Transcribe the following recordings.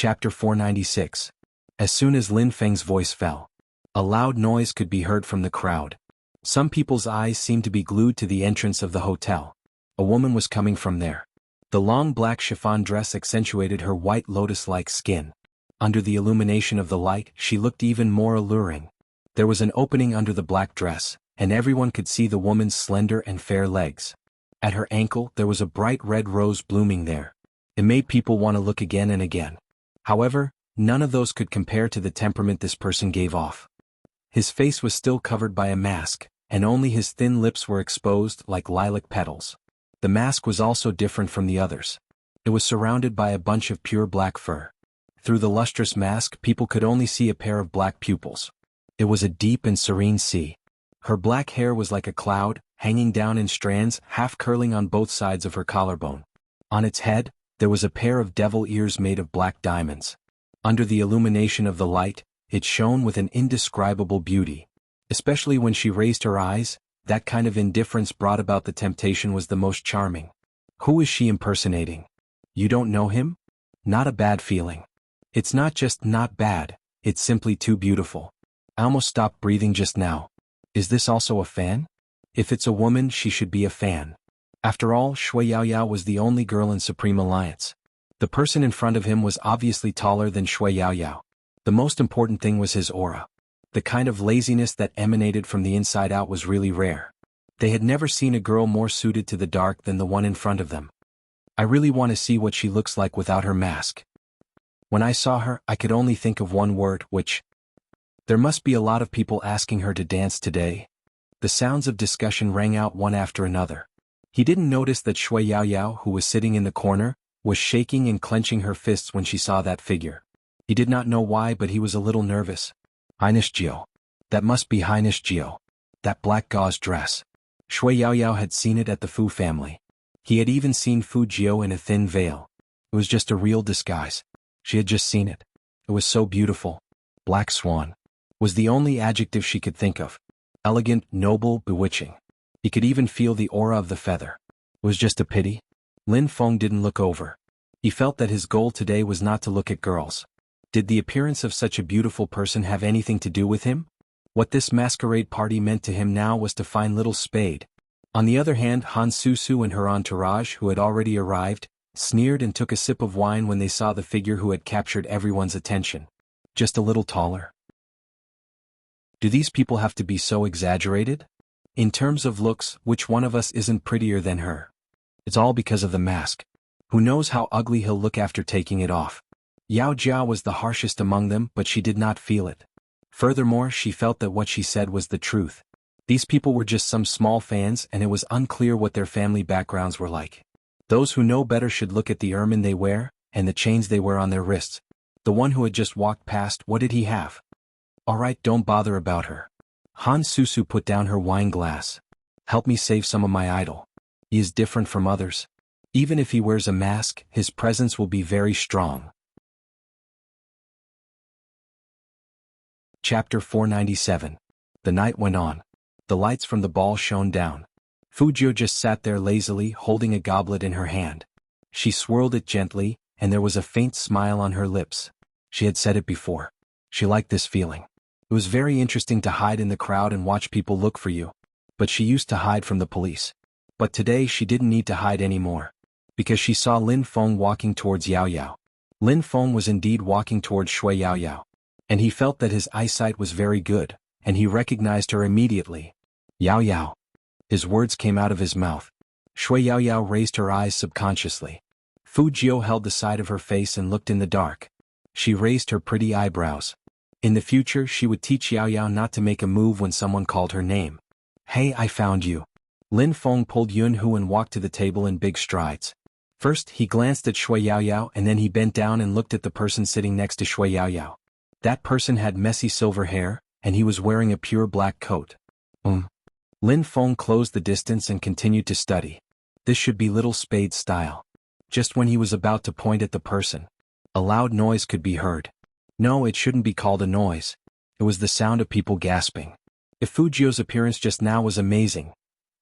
Chapter 496. As soon as Lin Feng's voice fell, a loud noise could be heard from the crowd. Some people's eyes seemed to be glued to the entrance of the hotel. A woman was coming from there. The long black chiffon dress accentuated her white lotus-like skin. Under the illumination of the light, she looked even more alluring. There was an opening under the black dress, and everyone could see the woman's slender and fair legs. At her ankle, there was a bright red rose blooming there. It made people want to look again and again. However, none of those could compare to the temperament this person gave off. His face was still covered by a mask, and only his thin lips were exposed like lilac petals. The mask was also different from the others. It was surrounded by a bunch of pure black fur. Through the lustrous mask, people could only see a pair of black pupils. It was a deep and serene sea. Her black hair was like a cloud, hanging down in strands, half curling on both sides of her collarbone. On its head, there was a pair of devil ears made of black diamonds. Under the illumination of the light, it shone with an indescribable beauty. Especially when she raised her eyes, that kind of indifference brought about the temptation was the most charming. Who is she impersonating? You don't know him? Not a bad feeling. It's not just not bad, it's simply too beautiful. I almost stopped breathing just now. Is this also a fan? If it's a woman, she should be a fan. After all, Shui Yaoyao was the only girl in Supreme Alliance. The person in front of him was obviously taller than Shui Yaoyao. The most important thing was his aura. The kind of laziness that emanated from the inside out was really rare. They had never seen a girl more suited to the dark than the one in front of them. I really want to see what she looks like without her mask. When I saw her, I could only think of one word, which... There must be a lot of people asking her to dance today. The sounds of discussion rang out one after another. He didn't notice that Shui Yaoyao, who was sitting in the corner, was shaking and clenching her fists when she saw that figure. He did not know why, but he was a little nervous. Highness Jiao. That must be Highness Jiao. That black gauze dress. Shui Yaoyao had seen it at the Fu family. He had even seen Fu Jiao in a thin veil. It was just a real disguise. She had just seen it. It was so beautiful. Black swan was the only adjective she could think of. Elegant, noble, bewitching. He could even feel the aura of the feather. It was just a pity. Lin Feng didn't look over. He felt that his goal today was not to look at girls. Did the appearance of such a beautiful person have anything to do with him? What this masquerade party meant to him now was to find little Spade. On the other hand, Han Susu and her entourage, who had already arrived, sneered and took a sip of wine when they saw the figure who had captured everyone's attention. Just a little taller. Do these people have to be so exaggerated? In terms of looks, which one of us isn't prettier than her? It's all because of the mask. Who knows how ugly he'll look after taking it off? Yao Jia was the harshest among them, but she did not feel it. Furthermore, she felt that what she said was the truth. These people were just some small fans, and it was unclear what their family backgrounds were like. Those who know better should look at the ermine they wear, and the chains they wear on their wrists. The one who had just walked past, what did he have? Alright, don't bother about her. Han Susu put down her wine glass. Help me save some of my idol. He is different from others. Even if he wears a mask, his presence will be very strong. Chapter 497. The night went on. The lights from the ball shone down. Fu Jiao just sat there lazily, holding a goblet in her hand. She swirled it gently, and there was a faint smile on her lips. She had said it before. She liked this feeling. It was very interesting to hide in the crowd and watch people look for you. But she used to hide from the police. But today she didn't need to hide anymore. Because she saw Lin Feng walking towards Yao Yao. Lin Feng was indeed walking towards Shui Yao Yao. And he felt that his eyesight was very good, and he recognized her immediately. Yao Yao. His words came out of his mouth. Shui Yao Yao raised her eyes subconsciously. Fu Jiao held the side of her face and looked in the dark. She raised her pretty eyebrows. In the future, she would teach Yao Yao not to make a move when someone called her name. Hey, I found you. Lin Feng pulled Yun Hu and walked to the table in big strides. First, he glanced at Shui Yao Yao, and then he bent down and looked at the person sitting next to Shui Yao Yao. That person had messy silver hair, and he was wearing a pure black coat. Lin Feng closed the distance and continued to study. This should be Little Spade's style. Just when he was about to point at the person, a loud noise could be heard. No, it shouldn't be called a noise. It was the sound of people gasping. If Fu Jiao's appearance just now was amazing,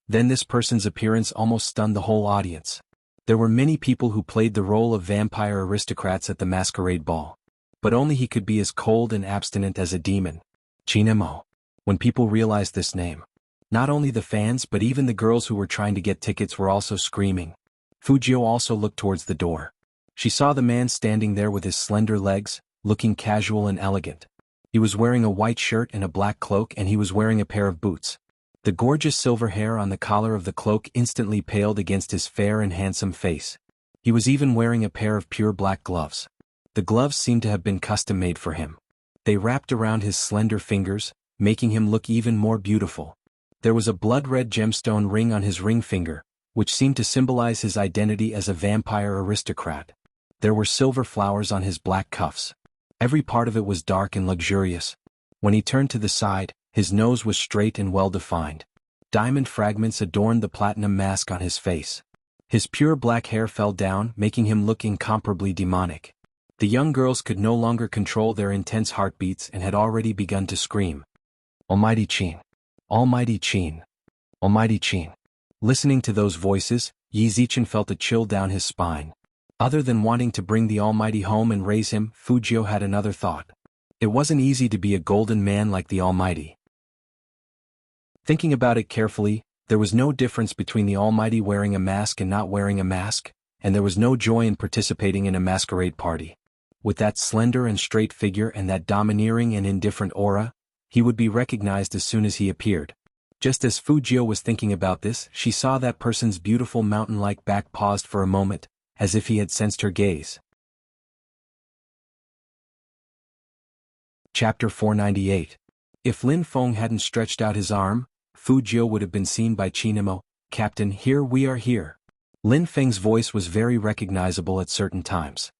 then this person's appearance almost stunned the whole audience. There were many people who played the role of vampire aristocrats at the masquerade ball. But only he could be as cold and abstinent as a demon. Chinemo. When people realized this name, not only the fans but even the girls who were trying to get tickets were also screaming. Fujio also looked towards the door. She saw the man standing there with his slender legs, looking casual and elegant. He was wearing a white shirt and a black cloak, and he was wearing a pair of boots. The gorgeous silver hair on the collar of the cloak instantly paled against his fair and handsome face. He was even wearing a pair of pure black gloves. The gloves seemed to have been custom-made for him. They wrapped around his slender fingers, making him look even more beautiful. There was a blood-red gemstone ring on his ring finger, which seemed to symbolize his identity as a vampire aristocrat. There were silver flowers on his black cuffs. Every part of it was dark and luxurious. When he turned to the side, his nose was straight and well-defined. Diamond fragments adorned the platinum mask on his face. His pure black hair fell down, making him look incomparably demonic. The young girls could no longer control their intense heartbeats and had already begun to scream. Almighty Qin! Almighty Qin! Almighty Qin! Listening to those voices, Yi Zichen felt a chill down his spine. Other than wanting to bring the Almighty home and raise him, Fujio had another thought. It wasn't easy to be a golden man like the Almighty. Thinking about it carefully, there was no difference between the Almighty wearing a mask and not wearing a mask, and there was no joy in participating in a masquerade party. With that slender and straight figure and that domineering and indifferent aura, he would be recognized as soon as he appeared. Just as Fujio was thinking about this, she saw that person's beautiful mountain-like back paused for a moment, as if he had sensed her gaze. Chapter 498. If Lin Feng hadn't stretched out his arm, Fujio would have been seen by Chinemo. Captain, here we are here. Lin Feng's voice was very recognizable at certain times.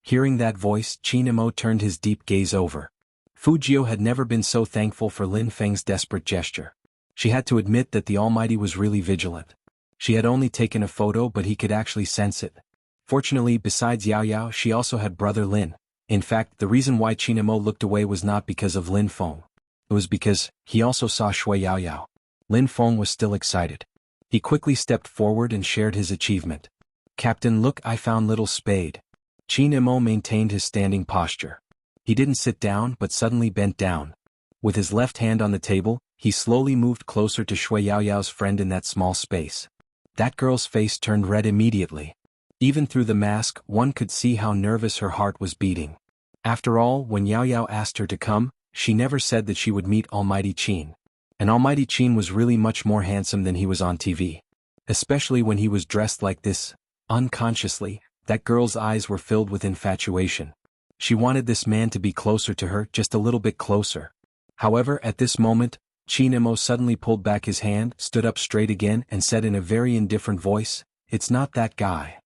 Hearing that voice, Chinemo turned his deep gaze over. Fujio had never been so thankful for Lin Feng's desperate gesture. She had to admit that the Almighty was really vigilant. She had only taken a photo, but he could actually sense it. Fortunately, besides Yao Yao, she also had brother Lin. In fact, the reason why Chinemo looked away was not because of Lin Feng. It was because he also saw Shui Yao Yao. Lin Feng was still excited. He quickly stepped forward and shared his achievement. Captain, look, I found little spade. Chinemo maintained his standing posture. He didn't sit down but suddenly bent down. With his left hand on the table, he slowly moved closer to Shui Yao Yao's friend in that small space. That girl's face turned red immediately. Even through the mask, one could see how nervous her heart was beating. After all, when Yao Yao asked her to come, she never said that she would meet Almighty Qin. And Almighty Qin was really much more handsome than he was on TV. Especially when he was dressed like this. Unconsciously, that girl's eyes were filled with infatuation. She wanted this man to be closer to her, just a little bit closer. However, at this moment, Chinemo suddenly pulled back his hand, stood up straight again, and said in a very indifferent voice, "It's not that guy."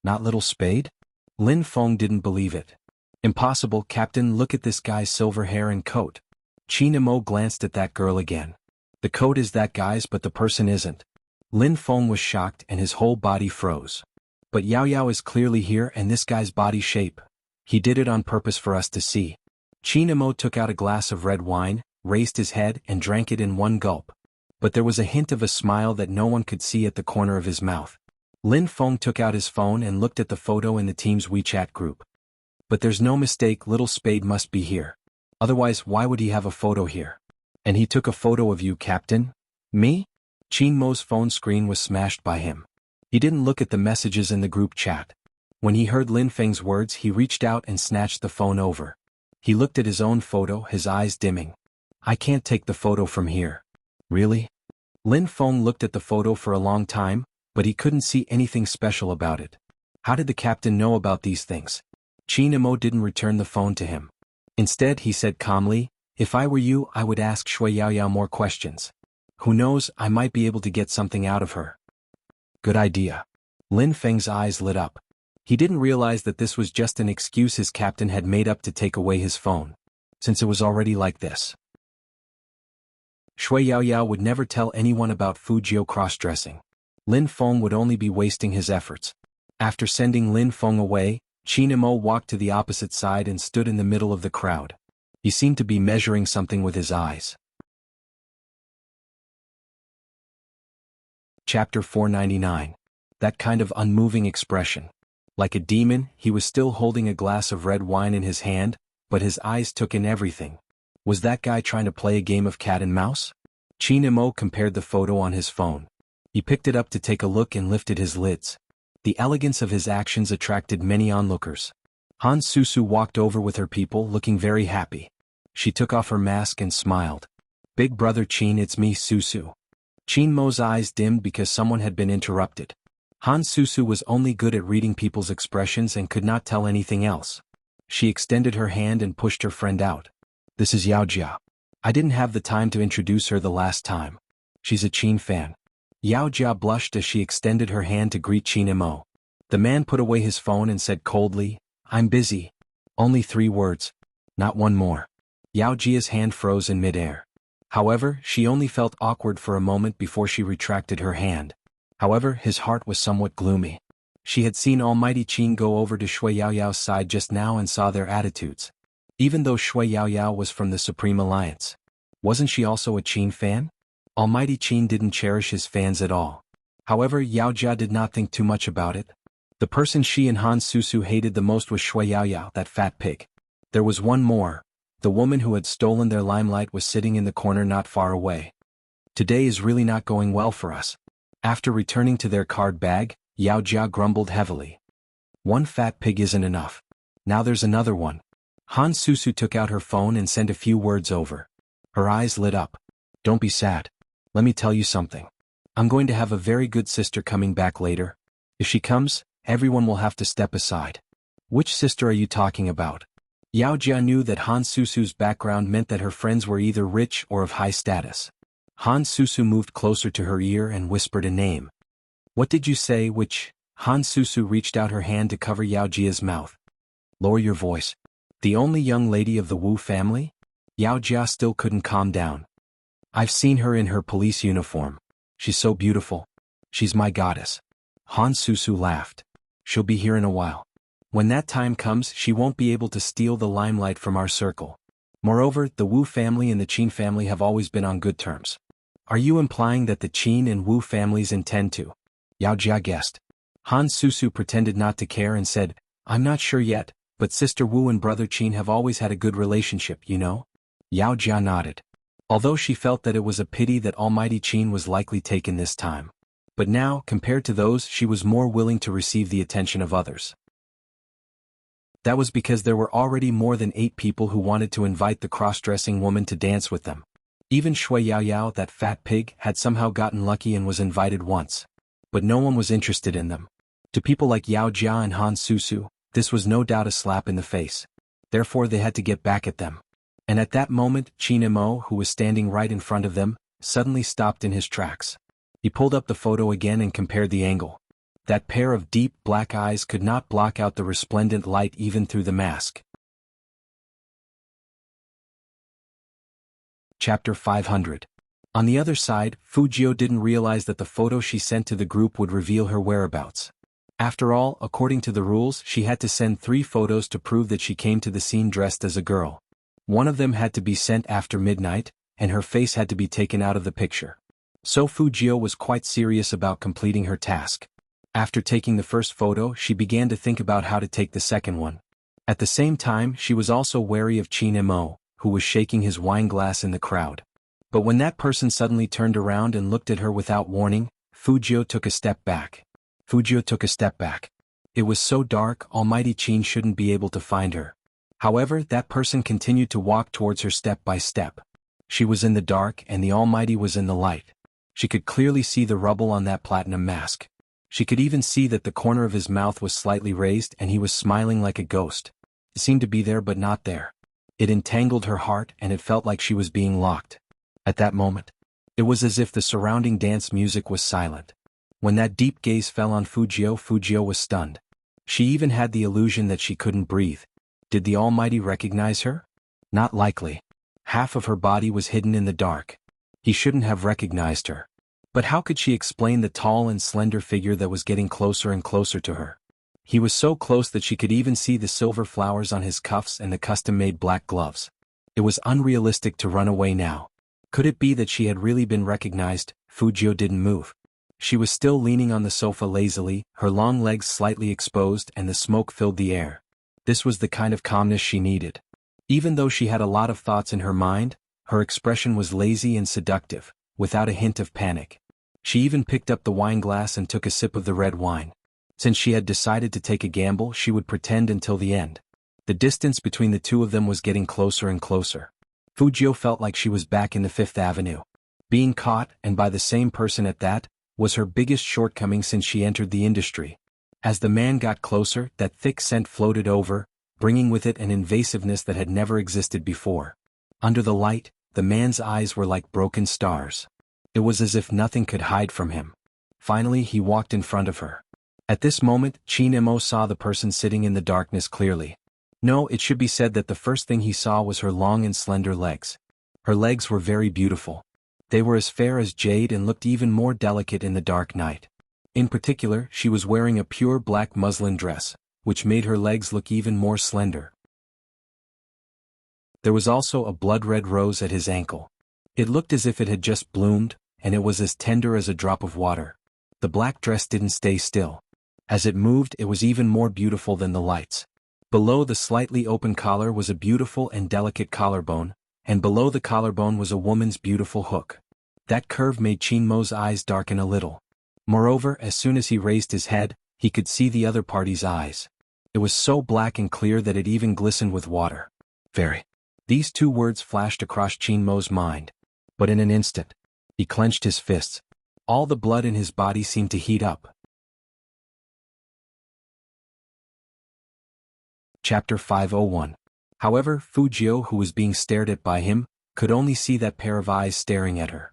Not Little Spade? Lin Feng didn't believe it. Impossible, Captain, look at this guy's silver hair and coat. Chinemo glanced at that girl again. The coat is that guy's but the person isn't. Lin Feng was shocked and his whole body froze. But Yao Yao is clearly here and this guy's body shape. He did it on purpose for us to see. Chinemo took out a glass of red wine, raised his head and drank it in one gulp. But there was a hint of a smile that no one could see at the corner of his mouth. Lin Feng took out his phone and looked at the photo in the team's WeChat group. But there's no mistake, Little Spade must be here. Otherwise, why would he have a photo here? And he took a photo of you, Captain? Me? Chinmo's phone screen was smashed by him. He didn't look at the messages in the group chat. When he heard Lin Feng's words, he reached out and snatched the phone over. He looked at his own photo, his eyes dimming. I can't take the photo from here. Really? Lin Feng looked at the photo for a long time, but he couldn't see anything special about it. How did the captain know about these things? Chinemo didn't return the phone to him. Instead, he said calmly, if I were you, I would ask Shui Yao Yao more questions. Who knows, I might be able to get something out of her. Good idea. Lin Feng's eyes lit up. He didn't realize that this was just an excuse his captain had made up to take away his phone. Since it was already like this. Shui Yao Yao would never tell anyone about Fujio cross-dressing. Lin Feng would only be wasting his efforts. After sending Lin Feng away, Chinemo walked to the opposite side and stood in the middle of the crowd. He seemed to be measuring something with his eyes. Chapter 499. that kind of unmoving expression. Like a demon, he was still holding a glass of red wine in his hand, but his eyes took in everything. Was that guy trying to play a game of cat and mouse? Qin Mo compared the photo on his phone. He picked it up to take a look and lifted his lids. The elegance of his actions attracted many onlookers. Han Susu walked over with her people looking very happy. She took off her mask and smiled. "Big brother Qin, it's me, Susu." Qin Mo's eyes dimmed because someone had been interrupted. Han Susu was only good at reading people's expressions and could not tell anything else. She extended her hand and pushed her friend out. "This is Yao Jia. I didn't have the time to introduce her the last time. She's a Qin fan." Yao Jia blushed as she extended her hand to greet Qin Mo. The man put away his phone and said coldly, "I'm busy." Only 3 words. Not one more. Yao Jia's hand froze in midair. However, she only felt awkward for a moment before she retracted her hand. However, his heart was somewhat gloomy. She had seen Almighty Qin go over to Shui Yaoyao's side just now and saw their attitudes. Even though Shui Yaoyao was from the Supreme Alliance. Wasn't she also a Qin fan? Almighty Qin didn't cherish his fans at all. However, Yao Jia did not think too much about it. The person she and Han Susu hated the most was Shui Yaoyao, that fat pig. There was one more. The woman who had stolen their limelight was sitting in the corner not far away. Today is really not going well for us. After returning to their card bag, Yao Jia grumbled heavily. One fat pig isn't enough. Now there's another one. Han Susu took out her phone and sent a few words over. Her eyes lit up. Don't be sad. Let me tell you something. I'm going to have a very good sister coming back later. If she comes, everyone will have to step aside. Which sister are you talking about? Yao Jia knew that Han Susu's background meant that her friends were either rich or of high status. Han Susu moved closer to her ear and whispered a name. What did you say? Which? Han Susu reached out her hand to cover Yao Jia's mouth. Lower your voice. The only young lady of the Wu family? Yao Jia still couldn't calm down. I've seen her in her police uniform. She's so beautiful. She's my goddess. Han Susu laughed. She'll be here in a while. When that time comes, she won't be able to steal the limelight from our circle. Moreover, the Wu family and the Qin family have always been on good terms. Are you implying that the Qin and Wu families intend to? Yao Jia guessed. Han Susu pretended not to care and said, I'm not sure yet, but Sister Wu and Brother Qin have always had a good relationship, you know? Yao Jia nodded. Although she felt that it was a pity that Almighty Qin was likely taken this time. But now, compared to those, she was more willing to receive the attention of others. That was because there were already more than 8 people who wanted to invite the cross-dressing woman to dance with them. Even Shui Yaoyao, that fat pig, had somehow gotten lucky and was invited once. But no one was interested in them. To people like Yao Jia and Han Susu, this was no doubt a slap in the face. Therefore they had to get back at them. And at that moment, Qin Mo, who was standing right in front of them, suddenly stopped in his tracks. He pulled up the photo again and compared the angle. That pair of deep black eyes could not block out the resplendent light even through the mask. Chapter 500. On the other side, Fujio didn't realize that the photo she sent to the group would reveal her whereabouts. After all, according to the rules, she had to send 3 photos to prove that she came to the scene dressed as a girl. One of them had to be sent after midnight, and her face had to be taken out of the picture. So Fujio was quite serious about completing her task. After taking the first photo, she began to think about how to take the second one. At the same time, she was also wary of Qin Mo, who was shaking his wine glass in the crowd. But when that person suddenly turned around and looked at her without warning, Fujio took a step back. It was so dark, Almighty Qin shouldn't be able to find her. However, that person continued to walk towards her step by step. She was in the dark and the Almighty was in the light. She could clearly see the rubble on that platinum mask. She could even see that the corner of his mouth was slightly raised and he was smiling like a ghost. It seemed to be there but not there. It entangled her heart and it felt like she was being locked. At that moment, it was as if the surrounding dance music was silent. When that deep gaze fell on Fujio, Fujio was stunned. She even had the illusion that she couldn't breathe. Did the Almighty recognize her? Not likely. Half of her body was hidden in the dark. He shouldn't have recognized her. But how could she explain the tall and slender figure that was getting closer and closer to her? He was so close that she could even see the silver flowers on his cuffs and the custom-made black gloves. It was unrealistic to run away now. Could it be that she had really been recognized? Fujio didn't move. She was still leaning on the sofa lazily, her long legs slightly exposed and the smoke filled the air. This was the kind of calmness she needed. Even though she had a lot of thoughts in her mind, her expression was lazy and seductive, without a hint of panic. She even picked up the wine glass and took a sip of the red wine. Since she had decided to take a gamble, she would pretend until the end. The distance between the two of them was getting closer and closer. Fujio felt like she was back in the Fifth Avenue. Being caught, and by the same person at that, was her biggest shortcoming since she entered the industry. As the man got closer, that thick scent floated over, bringing with it an invasiveness that had never existed before. Under the light, the man's eyes were like broken stars. It was as if nothing could hide from him. Finally, he walked in front of her. At this moment, Chin-mo saw the person sitting in the darkness clearly. No, it should be said that the first thing he saw was her long and slender legs. Her legs were very beautiful. They were as fair as jade and looked even more delicate in the dark night. In particular, she was wearing a pure black muslin dress, which made her legs look even more slender. There was also a blood-red rose at his ankle. It looked as if it had just bloomed, and it was as tender as a drop of water. The black dress didn't stay still. As it moved, it was even more beautiful than the lights. Below the slightly open collar was a beautiful and delicate collarbone, and below the collarbone was a woman's beautiful hook. That curve made Chin-mo's eyes darken a little. Moreover, as soon as he raised his head, he could see the other party's eyes. It was so black and clear that it even glistened with water. Very. These two words flashed across Chin-mo's mind. But in an instant, he clenched his fists. All the blood in his body seemed to heat up. Chapter 501. However, Fujio, who was being stared at by him, could only see that pair of eyes staring at her.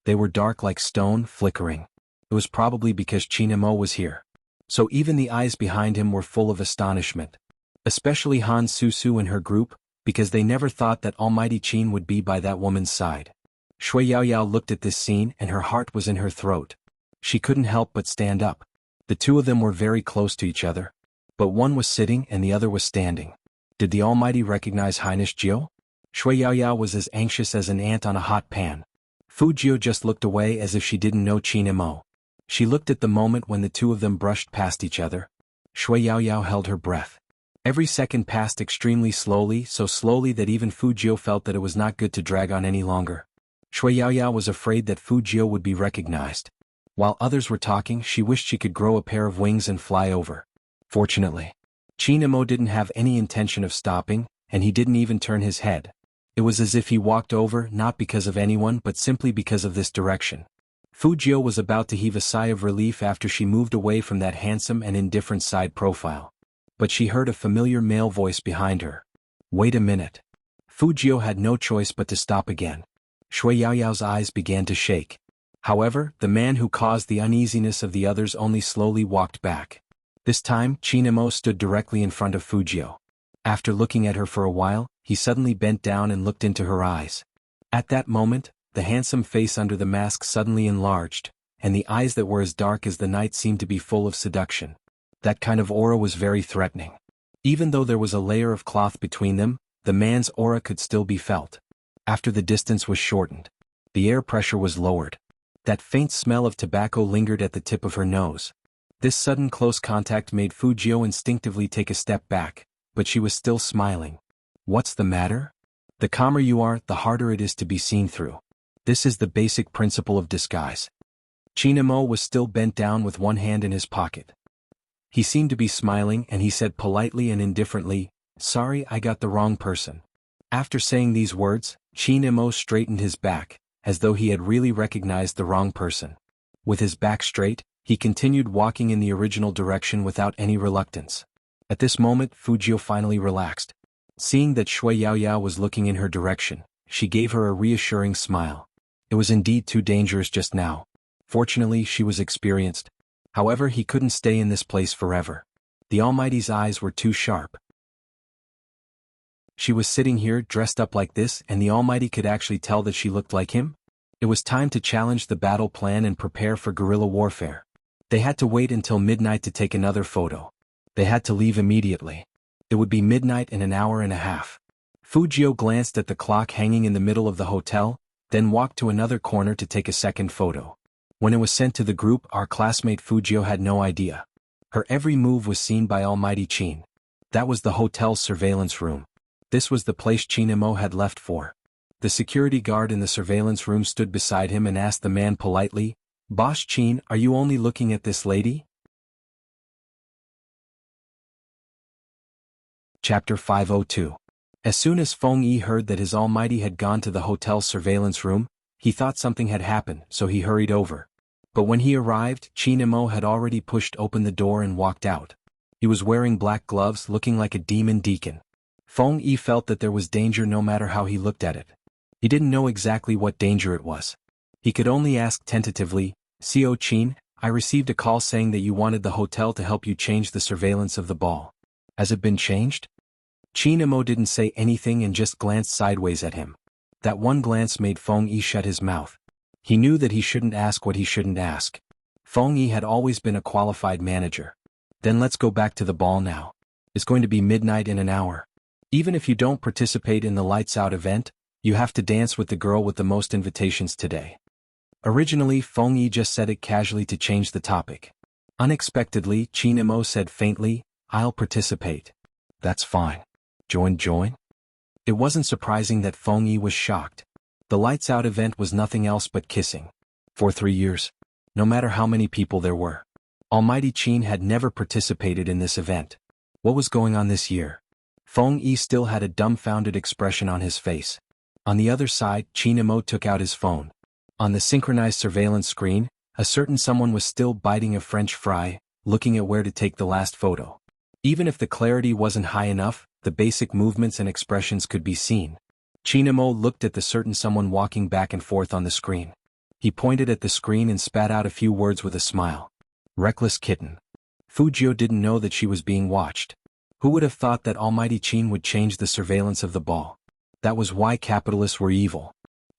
They were dark like stone, flickering. It was probably because Chin-mo was here. So even the eyes behind him were full of astonishment. Especially Han Susu and her group, because they never thought that Almighty Chin would be by that woman's side. Shui Yaoyao looked at this scene and her heart was in her throat. She couldn't help but stand up. The two of them were very close to each other. But one was sitting and the other was standing. Did the Almighty recognize Highness Jiao? Shui Yaoyao was as anxious as an ant on a hot pan. Fujio just looked away as if she didn't know Chin-mo. She looked at the moment when the two of them brushed past each other. Shui Yaoyao held her breath. Every second passed extremely slowly, so slowly that even Fujio felt that it was not good to drag on any longer. Shui Yaoyao was afraid that Fujio would be recognized. While others were talking, she wished she could grow a pair of wings and fly over. Fortunately, Chin-mo didn't have any intention of stopping, and he didn't even turn his head. It was as if he walked over not because of anyone but simply because of this direction. Fujio was about to heave a sigh of relief after she moved away from that handsome and indifferent side profile. But she heard a familiar male voice behind her. Wait a minute. Fujio had no choice but to stop again. Shui Yaoyao's eyes began to shake. However, the man who caused the uneasiness of the others only slowly walked back. This time, Chin-mo stood directly in front of Fujio. After looking at her for a while, he suddenly bent down and looked into her eyes. At that moment, the handsome face under the mask suddenly enlarged, and the eyes that were as dark as the night seemed to be full of seduction. That kind of aura was very threatening. Even though there was a layer of cloth between them, the man's aura could still be felt. After the distance was shortened, the air pressure was lowered. That faint smell of tobacco lingered at the tip of her nose. This sudden close contact made Fujio instinctively take a step back, but she was still smiling. What's the matter? The calmer you are, the harder it is to be seen through. This is the basic principle of disguise. Chin-mo was still bent down with one hand in his pocket. He seemed to be smiling and he said politely and indifferently, "Sorry, I got the wrong person." After saying these words, Chin-mo straightened his back, as though he had really recognized the wrong person. With his back straight, he continued walking in the original direction without any reluctance. At this moment, Fujio finally relaxed. Seeing that Shui Yaoyao was looking in her direction, she gave her a reassuring smile. It was indeed too dangerous just now. Fortunately, she was experienced. However, he couldn't stay in this place forever. The Almighty's eyes were too sharp. She was sitting here dressed up like this and the Almighty could actually tell that she looked like him? It was time to challenge the battle plan and prepare for guerrilla warfare. They had to wait until midnight to take another photo. They had to leave immediately. It would be midnight in an hour and a half. Fujio glanced at the clock hanging in the middle of the hotel, then walked to another corner to take a second photo. When it was sent to the group, our classmate Fujio had no idea. Her every move was seen by Almighty Qin. That was the hotel's surveillance room. This was the place Qin had left for. The security guard in the surveillance room stood beside him and asked the man politely, "Boss Qin, are you only looking at this lady?" Chapter 502. As soon as Feng Yi heard that his Almighty had gone to the hotel's surveillance room, he thought something had happened, so he hurried over. But when he arrived, Qin had already pushed open the door and walked out. He was wearing black gloves, looking like a demon deacon. Feng Yi felt that there was danger no matter how he looked at it. He didn't know exactly what danger it was. He could only ask tentatively, "Co Qin, I received a call saying that you wanted the hotel to help you change the surveillance of the ball. Has it been changed?" Qin didn't say anything and just glanced sideways at him. That one glance made Feng Yi shut his mouth. He knew that he shouldn't ask what he shouldn't ask. Feng Yi had always been a qualified manager. "Then let's go back to the ball now. It's going to be midnight in an hour. Even if you don't participate in the Lights Out event, you have to dance with the girl with the most invitations today." Originally, Feng Yi just said it casually to change the topic. Unexpectedly, Qin said faintly, "I'll participate." "That's fine. Join? It wasn't surprising that Feng Yi was shocked. The Lights Out event was nothing else but kissing. For 3 years, no matter how many people there were, Almighty Qin had never participated in this event. What was going on this year? Feng Yi still had a dumbfounded expression on his face. On the other side, Qin took out his phone. On the synchronized surveillance screen, a certain someone was still biting a French fry, looking at where to take the last photo. Even if the clarity wasn't high enough, the basic movements and expressions could be seen. Qin looked at the certain someone walking back and forth on the screen. He pointed at the screen and spat out a few words with a smile. "Reckless kitten." Fujio didn't know that she was being watched. Who would have thought that Almighty Qin would change the surveillance of the ball? That was why capitalists were evil.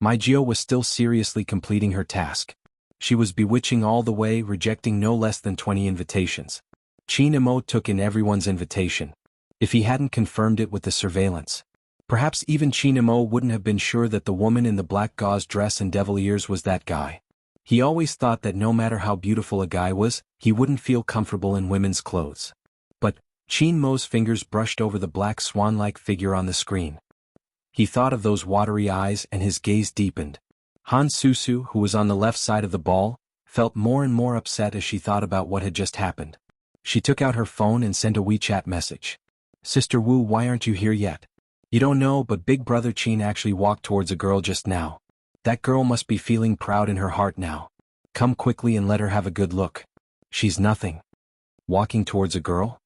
Maijio was still seriously completing her task. She was bewitching all the way, rejecting no less than 20 invitations. Qin took in everyone's invitation. If he hadn't confirmed it with the surveillance, perhaps even Qin wouldn't have been sure that the woman in the black gauze dress and devil ears was that guy. He always thought that no matter how beautiful a guy was, he wouldn't feel comfortable in women's clothes. But Qin fingers brushed over the black swan-like figure on the screen. He thought of those watery eyes and his gaze deepened. Han Susu, who was on the left side of the ball, felt more and more upset as she thought about what had just happened. She took out her phone and sent a WeChat message. "Sister Wu, why aren't you here yet? You don't know, but Big Brother Qin actually walked towards a girl just now. That girl must be feeling proud in her heart now. Come quickly and let her have a good look. She's nothing." Walking towards a girl?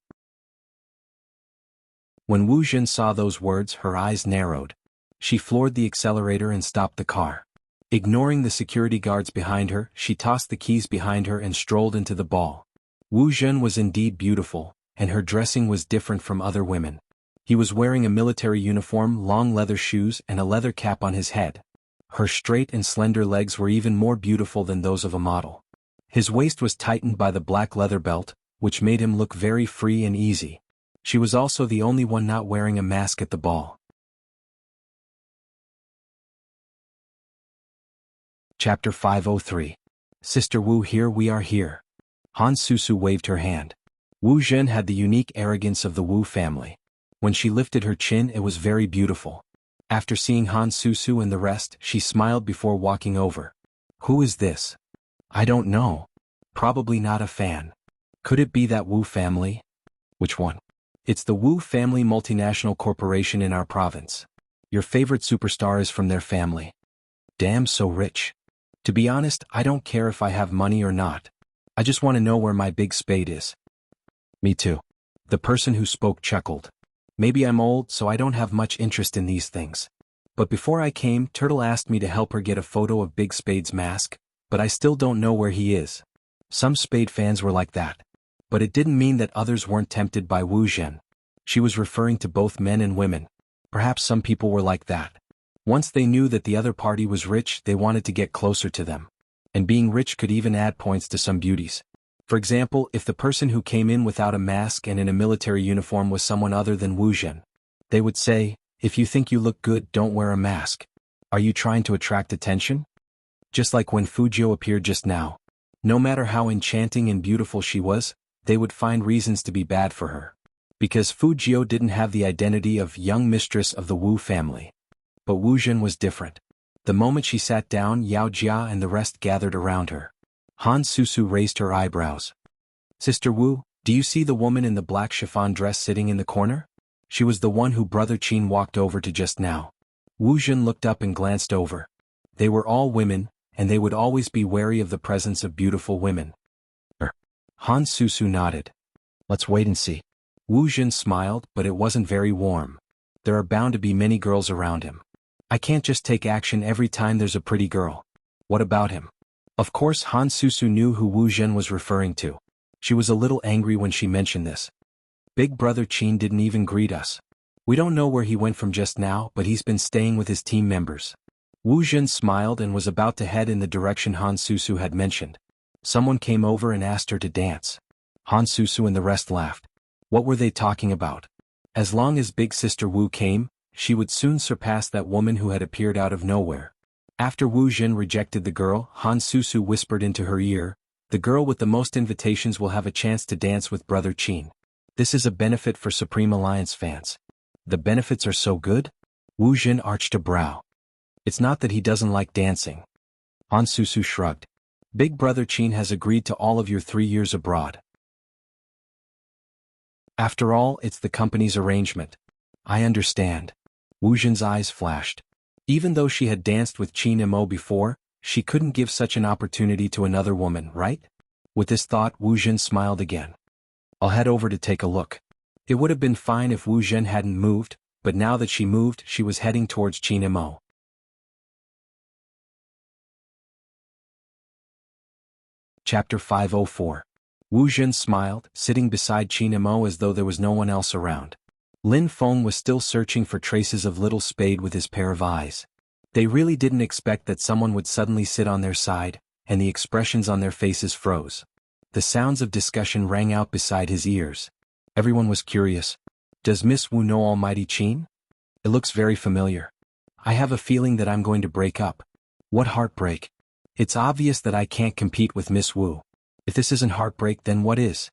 When Wu Jun saw those words, her eyes narrowed. She floored the accelerator and stopped the car. Ignoring the security guards behind her, she tossed the keys behind her and strolled into the ball. Wu Jun was indeed beautiful, and her dressing was different from other women. He was wearing a military uniform, long leather shoes, and a leather cap on his head. Her straight and slender legs were even more beautiful than those of a model. His waist was tightened by the black leather belt, which made him look very free and easy. She was also the only one not wearing a mask at the ball. Chapter 503. Sister Wu, here we are here. Han Susu waved her hand. Wu Jun had the unique arrogance of the Wu family. When she lifted her chin, it was very beautiful. After seeing Han Susu and the rest, she smiled before walking over. "Who is this?" "I don't know. Probably not a fan. Could it be that Wu family?" "Which one?" "It's the Wu family multinational corporation in our province. Your favorite superstar is from their family." "Damn, so rich. To be honest, I don't care if I have money or not. I just want to know where my big spade is." "Me too." The person who spoke chuckled. "Maybe I'm old, so I don't have much interest in these things. But before I came, Turtle asked me to help her get a photo of Big Spade's mask, but I still don't know where he is." Some Spade fans were like that. But it didn't mean that others weren't tempted by Wu Zhen. She was referring to both men and women. Perhaps some people were like that. Once they knew that the other party was rich, they wanted to get closer to them. And being rich could even add points to some beauties. For example, if the person who came in without a mask and in a military uniform was someone other than Wu Zhen, they would say, "If you think you look good, don't wear a mask. Are you trying to attract attention?" Just like when Fujio appeared just now, No matter how enchanting and beautiful she was, they would find reasons to be bad for her. Because Fu Jiu didn't have the identity of young mistress of the Wu family. But Wu Jun was different. The moment she sat down, Yao Jia and the rest gathered around her. Han Susu raised her eyebrows. Sister Wu, do you see the woman in the black chiffon dress sitting in the corner? She was the one who Brother Qin walked over to just now. Wu Jun looked up and glanced over. They were all women, and they would always be wary of the presence of beautiful women. Han Susu nodded. Let's wait and see. Wu Jun smiled, but it wasn't very warm. There are bound to be many girls around him. I can't just take action every time there's a pretty girl. What about him? Of course Han Susu knew who Wu Jun was referring to. She was a little angry when she mentioned this. Big Brother Qin didn't even greet us. We don't know where he went from just now, but he's been staying with his team members. Wu Jun smiled and was about to head in the direction Han Susu had mentioned. Someone came over and asked her to dance. Han Susu and the rest laughed. What were they talking about? As long as Big Sister Wu came, she would soon surpass that woman who had appeared out of nowhere. After Wu Jun rejected the girl, Han Susu whispered into her ear, "The girl with the most invitations will have a chance to dance with Brother Qin. This is a benefit for Supreme Alliance fans." The benefits are so good? Wu Jun arched a brow. It's not that he doesn't like dancing. Han Susu shrugged. Big Brother Qin has agreed to all of your 3 years abroad. After all, it's the company's arrangement. I understand. Wu Jun's eyes flashed. Even though she had danced with Qin Mo before, she couldn't give such an opportunity to another woman, right? With this thought, Wu Jun smiled again. I'll head over to take a look. It would have been fine if Wu Jun hadn't moved, but now that she moved, she was heading towards Qin Mo. Chapter 504. Wu Jun smiled, sitting beside Qin Mo as though there was no one else around. Lin Feng was still searching for traces of Little Spade with his pair of eyes. They really didn't expect that someone would suddenly sit on their side, and the expressions on their faces froze. The sounds of discussion rang out beside his ears. Everyone was curious. Does Miss Wu know Almighty Qin? It looks very familiar. I have a feeling that I'm going to break up. What heartbreak. It's obvious that I can't compete with Miss Wu. If this isn't heartbreak, then what is?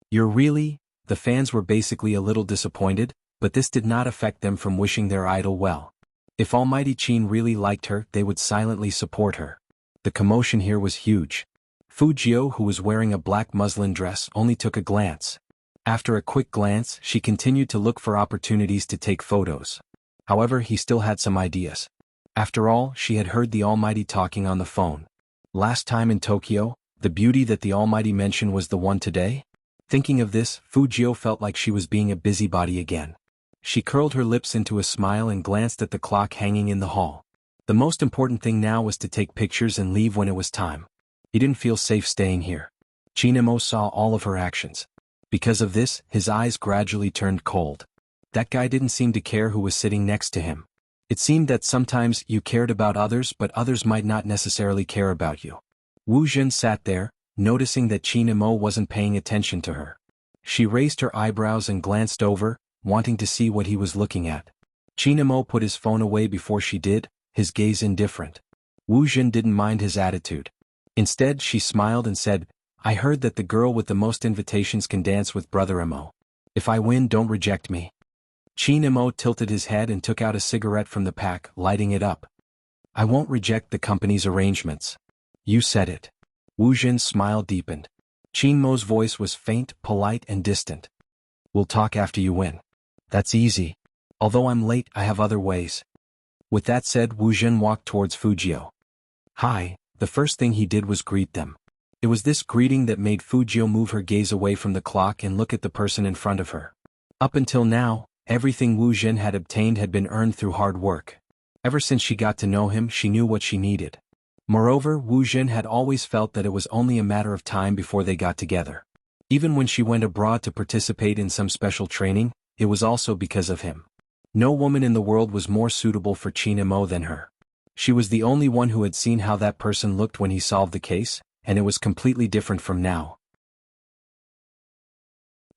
You're really? The fans were basically a little disappointed, but this did not affect them from wishing their idol well. If Almighty Qin really liked her, they would silently support her. The commotion here was huge. Fu Jiu, who was wearing a black muslin dress, only took a glance. After a quick glance, she continued to look for opportunities to take photos. However, he still had some ideas. After all, she had heard the Almighty talking on the phone. Last time in Tokyo, the beauty that the Almighty mentioned was the one today? Thinking of this, Fu Jiu felt like she was being a busybody again. She curled her lips into a smile and glanced at the clock hanging in the hall. The most important thing now was to take pictures and leave when it was time. He didn't feel safe staying here. Qin Mo saw all of her actions. Because of this, his eyes gradually turned cold. That guy didn't seem to care who was sitting next to him. It seemed that sometimes you cared about others, but others might not necessarily care about you. Wu Jun sat there, noticing that Qin Mo wasn't paying attention to her. She raised her eyebrows and glanced over, wanting to see what he was looking at. Qin Mo put his phone away before she did, his gaze indifferent. Wu Jun didn't mind his attitude. Instead, she smiled and said, I heard that the girl with the most invitations can dance with Brother Mo. If I win, don't reject me. Qin Mo tilted his head and took out a cigarette from the pack, lighting it up. I won't reject the company's arrangements. You said it. Wu Jun's smile deepened. Qin Mo's voice was faint, polite, and distant. We'll talk after you win. That's easy. Although I'm late, I have other ways. With that said, Wu Jun walked towards Fu Jiu. Hi. The first thing he did was greet them. It was this greeting that made Fu Jiu move her gaze away from the clock and look at the person in front of her. Up until now, everything Wu Jun had obtained had been earned through hard work. Ever since she got to know him, she knew what she needed. Moreover, Wu Jun had always felt that it was only a matter of time before they got together. Even when she went abroad to participate in some special training, it was also because of him. No woman in the world was more suitable for Qin Mo than her. She was the only one who had seen how that person looked when he solved the case, and it was completely different from now.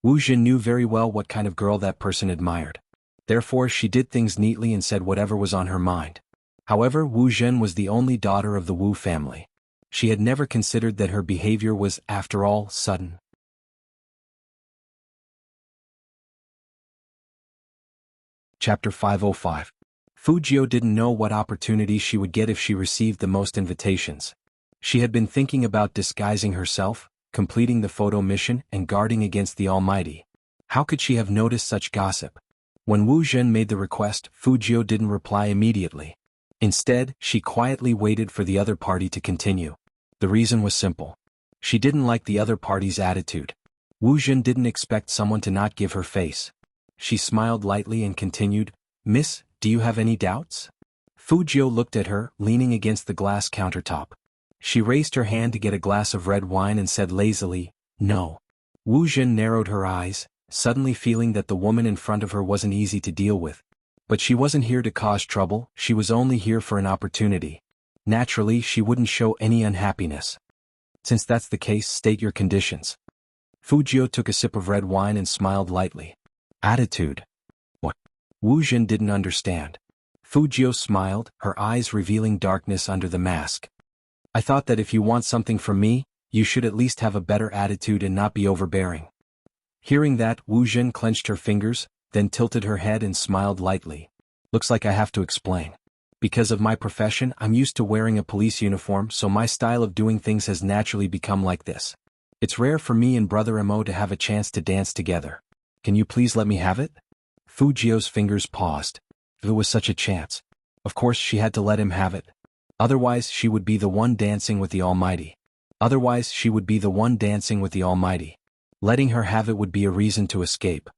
Wu Jun knew very well what kind of girl that person admired. Therefore, she did things neatly and said whatever was on her mind. However, Wu Jun was the only daughter of the Wu family. She had never considered that her behavior was, after all, sudden. Chapter 505. Fujio didn't know what opportunity she would get if she received the most invitations. She had been thinking about disguising herself, completing the photo mission, and guarding against the Almighty. How could she have noticed such gossip? When Wu Zhen made the request, Fujio didn't reply immediately. Instead, she quietly waited for the other party to continue. The reason was simple. She didn't like the other party's attitude. Wu Zhen didn't expect someone to not give her face. She smiled lightly and continued, "Miss, do you have any doubts?" Fujio looked at her, leaning against the glass countertop. She raised her hand to get a glass of red wine and said lazily, "No." Wu Zhen narrowed her eyes, suddenly feeling that the woman in front of her wasn't easy to deal with. But she wasn't here to cause trouble, she was only here for an opportunity. Naturally, she wouldn't show any unhappiness. "Since that's the case, state your conditions." Fujio took a sip of red wine and smiled lightly. "Attitude." "What?" Wu Zhen didn't understand. Fujio smiled, her eyes revealing darkness under the mask. "I thought that if you want something from me, you should at least have a better attitude and not be overbearing." Hearing that, Wu Zhen clenched her fingers, then tilted her head and smiled lightly. "Looks like I have to explain. Because of my profession, I'm used to wearing a police uniform, so my style of doing things has naturally become like this. It's rare for me and Brother Mo to have a chance to dance together. Can you please let me have it?" Fujio's fingers paused. If it was such a chance. Of course she had to let him have it. Otherwise she would be the one dancing with the Almighty. Letting her have it would be a reason to escape.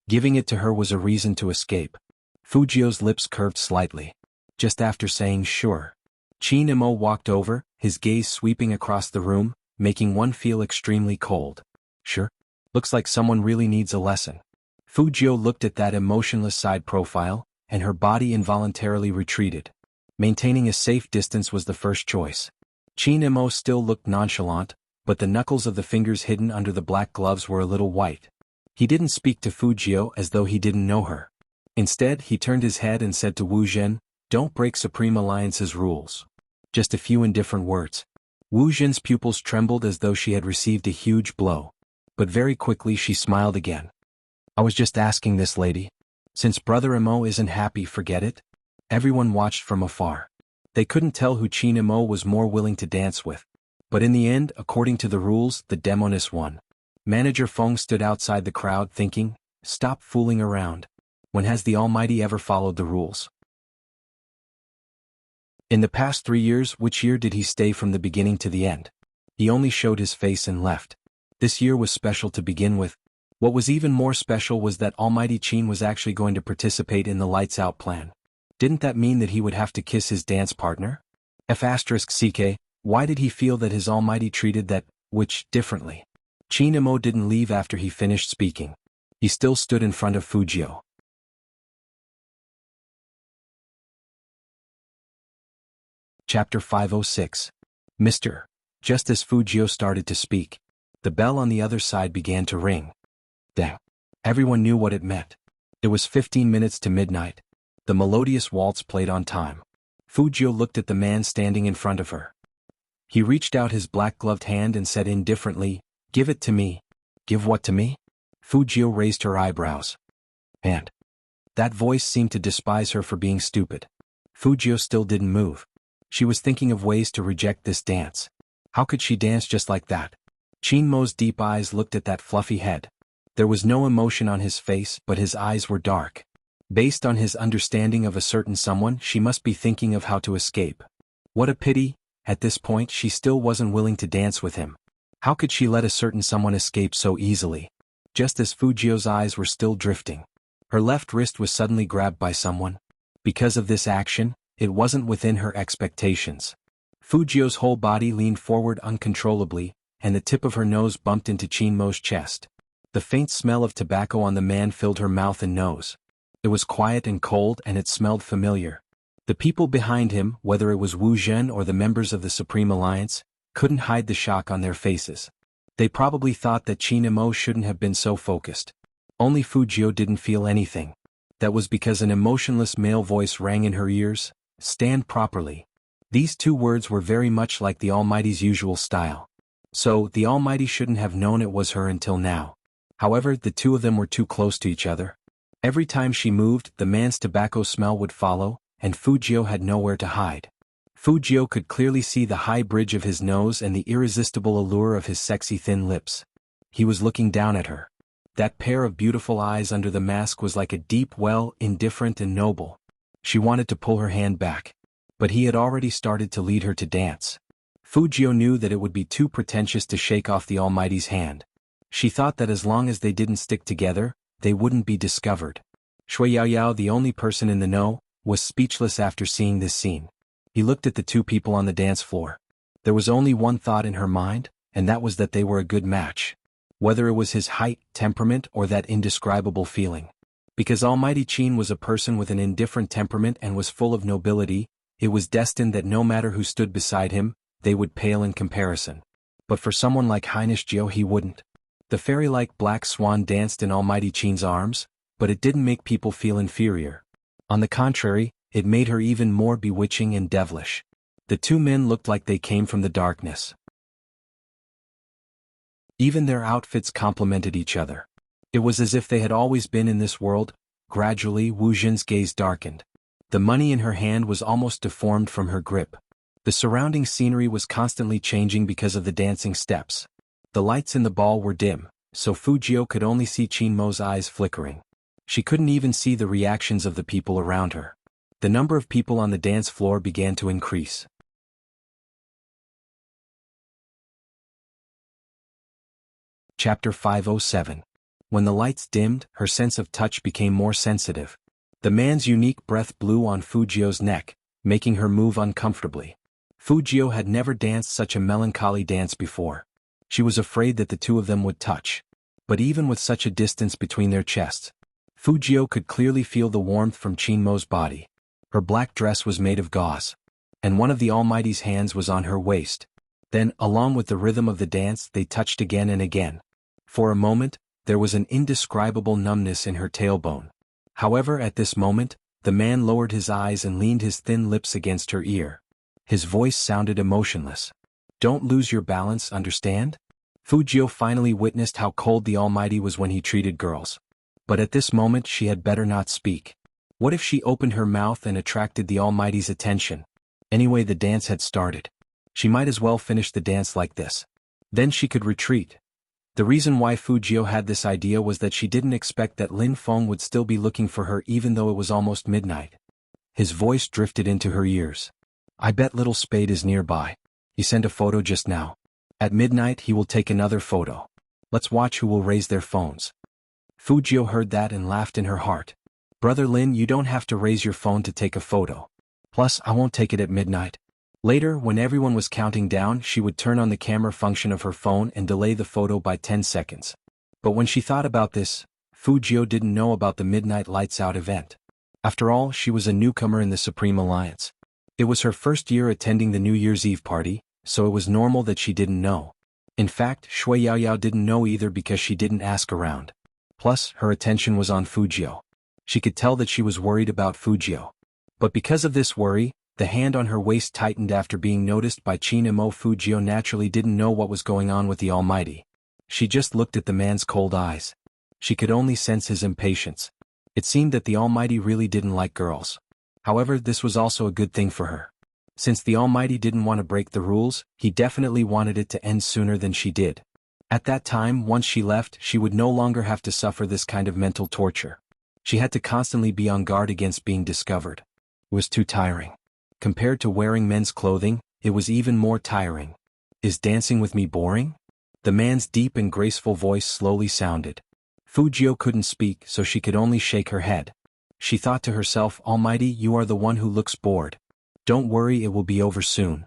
Giving it to her was a reason to escape. Fujio's lips curved slightly. Just after saying sure, Qin Imo walked over, his gaze sweeping across the room, making one feel extremely cold. "Sure? Looks like someone really needs a lesson." Fujio looked at that emotionless side profile, and her body involuntarily retreated. Maintaining a safe distance was the first choice. Qin Imo still looked nonchalant, but the knuckles of the fingers hidden under the black gloves were a little white. He didn't speak to Fujio as though he didn't know her. Instead, he turned his head and said to Wu Zhen, "Don't break Supreme Alliance's rules." Just a few indifferent words. Wu Zhen's pupils trembled as though she had received a huge blow. But very quickly she smiled again. "I was just asking this lady. Since Brother Imo isn't happy, forget it." Everyone watched from afar. They couldn't tell who Qin Imo was more willing to dance with. But in the end, according to the rules, the demoness won. Manager Feng stood outside the crowd thinking, "Stop fooling around. When has the Almighty ever followed the rules?" In the past 3 years, which year did he stay from the beginning to the end? He only showed his face and left. This year was special to begin with. What was even more special was that Almighty Qin was actually going to participate in the Lights Out plan. Didn't that mean that he would have to kiss his dance partner? F***ck, why did he feel that his Almighty treated that witch differently? Qin Imo didn't leave after he finished speaking. He still stood in front of Fujio. Chapter 506. Mr. Just as Fujio started to speak, the bell on the other side began to ring. Dang. Everyone knew what it meant. It was 15 minutes to midnight. The melodious waltz played on time. Fujio looked at the man standing in front of her. He reached out his black-gloved hand and said indifferently, "Give it to me." "Give what to me?" Fujio raised her eyebrows. "And." That voice seemed to despise her for being stupid. Fujio still didn't move. She was thinking of ways to reject this dance. How could she dance just like that? Qin Mo's deep eyes looked at that fluffy head. There was no emotion on his face, but his eyes were dark. Based on his understanding of a certain someone, she must be thinking of how to escape. What a pity, at this point she still wasn't willing to dance with him. How could she let a certain someone escape so easily? Just as Fujio's eyes were still drifting, her left wrist was suddenly grabbed by someone. Because of this action, it wasn't within her expectations. Fujio's whole body leaned forward uncontrollably, and the tip of her nose bumped into Qin Mo's chest. The faint smell of tobacco on the man filled her mouth and nose. It was quiet and cold, and it smelled familiar. The people behind him, whether it was Wu Zhen or the members of the Supreme Alliance, couldn't hide the shock on their faces. They probably thought that Qin Imo shouldn't have been so focused. Only Fujio didn't feel anything. That was because an emotionless male voice rang in her ears, "Stand properly." These two words were very much like the Almighty's usual style. So, the Almighty shouldn't have known it was her until now. However, the two of them were too close to each other. Every time she moved, the man's tobacco smell would follow, and Fujio had nowhere to hide. Fujio could clearly see the high bridge of his nose and the irresistible allure of his sexy thin lips. He was looking down at her. That pair of beautiful eyes under the mask was like a deep well, indifferent and noble. She wanted to pull her hand back. But he had already started to lead her to dance. Fujio knew that it would be too pretentious to shake off the Almighty's hand. She thought that as long as they didn't stick together, they wouldn't be discovered. Shui Yaoyao, the only person in the know, was speechless after seeing this scene. He looked at the two people on the dance floor. There was only one thought in her mind, and that was that they were a good match. Whether it was his height, temperament, or that indescribable feeling. Because Almighty Qin was a person with an indifferent temperament and was full of nobility, it was destined that no matter who stood beside him, they would pale in comparison. But for someone like Hainish Jiao, he wouldn't. The fairy-like black swan danced in Almighty Qin's arms, but it didn't make people feel inferior. On the contrary, it made her even more bewitching and devilish. The two men looked like they came from the darkness. Even their outfits complemented each other. It was as if they had always been in this world. Gradually, Wu Jin's gaze darkened. The money in her hand was almost deformed from her grip. The surrounding scenery was constantly changing because of the dancing steps. The lights in the ball were dim, so Fujio could only see Qin Mo's eyes flickering. She couldn't even see the reactions of the people around her. The number of people on the dance floor began to increase. Chapter 507. When the lights dimmed, her sense of touch became more sensitive. The man's unique breath blew on Fujio's neck, making her move uncomfortably. Fujio had never danced such a melancholy dance before. She was afraid that the two of them would touch. But even with such a distance between their chests, Fujio could clearly feel the warmth from Qin Mo's body. Her black dress was made of gauze, and one of the Almighty's hands was on her waist. Then, along with the rhythm of the dance, they touched again and again. For a moment, there was an indescribable numbness in her tailbone. However, at this moment, the man lowered his eyes and leaned his thin lips against her ear. His voice sounded emotionless. "Don't lose your balance, understand?" Fujio finally witnessed how cold the Almighty was when he treated girls. But at this moment she had better not speak. What if she opened her mouth and attracted the Almighty's attention? Anyway, the dance had started. She might as well finish the dance like this. Then she could retreat. The reason why Fujio had this idea was that she didn't expect that Lin Feng would still be looking for her even though it was almost midnight. His voice drifted into her ears. "I bet little Spade is nearby. He sent a photo just now. At midnight he will take another photo. Let's watch who will raise their phones." Fujio heard that and laughed in her heart. "Brother Lin, you don't have to raise your phone to take a photo. Plus, I won't take it at midnight." Later, when everyone was counting down, she would turn on the camera function of her phone and delay the photo by 10 seconds. But when she thought about this, Fujio didn't know about the Midnight Lights Out event. After all, she was a newcomer in the Supreme Alliance. It was her first year attending the New Year's Eve party, so it was normal that she didn't know. In fact, Shui Yaoyao didn't know either because she didn't ask around. Plus, her attention was on Fujio. She could tell that she was worried about Fujio. But because of this worry, the hand on her waist tightened after being noticed by Qin Mo. Fujio naturally didn't know what was going on with the Almighty. She just looked at the man's cold eyes. She could only sense his impatience. It seemed that the Almighty really didn't like girls. However, this was also a good thing for her. Since the Almighty didn't want to break the rules, he definitely wanted it to end sooner than she did. At that time, once she left, she would no longer have to suffer this kind of mental torture. She had to constantly be on guard against being discovered. It was too tiring. Compared to wearing men's clothing, it was even more tiring. "Is dancing with me boring?" The man's deep and graceful voice slowly sounded. Fujio couldn't speak, so she could only shake her head. She thought to herself, "Almighty, you are the one who looks bored. Don't worry, it will be over soon."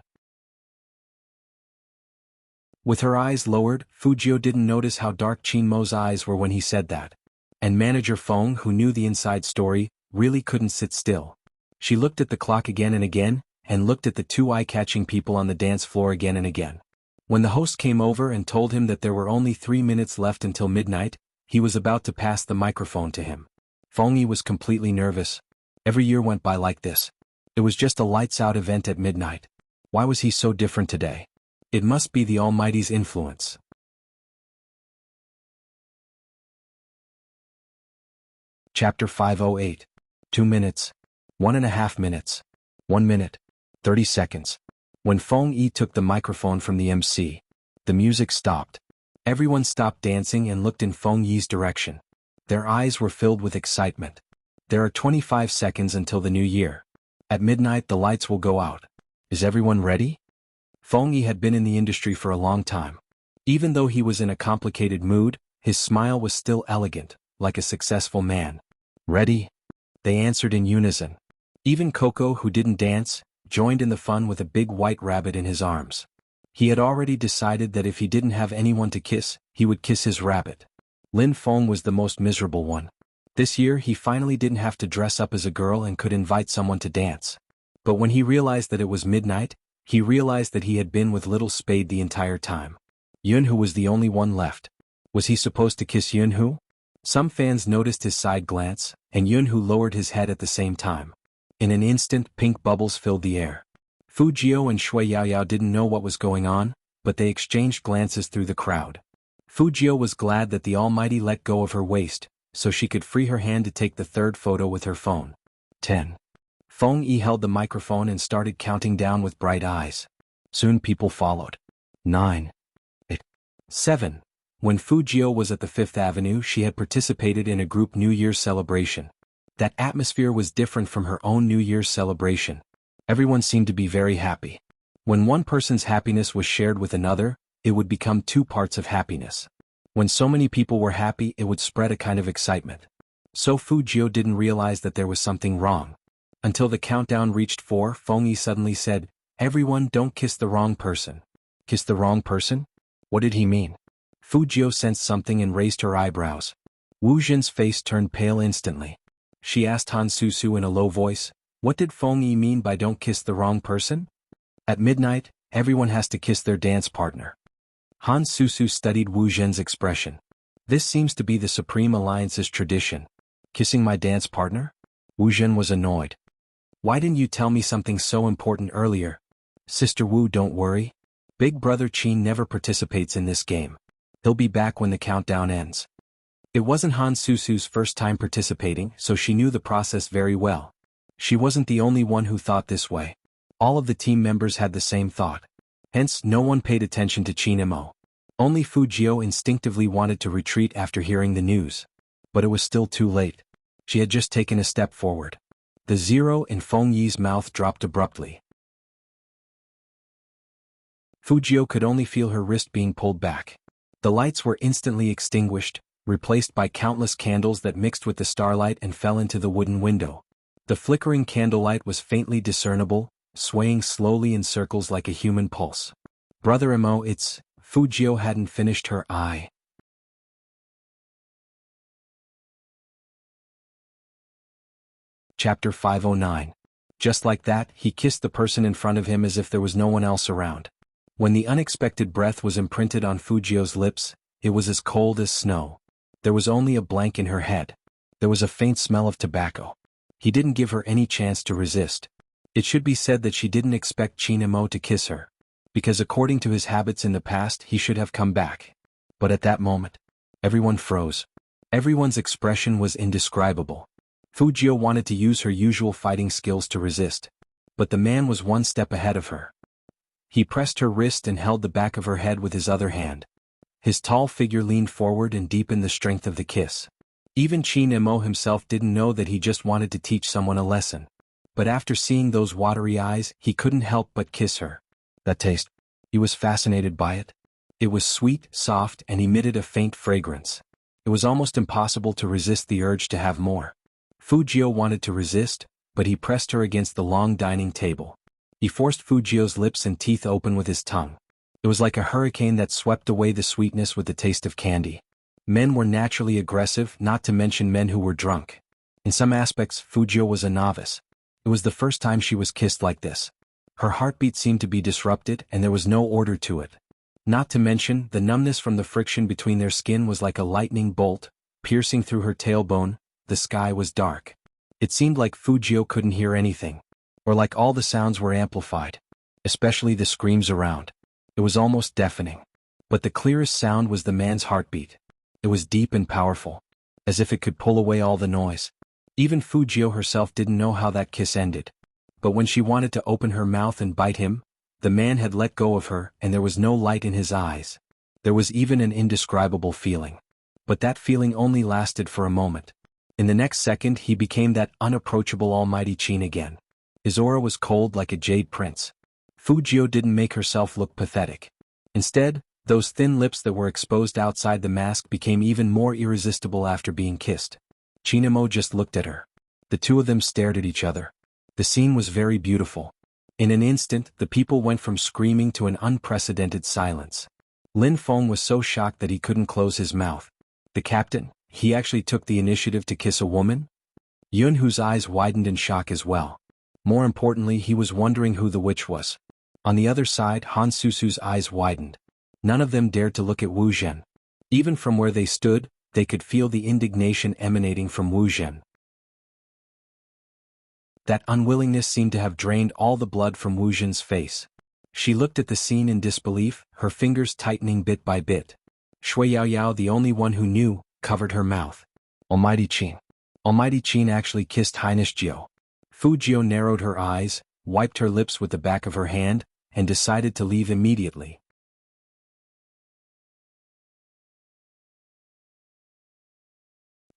With her eyes lowered, Fujio didn't notice how dark Qin Mo's eyes were when he said that. And Manager Feng, who knew the inside story, really couldn't sit still. She looked at the clock again and again, and looked at the two eye-catching people on the dance floor again and again. When the host came over and told him that there were only 3 minutes left until midnight, he was about to pass the microphone to him. Fengyi was completely nervous. Every year went by like this. It was just a lights-out event at midnight. Why was he so different today? It must be the Almighty's influence. Chapter 508. 2 minutes. 1.5 minutes. 1 minute. 30 seconds. When Feng Yi took the microphone from the MC, the music stopped. Everyone stopped dancing and looked in Feng Yi's direction. Their eyes were filled with excitement. There are 25 seconds until the new year. At midnight the lights will go out. Is everyone ready? Feng Yi had been in the industry for a long time. Even though he was in a complicated mood, his smile was still elegant, like a successful man. Ready? They answered in unison. Even Coco, who didn't dance, joined in the fun with a big white rabbit in his arms. He had already decided that if he didn't have anyone to kiss, he would kiss his rabbit. Lin Feng was the most miserable one. This year he finally didn't have to dress up as a girl and could invite someone to dance. But when he realized that it was midnight, he realized that he had been with little Spade the entire time. Yunhu was the only one left. Was he supposed to kiss Yunhu? Some fans noticed his side glance, and Yunhu lowered his head at the same time. In an instant, pink bubbles filled the air. Fu Jiao and Shui Yaoyao didn't know what was going on, but they exchanged glances through the crowd. Fu Jiao was glad that the Almighty let go of her waist, so she could free her hand to take the third photo with her phone. 10. Feng Yi held the microphone and started counting down with bright eyes. Soon people followed. 9. 8. 7. When Fu Jiao was at the Fifth Avenue, she had participated in a group New Year's celebration. That atmosphere was different from her own New Year's celebration. Everyone seemed to be very happy. When one person's happiness was shared with another, it would become two parts of happiness. When so many people were happy, it would spread a kind of excitement. So Fu Jiao didn't realize that there was something wrong. Until the countdown reached 4, Feng Yi suddenly said, "Everyone, don't kiss the wrong person." Kiss the wrong person? What did he mean? Fu Jiao sensed something and raised her eyebrows. Wu Jin's face turned pale instantly. She asked Han Susu in a low voice, "What did Feng Yi mean by don't kiss the wrong person?" At midnight, everyone has to kiss their dance partner. Han Susu studied Wu Jin's expression. This seems to be the Supreme Alliance's tradition. Kissing my dance partner? Wu Jin was annoyed. Why didn't you tell me something so important earlier? Sister Wu, don't worry. Big brother Qin never participates in this game. He'll be back when the countdown ends. It wasn't Han Susu's first time participating, so she knew the process very well. She wasn't the only one who thought this way. All of the team members had the same thought. Hence, no one paid attention to Qin Mo. Only Fu Jiao instinctively wanted to retreat after hearing the news. But it was still too late. She had just taken a step forward. The zero in Feng Yi's mouth dropped abruptly. Fu Jiao could only feel her wrist being pulled back. The lights were instantly extinguished, replaced by countless candles that mixed with the starlight and fell into the wooden window. The flickering candlelight was faintly discernible, swaying slowly in circles like a human pulse. Brother Mo, it's... Fu Jiao hadn't finished her eye. Chapter 509. Just like that, he kissed the person in front of him as if there was no one else around. When the unexpected breath was imprinted on Fu Jiao's lips, it was as cold as snow. There was only a blank in her head. There was a faint smell of tobacco. He didn't give her any chance to resist. It should be said that she didn't expect Qin Mo to kiss her. Because according to his habits in the past, he should have come back. But at that moment, everyone froze. Everyone's expression was indescribable. Fu Jiao wanted to use her usual fighting skills to resist. But the man was one step ahead of her. He pressed her wrist and held the back of her head with his other hand. His tall figure leaned forward and deepened the strength of the kiss. Even Qin Mo himself didn't know that he just wanted to teach someone a lesson. But after seeing those watery eyes, he couldn't help but kiss her. That taste. He was fascinated by it. It was sweet, soft, and emitted a faint fragrance. It was almost impossible to resist the urge to have more. Fu Jiao wanted to resist, but he pressed her against the long dining table. He forced Fu Jiao's lips and teeth open with his tongue. It was like a hurricane that swept away the sweetness with the taste of candy. Men were naturally aggressive, not to mention men who were drunk. In some aspects, Fu Jiao was a novice. It was the first time she was kissed like this. Her heartbeat seemed to be disrupted and there was no order to it. Not to mention, the numbness from the friction between their skin was like a lightning bolt, piercing through her tailbone. The sky was dark. It seemed like Fu Jiao couldn't hear anything. Or like all the sounds were amplified. especially the screams around. It was almost deafening. But the clearest sound was the man's heartbeat. It was deep and powerful, as if it could pull away all the noise. Even Fujio herself didn't know how that kiss ended. But when she wanted to open her mouth and bite him, the man had let go of her and there was no light in his eyes. There was even an indescribable feeling. But that feeling only lasted for a moment. In the next second he became that unapproachable almighty Qin again. His aura was cold like a jade prince. Fujio didn't make herself look pathetic. Instead, those thin lips that were exposed outside the mask became even more irresistible after being kissed. Chinamo just looked at her. The two of them stared at each other. The scene was very beautiful. In an instant, the people went from screaming to an unprecedented silence. Lin Feng was so shocked that he couldn't close his mouth. The captain, he actually took the initiative to kiss a woman? Yunhu's eyes widened in shock as well. More importantly, he was wondering who the witch was. On the other side, Han Susu's eyes widened. None of them dared to look at Wu Zhen. Even from where they stood, they could feel the indignation emanating from Wu Zhen. That unwillingness seemed to have drained all the blood from Wu Zhen's face. She looked at the scene in disbelief, her fingers tightening bit by bit. Shui Yaoyao, the only one who knew, covered her mouth. Almighty Qin. Almighty Qin actually kissed Highness Jiao. Fujio narrowed her eyes, wiped her lips with the back of her hand, and decided to leave immediately.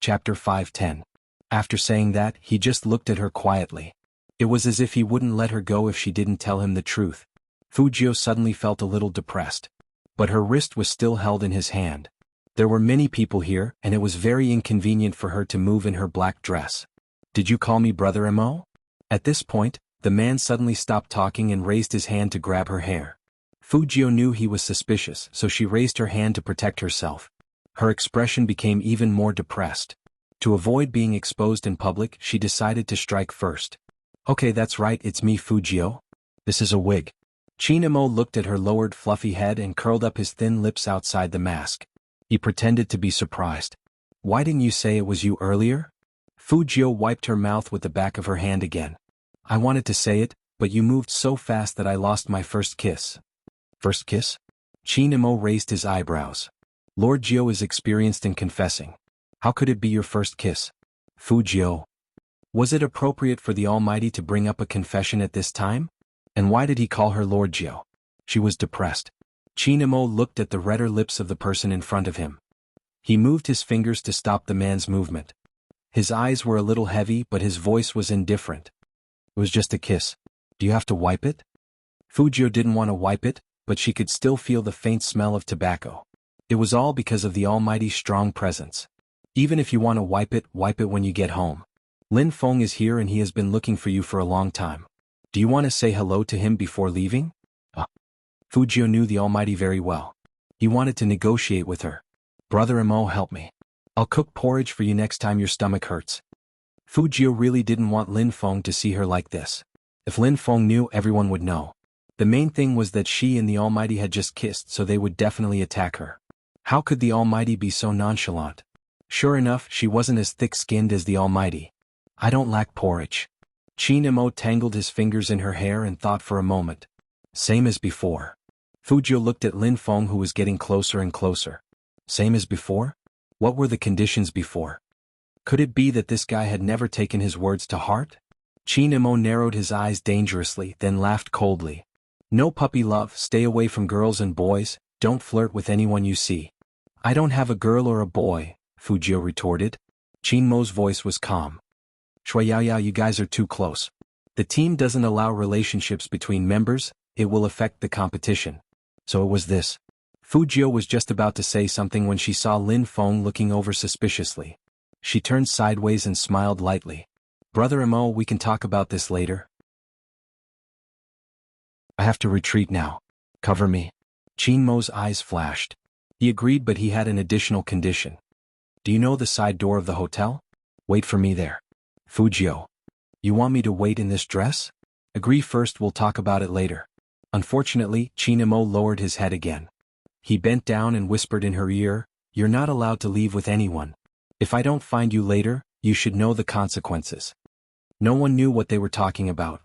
Chapter 5:10. After saying that, he just looked at her quietly. It was as if he wouldn't let her go if she didn't tell him the truth. Fujio suddenly felt a little depressed. But her wrist was still held in his hand. There were many people here, and it was very inconvenient for her to move in her black dress. Did you call me Brother Mo? At this point, the man suddenly stopped talking and raised his hand to grab her hair. Fujio knew he was suspicious, so she raised her hand to protect herself. Her expression became even more depressed. To avoid being exposed in public, she decided to strike first. Okay, that's right, it's me, Fujio. This is a wig. Chinamo looked at her lowered fluffy head and curled up his thin lips outside the mask. He pretended to be surprised. Why didn't you say it was you earlier? Fujio wiped her mouth with the back of her hand again. I wanted to say it, but you moved so fast that I lost my first kiss. First kiss? Chinamo raised his eyebrows. Lord Jiao is experienced in confessing. How could it be your first kiss? Fujio. Was it appropriate for the Almighty to bring up a confession at this time? And why did he call her Lord Jiao? She was depressed. Chinamo looked at the redder lips of the person in front of him. He moved his fingers to stop the man's movement. His eyes were a little heavy, but his voice was indifferent. It was just a kiss. Do you have to wipe it? Fujio didn't want to wipe it, but she could still feel the faint smell of tobacco. It was all because of the Almighty's strong presence. Even if you want to wipe it when you get home. Lin Feng is here and he has been looking for you for a long time. Do you want to say hello to him before leaving? Fujio knew the Almighty very well. He wanted to negotiate with her. Brother Mo, help me. I'll cook porridge for you next time your stomach hurts. Fujio really didn't want Lin Feng to see her like this. If Lin Feng knew, everyone would know. The main thing was that she and the Almighty had just kissed, so they would definitely attack her. How could the Almighty be so nonchalant? Sure enough, she wasn't as thick-skinned as the Almighty. I don't lack porridge. Chinamo tangled his fingers in her hair and thought for a moment. Same as before. Fujio looked at Lin Feng, who was getting closer and closer. Same as before? What were the conditions before? Could it be that this guy had never taken his words to heart? Chinamo narrowed his eyes dangerously, then laughed coldly. No puppy love, stay away from girls and boys, don't flirt with anyone you see. I don't have a girl or a boy, Fujio retorted. Chinmo's voice was calm. Shui Yaoyao, you guys are too close. The team doesn't allow relationships between members, it will affect the competition. So it was this. Fujio was just about to say something when she saw Lin Feng looking over suspiciously. She turned sideways and smiled lightly. Brother Mo, we can talk about this later. I have to retreat now. Cover me. Chinmo's eyes flashed. He agreed, but he had an additional condition. Do you know the side door of the hotel? Wait for me there. Fujio. You want me to wait in this dress? Agree first, we'll talk about it later. Unfortunately, Chinamo lowered his head again. He bent down and whispered in her ear, You're not allowed to leave with anyone. If I don't find you later, you should know the consequences. No one knew what they were talking about.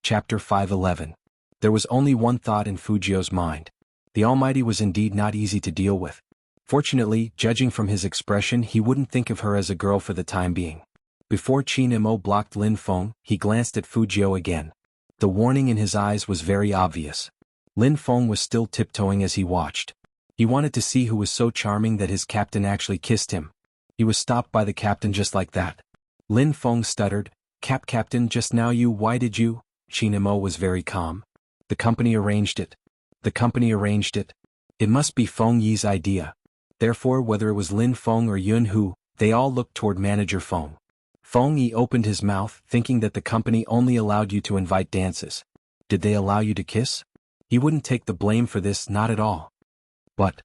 Chapter 511. There was only one thought in Fujio's mind. The Almighty was indeed not easy to deal with. Fortunately, judging from his expression, he wouldn't think of her as a girl for the time being. Before Qin Mo blocked Lin Feng, he glanced at Fujio again. The warning in his eyes was very obvious. Lin Feng was still tiptoeing as he watched. He wanted to see who was so charming that his captain actually kissed him. He was stopped by the captain just like that. Lin Feng stuttered, Captain, just now why did you? Qin Mo was very calm. The company arranged it. It must be Feng Yi's idea. Therefore, whether it was Lin Feng or Yun Hu, they all looked toward Manager Feng. Feng Yi opened his mouth, thinking that the company only allowed you to invite dances. Did they allow you to kiss? He wouldn't take the blame for this, not at all. But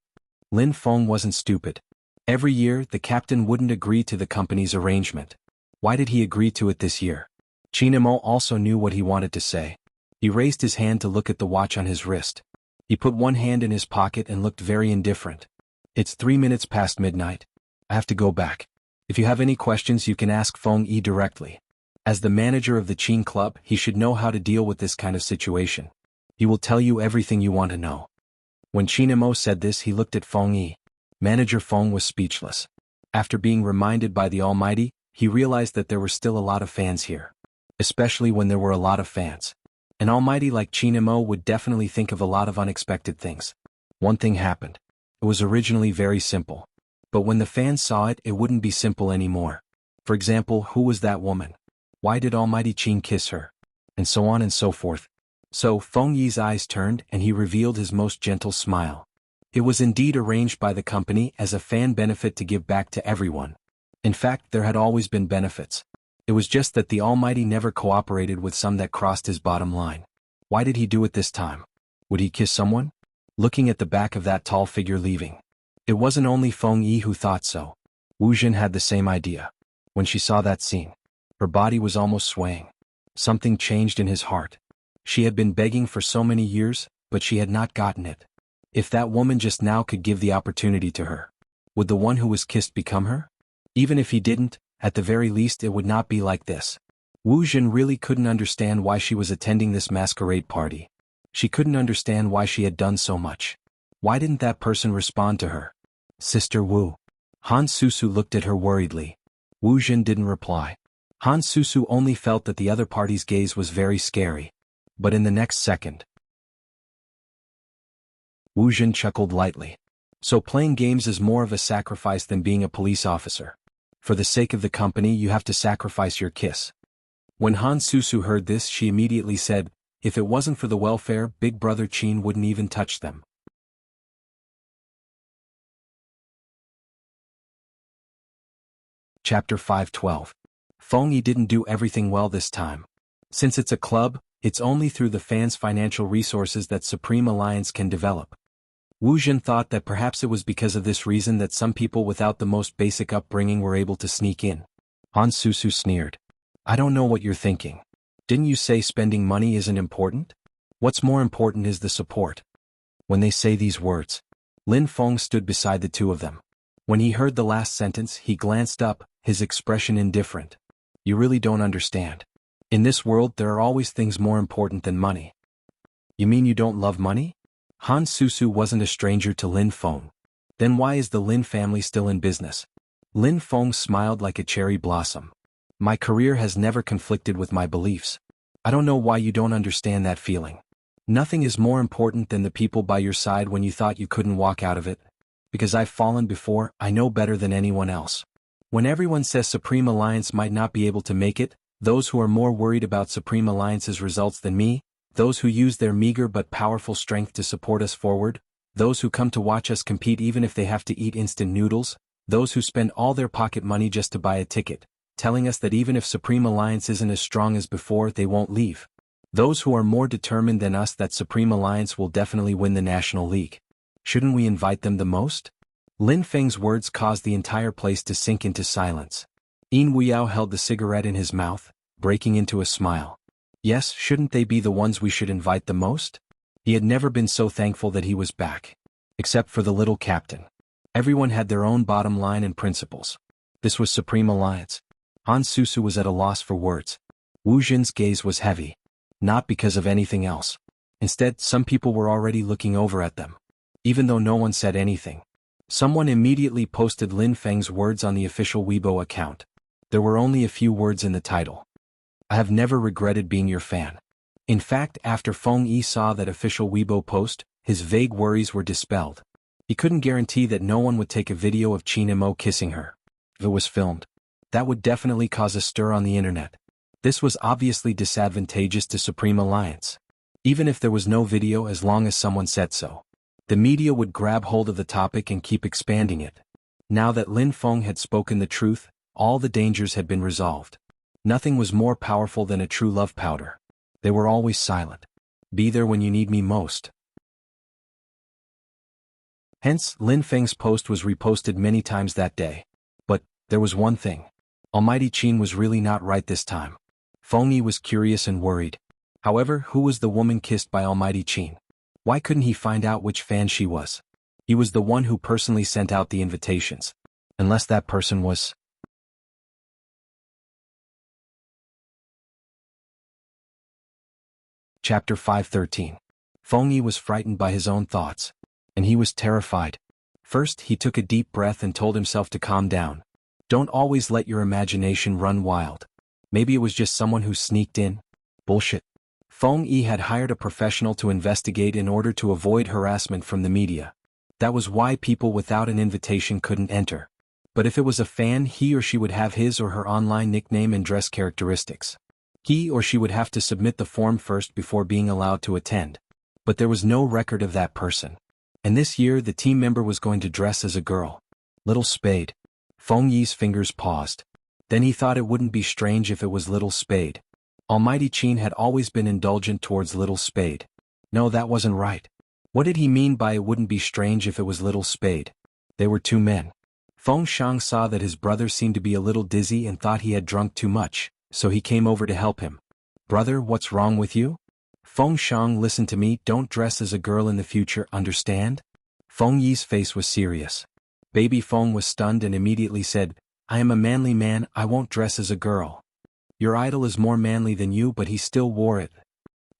Lin Feng wasn't stupid. Every year, the captain wouldn't agree to the company's arrangement. Why did he agree to it this year? Qin Mo also knew what he wanted to say. He raised his hand to look at the watch on his wrist. He put one hand in his pocket and looked very indifferent. It's 3 minutes past midnight. I have to go back. If you have any questions, you can ask Feng Yi directly. As the manager of the Qin Club, he should know how to deal with this kind of situation. He will tell you everything you want to know. When Qin Mo said this, he looked at Feng Yi. Manager Feng was speechless. After being reminded by the Almighty, he realized that there were still a lot of fans here. Especially when there were a lot of fans. An Almighty like Qin Mo would definitely think of a lot of unexpected things. One thing happened. It was originally very simple. But when the fans saw it, it wouldn't be simple anymore. For example, who was that woman? Why did Almighty Qin kiss her? And so on and so forth. So Feng Yi's eyes turned and he revealed his most gentle smile. It was indeed arranged by the company as a fan benefit to give back to everyone. In fact, there had always been benefits. It was just that the Almighty never cooperated with some that crossed his bottom line. Why did he do it this time? Would he kiss someone? Looking at the back of that tall figure leaving. It wasn't only Feng Yi who thought so. Wu Jin had the same idea. When she saw that scene, her body was almost swaying. Something changed in his heart. She had been begging for so many years, but she had not gotten it. If that woman just now could give the opportunity to her, would the one who was kissed become her? Even if he didn't, at the very least it would not be like this. Wu Jin really couldn't understand why she was attending this masquerade party. She couldn't understand why she had done so much. Why didn't that person respond to her? Sister Wu. Han Susu looked at her worriedly. Wu Jin didn't reply. Han Susu only felt that the other party's gaze was very scary. But in the next second, Wu Jin chuckled lightly. So playing games is more of a sacrifice than being a police officer. For the sake of the company, you have to sacrifice your kiss. When Han Susu heard this, she immediately said, if it wasn't for the welfare, Big Brother Qin wouldn't even touch them. Chapter 512. Feng Yi didn't do everything well this time. Since it's a club, it's only through the fans' financial resources that Supreme Alliance can develop. Wu Jin thought that perhaps it was because of this reason that some people without the most basic upbringing were able to sneak in. Han Susu sneered. I don't know what you're thinking. Didn't you say spending money isn't important? What's more important is the support. When they say these words, Lin Feng stood beside the two of them. When he heard the last sentence, he glanced up, his expression indifferent. You really don't understand. In this world there are always things more important than money. You mean you don't love money? Han Susu wasn't a stranger to Lin Feng. Then why is the Lin family still in business? Lin Feng smiled like a cherry blossom. My career has never conflicted with my beliefs. I don't know why you don't understand that feeling. Nothing is more important than the people by your side when you thought you couldn't walk out of it. Because I've fallen before, I know better than anyone else. When everyone says Supreme Alliance might not be able to make it, those who are more worried about Supreme Alliance's results than me, those who use their meager but powerful strength to support us forward, those who come to watch us compete even if they have to eat instant noodles, those who spend all their pocket money just to buy a ticket, telling us that even if Supreme Alliance isn't as strong as before, they won't leave. Those who are more determined than us that Supreme Alliance will definitely win the National League. Shouldn't we invite them the most? Lin Feng's words caused the entire place to sink into silence. Yin Wuyao held the cigarette in his mouth, breaking into a smile. Yes, shouldn't they be the ones we should invite the most? He had never been so thankful that he was back. Except for the little captain. Everyone had their own bottom line and principles. This was Supreme Alliance. Han Susu was at a loss for words. Wu Jin's gaze was heavy. not because of anything else. Instead, some people were already looking over at them. Even though no one said anything. Someone immediately posted Lin Feng's words on the official Weibo account. There were only a few words in the title. I have never regretted being your fan. In fact, after Feng Yi saw that official Weibo post, his vague worries were dispelled. He couldn't guarantee that no one would take a video of Qin Mo kissing her. If it was filmed, that would definitely cause a stir on the internet. This was obviously disadvantageous to Supreme Alliance. Even if there was no video, as long as someone said so, the media would grab hold of the topic and keep expanding it. Now that Lin Feng had spoken the truth, all the dangers had been resolved. Nothing was more powerful than a true love powder. They were always silent. Be there when you need me most. Hence, Lin Feng's post was reposted many times that day. But there was one thing. Almighty Qin was really not right this time. Feng Yi was curious and worried. However, who was the woman kissed by Almighty Qin? Why couldn't he find out which fan she was? He was the one who personally sent out the invitations. Unless that person was... Chapter 513. Feng Yi was frightened by his own thoughts. And he was terrified. First, he took a deep breath and told himself to calm down. Don't always let your imagination run wild. Maybe it was just someone who sneaked in. Bullshit. Feng Yi had hired a professional to investigate in order to avoid harassment from the media. That was why people without an invitation couldn't enter. But if it was a fan, he or she would have his or her online nickname and dress characteristics. He or she would have to submit the form first before being allowed to attend. But there was no record of that person. And this year the team member was going to dress as a girl. Little Spade. Feng Yi's fingers paused. Then he thought it wouldn't be strange if it was Little Spade. Almighty Qin had always been indulgent towards Little Spade. No, that wasn't right. What did he mean by it wouldn't be strange if it was Little Spade? They were two men. Feng Shang saw that his brother seemed to be a little dizzy and thought he had drunk too much, so he came over to help him. Brother, what's wrong with you? Feng Shang, listen to me, don't dress as a girl in the future, understand? Feng Yi's face was serious. Baby Feng was stunned and immediately said, I am a manly man, I won't dress as a girl. Your idol is more manly than you, but he still wore it.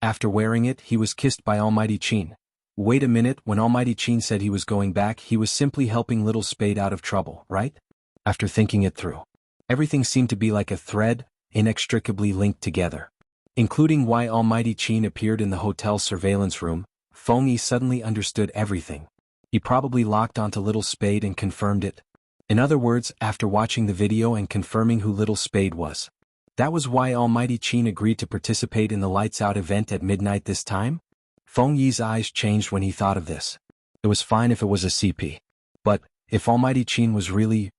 After wearing it, he was kissed by Almighty Qin. Wait a minute, when Almighty Qin said he was going back, he was simply helping Little Spade out of trouble, right? After thinking it through, everything seemed to be like a thread, inextricably linked together. Including why Almighty Qin appeared in the hotel's surveillance room, Feng Yi suddenly understood everything. He probably locked onto Little Spade and confirmed it. In other words, after watching the video and confirming who Little Spade was. That was why Almighty Qin agreed to participate in the Lights Out event at midnight this time? Feng Yi's eyes changed when he thought of this. It was fine if it was a CP. But, if Almighty Qin was really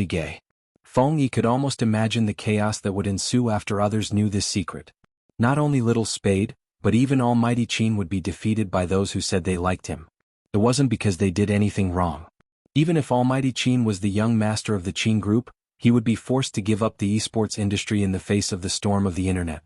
gay. Feng Yi could almost imagine the chaos that would ensue after others knew this secret. Not only Little Spade, but even Almighty Qin would be defeated by those who said they liked him. It wasn't because they did anything wrong. Even if Almighty Qin was the young master of the Qin group, he would be forced to give up the esports industry in the face of the storm of the internet.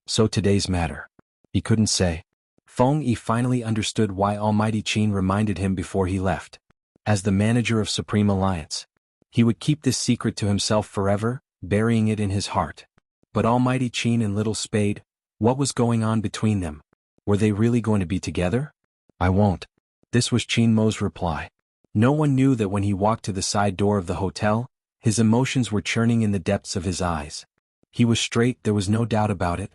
So today's matter. He couldn't say. Feng Yi finally understood why Almighty Qin reminded him before he left. As the manager of Supreme Alliance, he would keep this secret to himself forever, burying it in his heart. But Almighty Qin and Little Spade, what was going on between them? Were they really going to be together? I won't. This was Qin Mo's reply. No one knew that when he walked to the side door of the hotel, his emotions were churning in the depths of his eyes. He was straight, there was no doubt about it.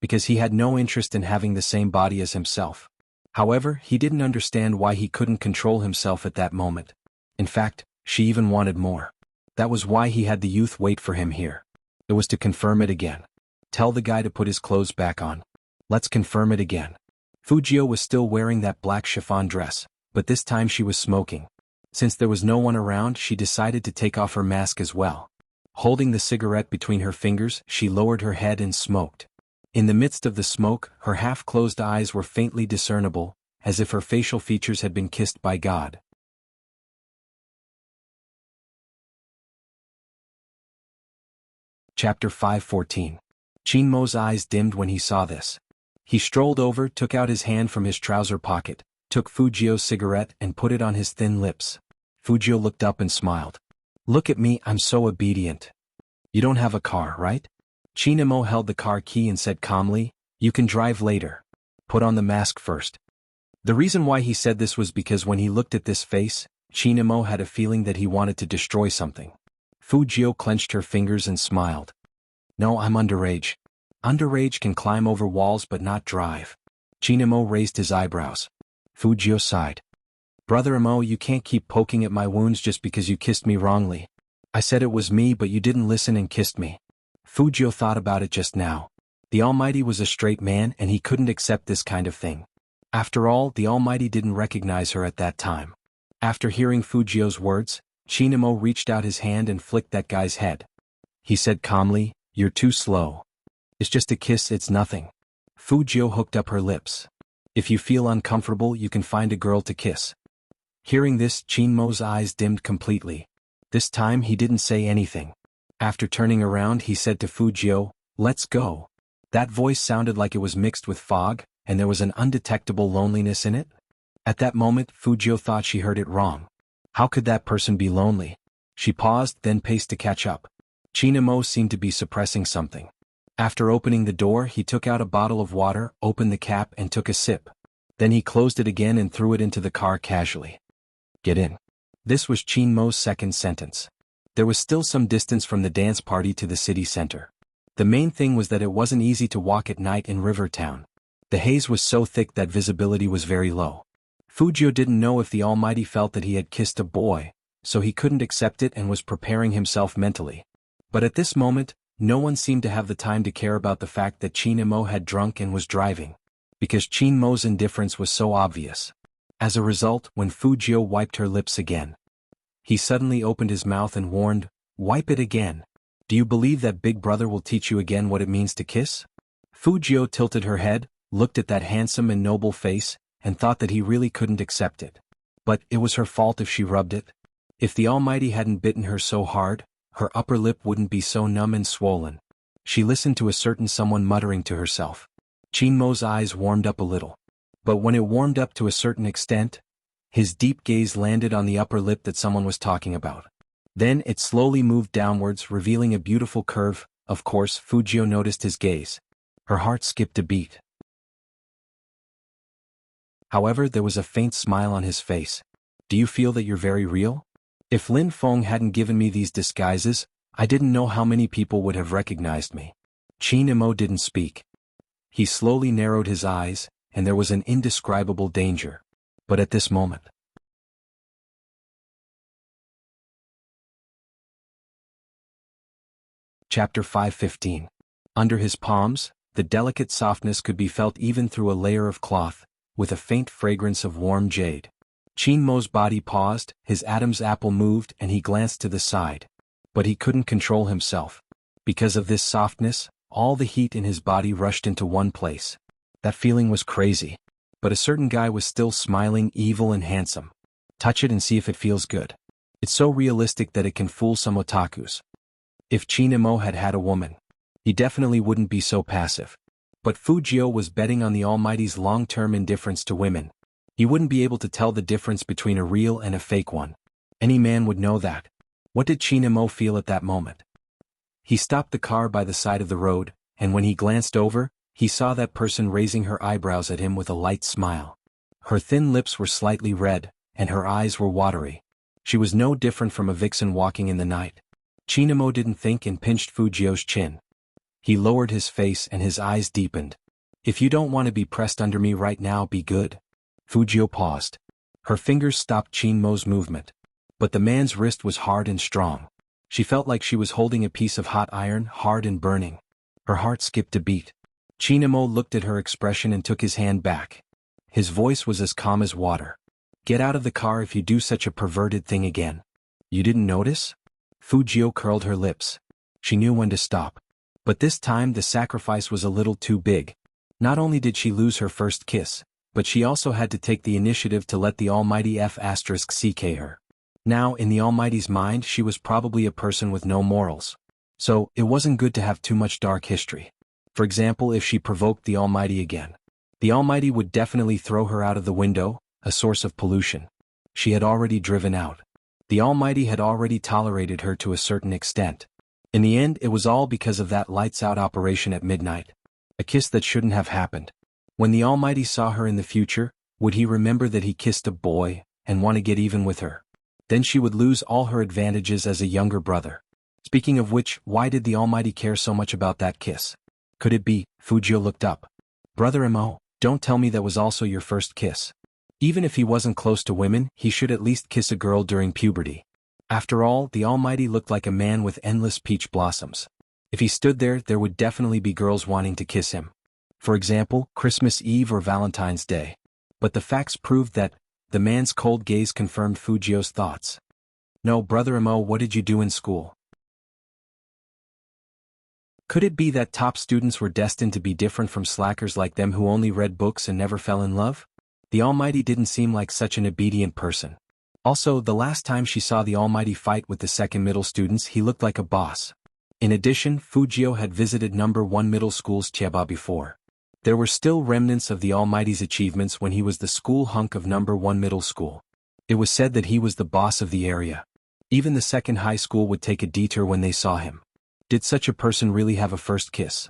Because he had no interest in having the same body as himself. However, he didn't understand why he couldn't control himself at that moment. In fact, she even wanted more. That was why he had the youth wait for him here. It was to confirm it again. Tell the guy to put his clothes back on. Let's confirm it again. Fujio was still wearing that black chiffon dress, but this time she was smoking. Since there was no one around, she decided to take off her mask as well. Holding the cigarette between her fingers, she lowered her head and smoked. In the midst of the smoke, her half-closed eyes were faintly discernible, as if her facial features had been kissed by God. Chapter 514. Qin Mo's eyes dimmed when he saw this. He strolled over, took out his hand from his trouser pocket, took Fujio's cigarette and put it on his thin lips. Fujio looked up and smiled. Look at me, I'm so obedient. You don't have a car, right? Chinamo held the car key and said calmly, "You can drive later. Put on the mask first." The reason why he said this was because when he looked at this face, Chinamo had a feeling that he wanted to destroy something. Fujio clenched her fingers and smiled. "No, I'm underage. Underage can climb over walls but not drive." Chinamo raised his eyebrows. Fujio sighed. "Brother Amo, you can't keep poking at my wounds just because you kissed me wrongly. I said it was me but you didn't listen and kissed me." Fujio thought about it just now. The Almighty was a straight man and he couldn't accept this kind of thing. After all, the Almighty didn't recognize her at that time. After hearing Fujio's words, Chinamo reached out his hand and flicked that guy's head. He said calmly, "You're too slow. It's just a kiss, it's nothing." Fujio hooked up her lips. "If you feel uncomfortable, you can find a girl to kiss." Hearing this, Chinmo's eyes dimmed completely. This time he didn't say anything. After turning around, he said to Fujio, "Let's go." That voice sounded like it was mixed with fog, and there was an undetectable loneliness in it. At that moment, Fujio thought she heard it wrong. How could that person be lonely? She paused, then paced to catch up. Chinamo seemed to be suppressing something. After opening the door, he took out a bottle of water, opened the cap and took a sip. Then he closed it again and threw it into the car casually. "Get in." This was Chinmo's second sentence. There was still some distance from the dance party to the city center. The main thing was that it wasn't easy to walk at night in Rivertown. The haze was so thick that visibility was very low. Fujio didn't know if the Almighty felt that he had kissed a boy, so he couldn't accept it and was preparing himself mentally. But at this moment, no one seemed to have the time to care about the fact that Chinamo had drunk and was driving, because Chinmo's indifference was so obvious. As a result, when Fujio wiped her lips again, he suddenly opened his mouth and warned, "Wipe it again. Do you believe that Big Brother will teach you again what it means to kiss?" Fujio tilted her head, looked at that handsome and noble face, and thought that he really couldn't accept it. But it was her fault if she rubbed it. If the Almighty hadn't bitten her so hard, her upper lip wouldn't be so numb and swollen. She listened to a certain someone muttering to herself. Chinmo's eyes warmed up a little. But when it warmed up to a certain extent, his deep gaze landed on the upper lip that someone was talking about. Then it slowly moved downwards, revealing a beautiful curve. Of course, Fujio noticed his gaze. Her heart skipped a beat. However, there was a faint smile on his face. "Do you feel that you're very real? If Lin Feng hadn't given me these disguises, I didn't know how many people would have recognized me." Chinamo didn't speak. He slowly narrowed his eyes, and there was an indescribable danger. But at this moment, Chapter 5:15. Under his palms, the delicate softness could be felt even through a layer of cloth, with a faint fragrance of warm jade. Chinmo's body paused, his Adam's apple moved and he glanced to the side. But he couldn't control himself. Because of this softness, all the heat in his body rushed into one place. That feeling was crazy. But a certain guy was still smiling, evil and handsome. Touch it and see if it feels good. It's so realistic that it can fool some otakus. If Chinamo had had a woman, he definitely wouldn't be so passive. But Fujio was betting on the Almighty's long-term indifference to women. He wouldn't be able to tell the difference between a real and a fake one. Any man would know that. What did Chinamo feel at that moment? He stopped the car by the side of the road, and when he glanced over, he saw that person raising her eyebrows at him with a light smile. Her thin lips were slightly red, and her eyes were watery. She was no different from a vixen walking in the night. Chinamo didn't think and pinched Fujio's chin. He lowered his face and his eyes deepened. "If you don't want to be pressed under me right now, be good." Fujio paused. Her fingers stopped Chinmo's movement. But the man's wrist was hard and strong. She felt like she was holding a piece of hot iron, hard and burning. Her heart skipped a beat. Chinamo looked at her expression and took his hand back. His voice was as calm as water. "Get out of the car if you do such a perverted thing again." "You didn't notice?" Fujio curled her lips. She knew when to stop. But this time the sacrifice was a little too big. Not only did she lose her first kiss, but she also had to take the initiative to let the Almighty F***ck her. Now, in the Almighty's mind, she was probably a person with no morals. So, it wasn't good to have too much dark history. For example, if she provoked the Almighty again, the Almighty would definitely throw her out of the window, a source of pollution. She had already driven out. The Almighty had already tolerated her to a certain extent. In the end, it was all because of that lights-out operation at midnight. A kiss that shouldn't have happened. When the Almighty saw her in the future, would he remember that he kissed a boy, and want to get even with her? Then she would lose all her advantages as a younger brother. Speaking of which, why did the Almighty care so much about that kiss? Could it be? Fujio looked up. Brother Mo, don't tell me that was also your first kiss. Even if he wasn't close to women, he should at least kiss a girl during puberty. After all, the Almighty looked like a man with endless peach blossoms. If he stood there, there would definitely be girls wanting to kiss him. For example, Christmas Eve or Valentine's Day. But the facts proved that the man's cold gaze confirmed Fujio's thoughts. No, Brother Mo, what did you do in school? Could it be that top students were destined to be different from slackers like them who only read books and never fell in love? The Almighty didn't seem like such an obedient person. Also, the last time she saw the Almighty fight with the second middle students, he looked like a boss. In addition, Fujio had visited number 1 middle school's Chieba before. There were still remnants of the Almighty's achievements when he was the school hunk of number 1 middle school. It was said that he was the boss of the area. Even the second high school would take a detour when they saw him. Did such a person really have a first kiss?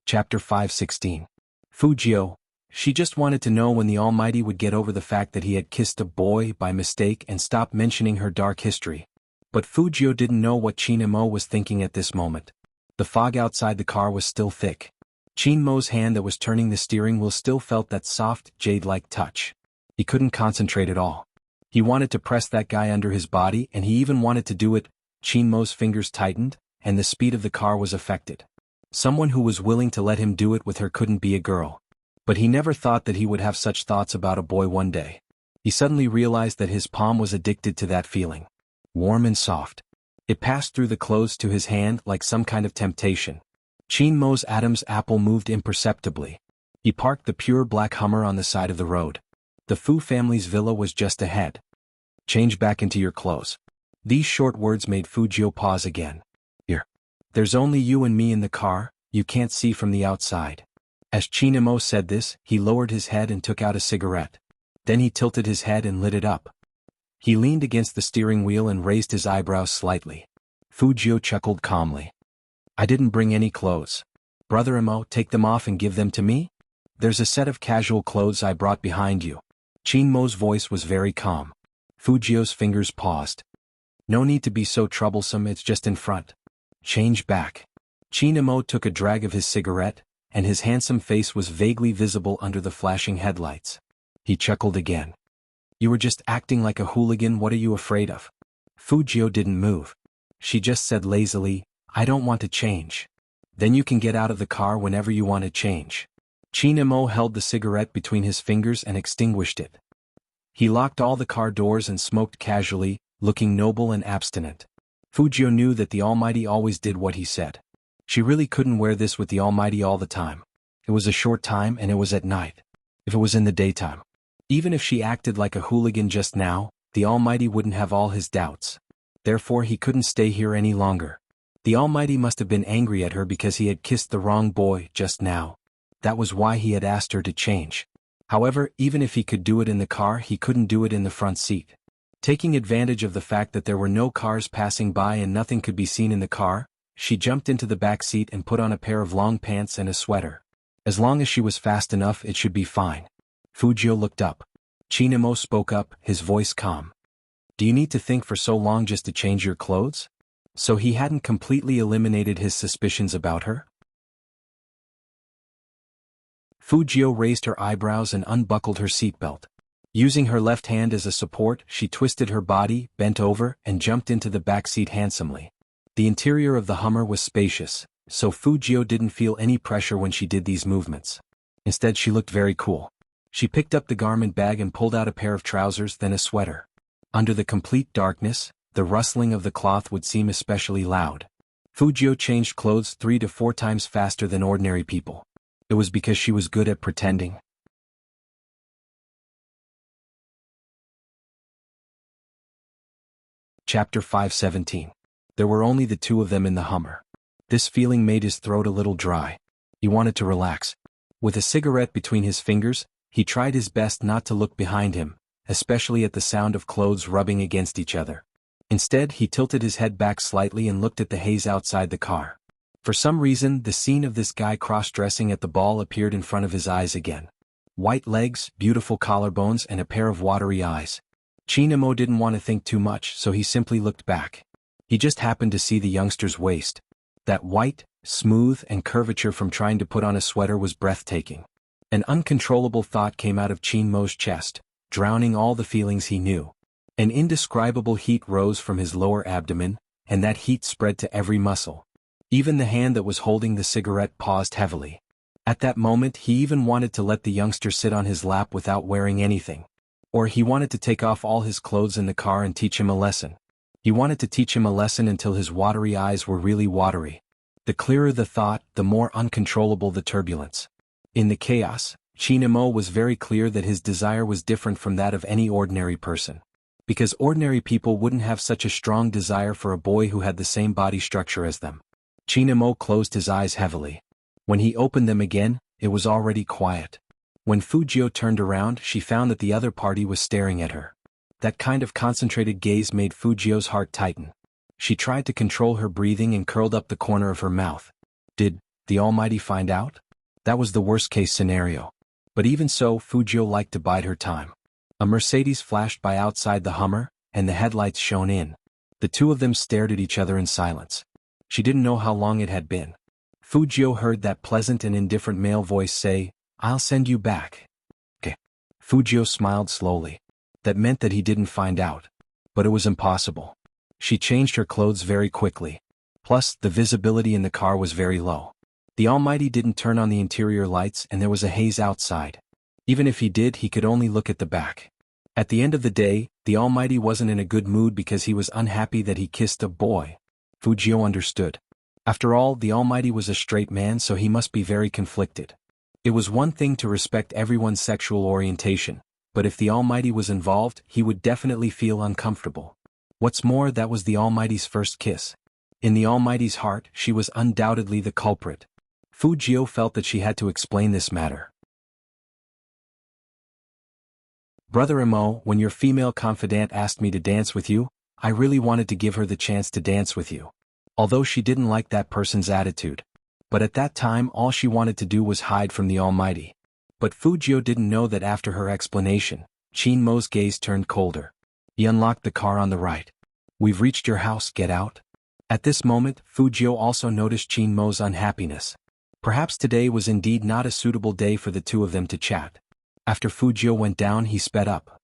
Chapter 5:16. Fujio. She just wanted to know when the Almighty would get over the fact that he had kissed a boy by mistake and stop mentioning her dark history. But Fujio didn't know what Chin-mo was thinking at this moment. The fog outside the car was still thick. Chin-mo's hand that was turning the steering wheel still felt that soft, jade-like touch. He couldn't concentrate at all. He wanted to press that guy under his body, and he even wanted to do it. Chin-mo's fingers tightened, and the speed of the car was affected. Someone who was willing to let him do it with her couldn't be a girl. But he never thought that he would have such thoughts about a boy one day. He suddenly realized that his palm was addicted to that feeling. Warm and soft. It passed through the clothes to his hand like some kind of temptation. Chin-mo's Adam's apple moved imperceptibly. He parked the pure black Hummer on the side of the road. The Fu family's villa was just ahead. Change back into your clothes. These short words made Fujio pause again. Here. There's only you and me in the car, you can't see from the outside. As Chin-mo said this, he lowered his head and took out a cigarette. Then he tilted his head and lit it up. He leaned against the steering wheel and raised his eyebrows slightly. Fujio chuckled calmly. I didn't bring any clothes. Brother Mo, take them off and give them to me? There's a set of casual clothes I brought behind you. Chin-mo's voice was very calm. Fujio's fingers paused. No need to be so troublesome, it's just in front. Change back. Chin-mo took a drag of his cigarette, and his handsome face was vaguely visible under the flashing headlights. He chuckled again. You were just acting like a hooligan, what are you afraid of? Fujio didn't move. She just said lazily, I don't want to change. Then you can get out of the car whenever you want to change. Chin-mo held the cigarette between his fingers and extinguished it. He locked all the car doors and smoked casually, looking noble and abstinent. Fujio knew that the Almighty always did what he said. She really couldn't wear this with the Almighty all the time. It was a short time and it was at night. If it was in the daytime. Even if she acted like a hooligan just now, the Almighty wouldn't have all his doubts. Therefore he couldn't stay here any longer. The Almighty must have been angry at her because he had kissed the wrong boy just now. That was why he had asked her to change. However, even if he could do it in the car, he couldn't do it in the front seat. Taking advantage of the fact that there were no cars passing by and nothing could be seen in the car, she jumped into the back seat and put on a pair of long pants and a sweater. As long as she was fast enough, it should be fine. Fujio looked up. Chin-mo spoke up, his voice calm. Do you need to think for so long just to change your clothes? So he hadn't completely eliminated his suspicions about her? Fujio raised her eyebrows and unbuckled her seatbelt. Using her left hand as a support, she twisted her body, bent over, and jumped into the back seat handsomely. The interior of the Hummer was spacious, so Fujio didn't feel any pressure when she did these movements. Instead, she looked very cool. She picked up the garment bag and pulled out a pair of trousers, then a sweater. Under the complete darkness, the rustling of the cloth would seem especially loud. Fujio changed clothes 3 to 4 times faster than ordinary people. It was because she was good at pretending. Chapter 5:17. There were only the two of them in the Hummer. This feeling made his throat a little dry. He wanted to relax. With a cigarette between his fingers, he tried his best not to look behind him, especially at the sound of clothes rubbing against each other. Instead, he tilted his head back slightly and looked at the haze outside the car. For some reason, the scene of this guy cross-dressing at the ball appeared in front of his eyes again. White legs, beautiful collarbones, and a pair of watery eyes. Chinamo didn't want to think too much, so he simply looked back. He just happened to see the youngster's waist. That white, smooth, and curvature from trying to put on a sweater was breathtaking. An uncontrollable thought came out of Chinmo's chest, drowning all the feelings he knew. An indescribable heat rose from his lower abdomen, and that heat spread to every muscle. Even the hand that was holding the cigarette paused heavily. At that moment he even wanted to let the youngster sit on his lap without wearing anything. Or he wanted to take off all his clothes in the car and teach him a lesson. He wanted to teach him a lesson until his watery eyes were really watery. The clearer the thought, the more uncontrollable the turbulence. In the chaos, Chinamo was very clear that his desire was different from that of any ordinary person. Because ordinary people wouldn't have such a strong desire for a boy who had the same body structure as them. Chinamo closed his eyes heavily. When he opened them again, it was already quiet. When Fujio turned around, she found that the other party was staring at her. That kind of concentrated gaze made Fujio's heart tighten. She tried to control her breathing and curled up the corner of her mouth. Did the Almighty find out? That was the worst-case scenario. But even so, Fujio liked to bide her time. A Mercedes flashed by outside the Hummer, and the headlights shone in. The two of them stared at each other in silence. She didn't know how long it had been. Fujio heard that pleasant and indifferent male voice say, "I'll send you back." Okay. Fujio smiled slowly. That meant that he didn't find out. But it was impossible. She changed her clothes very quickly. Plus, the visibility in the car was very low. The Almighty didn't turn on the interior lights and there was a haze outside. Even if he did, he could only look at the back. At the end of the day, the Almighty wasn't in a good mood because he was unhappy that he kissed a boy. Fujio understood. After all, the Almighty was a straight man, so he must be very conflicted. It was one thing to respect everyone's sexual orientation, but if the Almighty was involved, he would definitely feel uncomfortable. What's more, that was the Almighty's first kiss. In the Almighty's heart, she was undoubtedly the culprit. Fujio felt that she had to explain this matter. "Brother Imo, when your female confidant asked me to dance with you, I really wanted to give her the chance to dance with you. Although she didn't like that person's attitude. But at that time all she wanted to do was hide from the Almighty." But Fujio didn't know that after her explanation, Chinmo's gaze turned colder. He unlocked the car on the right. "We've reached your house, get out." At this moment, Fujio also noticed Chinmo's unhappiness. Perhaps today was indeed not a suitable day for the two of them to chat. After Fujio went down, he sped up.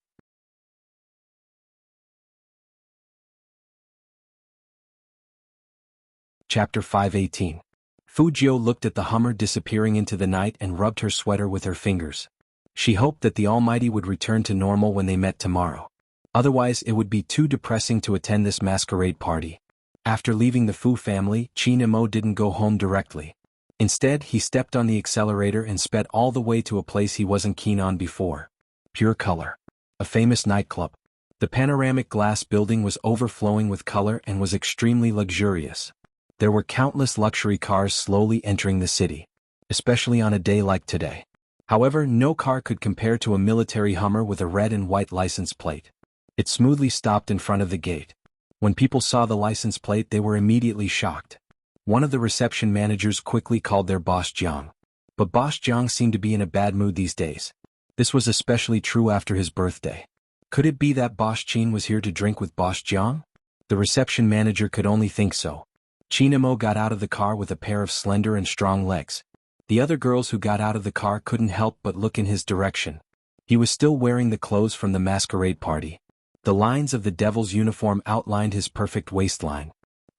Chapter 518. Fujio looked at the Hummer disappearing into the night and rubbed her sweater with her fingers. She hoped that the Almighty would return to normal when they met tomorrow. Otherwise, it would be too depressing to attend this masquerade party. After leaving the Fu family, Chinamo didn't go home directly. Instead, he stepped on the accelerator and sped all the way to a place he wasn't keen on before. Pure Color. A famous nightclub. The panoramic glass building was overflowing with color and was extremely luxurious. There were countless luxury cars slowly entering the city, especially on a day like today. However, no car could compare to a military Hummer with a red and white license plate. It smoothly stopped in front of the gate. When people saw the license plate, they were immediately shocked. One of the reception managers quickly called their boss Jiang. But boss Jiang seemed to be in a bad mood these days. This was especially true after his birthday. Could it be that boss Qin was here to drink with boss Jiang? The reception manager could only think so. Chinamo got out of the car with a pair of slender and strong legs. The other girls who got out of the car couldn't help but look in his direction. He was still wearing the clothes from the masquerade party. The lines of the devil's uniform outlined his perfect waistline.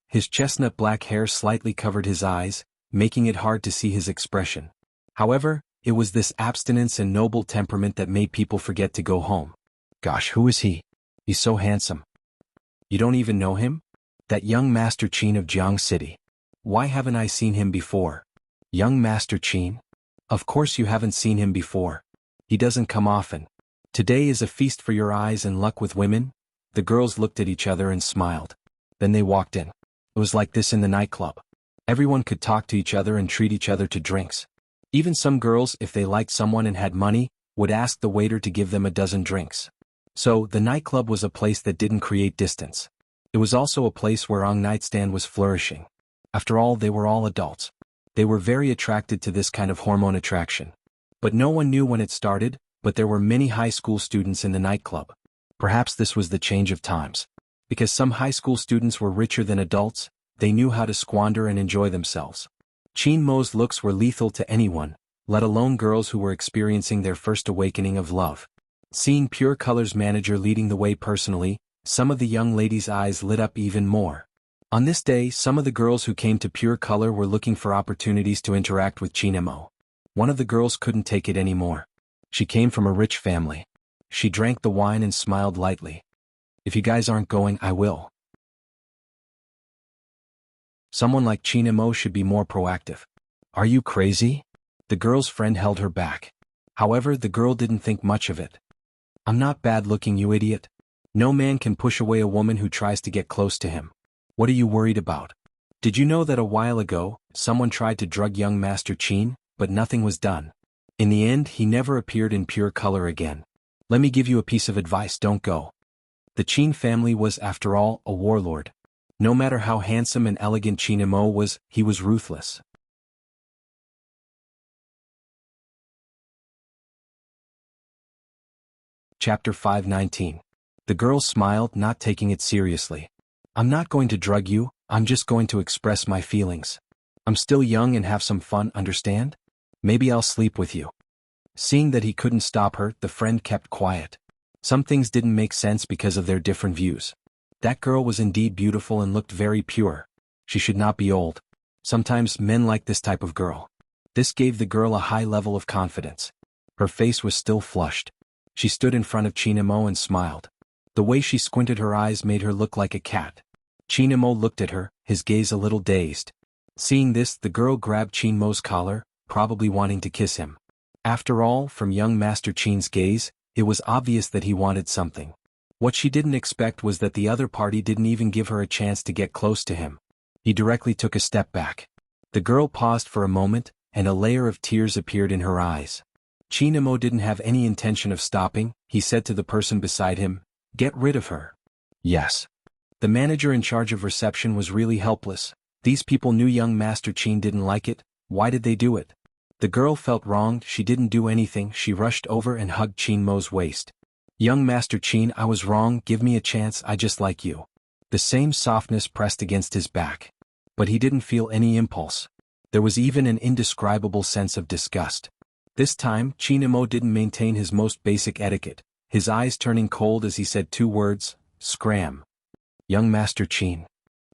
His chestnut black hair slightly covered his eyes, making it hard to see his expression. However, it was this abstinence and noble temperament that made people forget to go home. Gosh, who is he? He's so handsome. You don't even know him? That young Master Qin of Jianghu City. Why haven't I seen him before? Young Master Qin? Of course you haven't seen him before. He doesn't come often. Today is a feast for your eyes and luck with women. The girls looked at each other and smiled. Then they walked in. It was like this in the nightclub. Everyone could talk to each other and treat each other to drinks. Even some girls, if they liked someone and had money, would ask the waiter to give them a dozen drinks. So, the nightclub was a place that didn't create distance. It was also a place where Ong nightstand was flourishing. After all, they were all adults. They were very attracted to this kind of hormone attraction. But no one knew when it started, but there were many high school students in the nightclub. Perhaps this was the change of times. Because some high school students were richer than adults, they knew how to squander and enjoy themselves. Qin Mo's looks were lethal to anyone, let alone girls who were experiencing their first awakening of love. Seeing Pure Color's manager leading the way personally, some of the young ladies' eyes lit up even more. On this day, some of the girls who came to Pure Color were looking for opportunities to interact with Qin Mo. One of the girls couldn't take it anymore. She came from a rich family. She drank the wine and smiled lightly. If you guys aren't going, I will. Someone like Qin Mo should be more proactive. Are you crazy? The girl's friend held her back. However, the girl didn't think much of it. I'm not bad-looking, you idiot. No man can push away a woman who tries to get close to him. What are you worried about? Did you know that a while ago, someone tried to drug young Master Qin, but nothing was done? In the end, he never appeared in Pure Color again. Let me give you a piece of advice, don't go. The Qin family was, after all, a warlord. No matter how handsome and elegant Qin Mo was, he was ruthless. Chapter 519. The girl smiled, not taking it seriously. I'm not going to drug you, I'm just going to express my feelings. I'm still young and have some fun, understand? Maybe I'll sleep with you. Seeing that he couldn't stop her, the friend kept quiet. Some things didn't make sense because of their different views. That girl was indeed beautiful and looked very pure. She should not be old. Sometimes men like this type of girl. This gave the girl a high level of confidence. Her face was still flushed. She stood in front of Qin Mo and smiled. The way she squinted her eyes made her look like a cat. Qin Mo looked at her, his gaze a little dazed. Seeing this, the girl grabbed Qin Mo's collar, probably wanting to kiss him. After all, from young Master Qin's gaze, it was obvious that he wanted something. What she didn't expect was that the other party didn't even give her a chance to get close to him. He directly took a step back. The girl paused for a moment, and a layer of tears appeared in her eyes. Qin Mo didn't have any intention of stopping. He said to the person beside him, "Get rid of her." Yes. The manager in charge of reception was really helpless. These people knew young Master Qin didn't like it. Why did they do it? The girl felt wronged. She didn't do anything. She rushed over and hugged Qin Mo's waist. "Young Master Qin, I was wrong. Give me a chance. I just like you." The same softness pressed against his back. But he didn't feel any impulse. There was even an indescribable sense of disgust. This time, Qin Mo didn't maintain his most basic etiquette, his eyes turning cold as he said two words, "Scram." "Young Master Qin."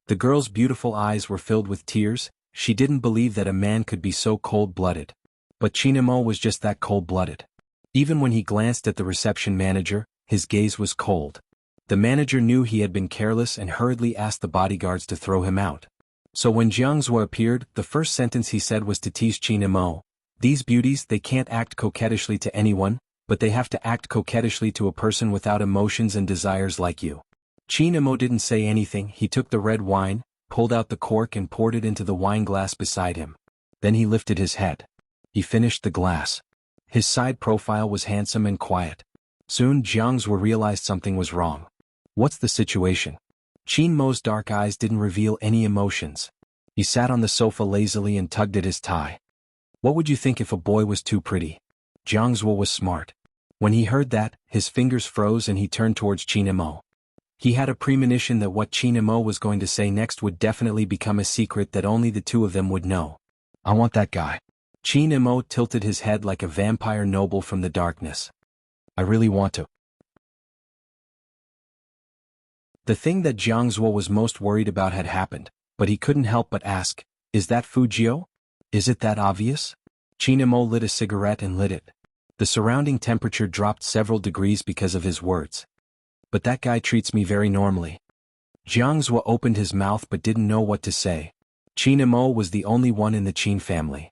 The girl's beautiful eyes were filled with tears. She didn't believe that a man could be so cold-blooded. But Qin Mo was just that cold-blooded. Even when he glanced at the reception manager, his gaze was cold. The manager knew he had been careless and hurriedly asked the bodyguards to throw him out. So when Jianghu appeared, the first sentence he said was to tease Qin Mo. "These beauties, they can't act coquettishly to anyone, but they have to act coquettishly to a person without emotions and desires like you." Qin Mo didn't say anything. He took the red wine, pulled out the cork and poured it into the wine glass beside him. Then he lifted his head. He finished the glass. His side profile was handsome and quiet. Soon Jianghu realized something was wrong. What's the situation? Qin Mo's dark eyes didn't reveal any emotions. He sat on the sofa lazily and tugged at his tie. What would you think if a boy was too pretty? Jianghu was smart. When he heard that, his fingers froze and he turned towards Qin Mo. He had a premonition that what Qin Mo was going to say next would definitely become a secret that only the two of them would know. "I want that guy." Qin Mo tilted his head like a vampire noble from the darkness. "I really want to." The thing that Jianghu was most worried about had happened, but he couldn't help but ask, "Is that Fujio? Is it that obvious?" Qin Mo lit a cigarette and lit it. The surrounding temperature dropped several degrees because of his words. "But that guy treats me very normally." Jianghu opened his mouth but didn't know what to say. Qin Mo was the only one in the Qin family.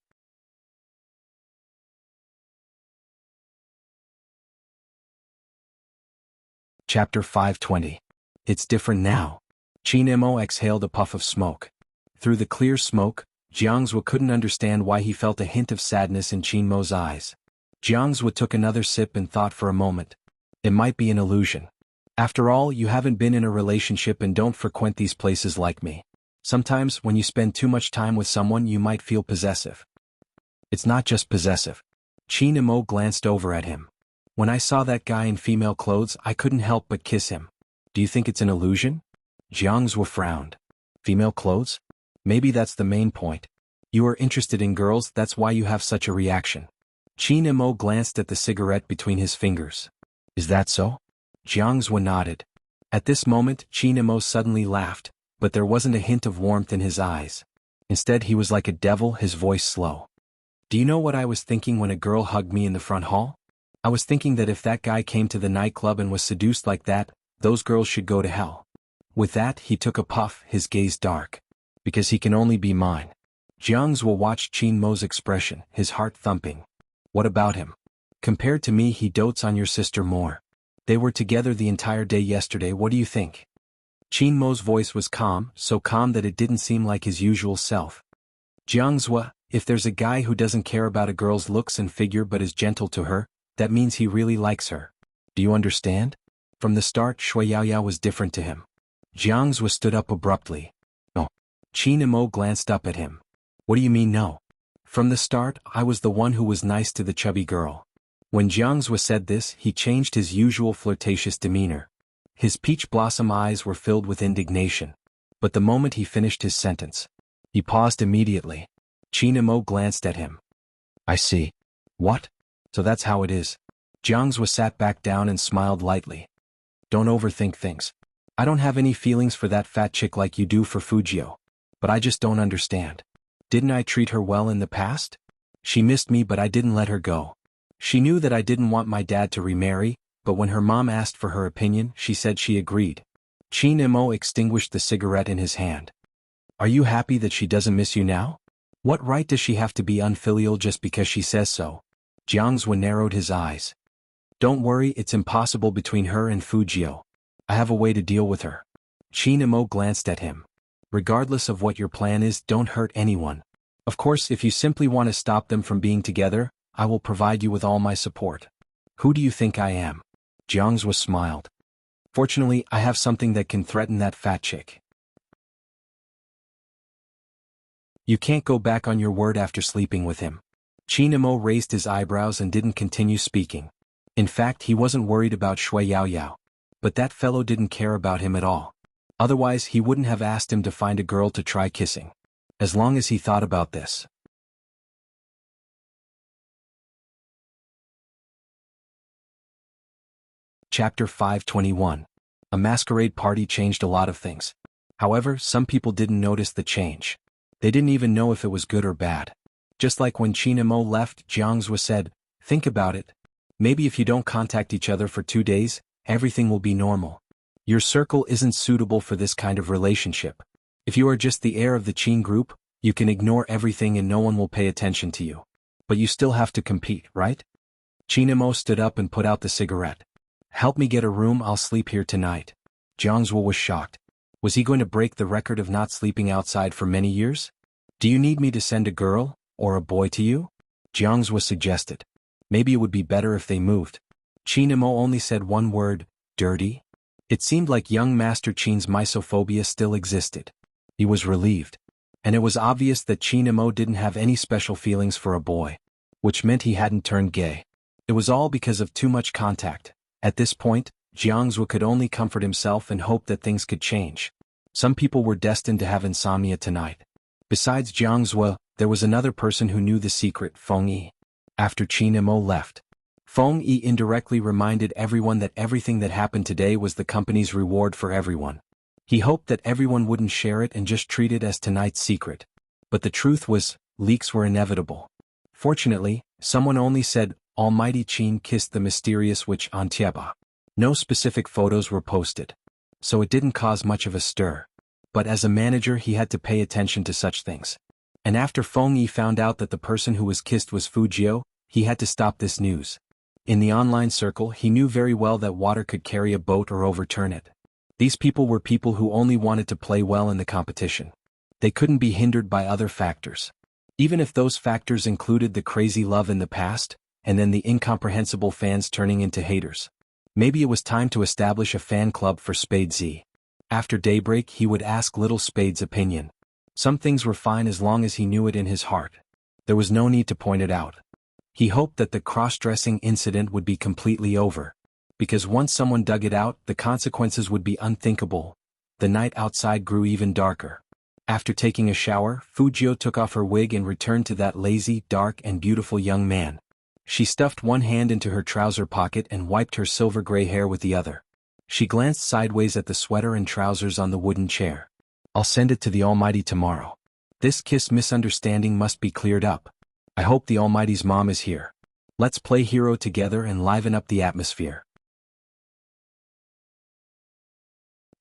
Chapter 520. It's different now. Qin Mo exhaled a puff of smoke. Through the clear smoke, Jianghu couldn't understand why he felt a hint of sadness in Qin Mo's eyes. Jianghu took another sip and thought for a moment. It might be an illusion. After all, you haven't been in a relationship and don't frequent these places like me. Sometimes, when you spend too much time with someone, you might feel possessive. It's not just possessive. Qin Imo glanced over at him. When I saw that guy in female clothes, I couldn't help but kiss him. Do you think it's an illusion? Jianghu frowned. Female clothes? Maybe that's the main point. You are interested in girls, that's why you have such a reaction. Qin Imo glanced at the cigarette between his fingers. Is that so? Jianghu nodded. At this moment, Qin Imo suddenly laughed, but there wasn't a hint of warmth in his eyes. Instead, he was like a devil, his voice slow. Do you know what I was thinking when a girl hugged me in the front hall? I was thinking that if that guy came to the nightclub and was seduced like that, those girls should go to hell. With that, he took a puff, his gaze dark. Because he can only be mine. Jianghu watched Qin Mo's expression, his heart thumping. What about him? Compared to me, he dotes on your sister more. They were together the entire day yesterday, what do you think? Qin Mo's voice was calm, so calm that it didn't seem like his usual self. Jianghu, if there's a guy who doesn't care about a girl's looks and figure but is gentle to her, that means he really likes her. Do you understand? From the start, Shui Yaoyao was different to him. Jianghu stood up abruptly. No. Qin Imo glanced up at him. What do you mean no? From the start, I was the one who was nice to the chubby girl. When Jianghu said this, he changed his usual flirtatious demeanor. His peach blossom eyes were filled with indignation. But the moment he finished his sentence, he paused immediately. Qin Imo glanced at him. I see. What? So that's how it is. Jianghu sat back down and smiled lightly. Don't overthink things. I don't have any feelings for that fat chick like you do for Fujio. But I just don't understand. Didn't I treat her well in the past? She missed me but I didn't let her go. She knew that I didn't want my dad to remarry, but when her mom asked for her opinion, she said she agreed. Qin Imo extinguished the cigarette in his hand. Are you happy that she doesn't miss you now? What right does she have to be unfilial just because she says so? Jianghu narrowed his eyes. Don't worry, it's impossible between her and Fujio. I have a way to deal with her. Qin Imo glanced at him. Regardless of what your plan is, don't hurt anyone. Of course, if you simply want to stop them from being together, I will provide you with all my support. Who do you think I am? Jianghu smiled. Fortunately, I have something that can threaten that fat chick. You can't go back on your word after sleeping with him. Qin Imo raised his eyebrows and didn't continue speaking. In fact, he wasn't worried about Shui Yaoyao. But that fellow didn't care about him at all. Otherwise, he wouldn't have asked him to find a girl to try kissing. As long as he thought about this. Chapter 521. A masquerade party changed a lot of things. However, some people didn't notice the change. They didn't even know if it was good or bad. Just like when Qin Imo left, Jianghu said, think about it. Maybe if you don't contact each other for 2 days, everything will be normal. Your circle isn't suitable for this kind of relationship. If you are just the heir of the Qin group, you can ignore everything and no one will pay attention to you. But you still have to compete, right? Qin Imo stood up and put out the cigarette. Help me get a room, I'll sleep here tonight. Jianghu was shocked. Was he going to break the record of not sleeping outside for many years? Do you need me to send a girl, or a boy to you? Jianghu suggested. Maybe it would be better if they moved. Qin Imo only said one word, dirty. It seemed like young Master Qin's misophobia still existed. He was relieved. And it was obvious that Qin Imo didn't have any special feelings for a boy. Which meant he hadn't turned gay. It was all because of too much contact. At this point, Jianghu could only comfort himself and hope that things could change. Some people were destined to have insomnia tonight. Besides Jianghu, there was another person who knew the secret, Feng Yi. After Qin Imo left, Feng Yi indirectly reminded everyone that everything that happened today was the company's reward for everyone. He hoped that everyone wouldn't share it and just treat it as tonight's secret. But the truth was, leaks were inevitable. Fortunately, someone only said, Almighty Qin kissed the mysterious witch on Tieba. No specific photos were posted. So it didn't cause much of a stir. But as a manager he had to pay attention to such things. And after Feng Yi found out that the person who was kissed was Fujio, he had to stop this news. In the online circle he knew very well that water could carry a boat or overturn it. These people were people who only wanted to play well in the competition. They couldn't be hindered by other factors. Even if those factors included the crazy love in the past, and then the incomprehensible fans turning into haters. Maybe it was time to establish a fan club for Spade Z. After daybreak he would ask Little Spade's opinion. Some things were fine as long as he knew it in his heart. There was no need to point it out. He hoped that the cross-dressing incident would be completely over. Because once someone dug it out, the consequences would be unthinkable. The night outside grew even darker. After taking a shower, Fujio took off her wig and returned to that lazy, dark and beautiful young man. She stuffed one hand into her trouser pocket and wiped her silver-gray hair with the other. She glanced sideways at the sweater and trousers on the wooden chair. I'll send it to the Almighty tomorrow. This kiss misunderstanding must be cleared up. I hope the Almighty's mom is here. Let's play hero together and liven up the atmosphere.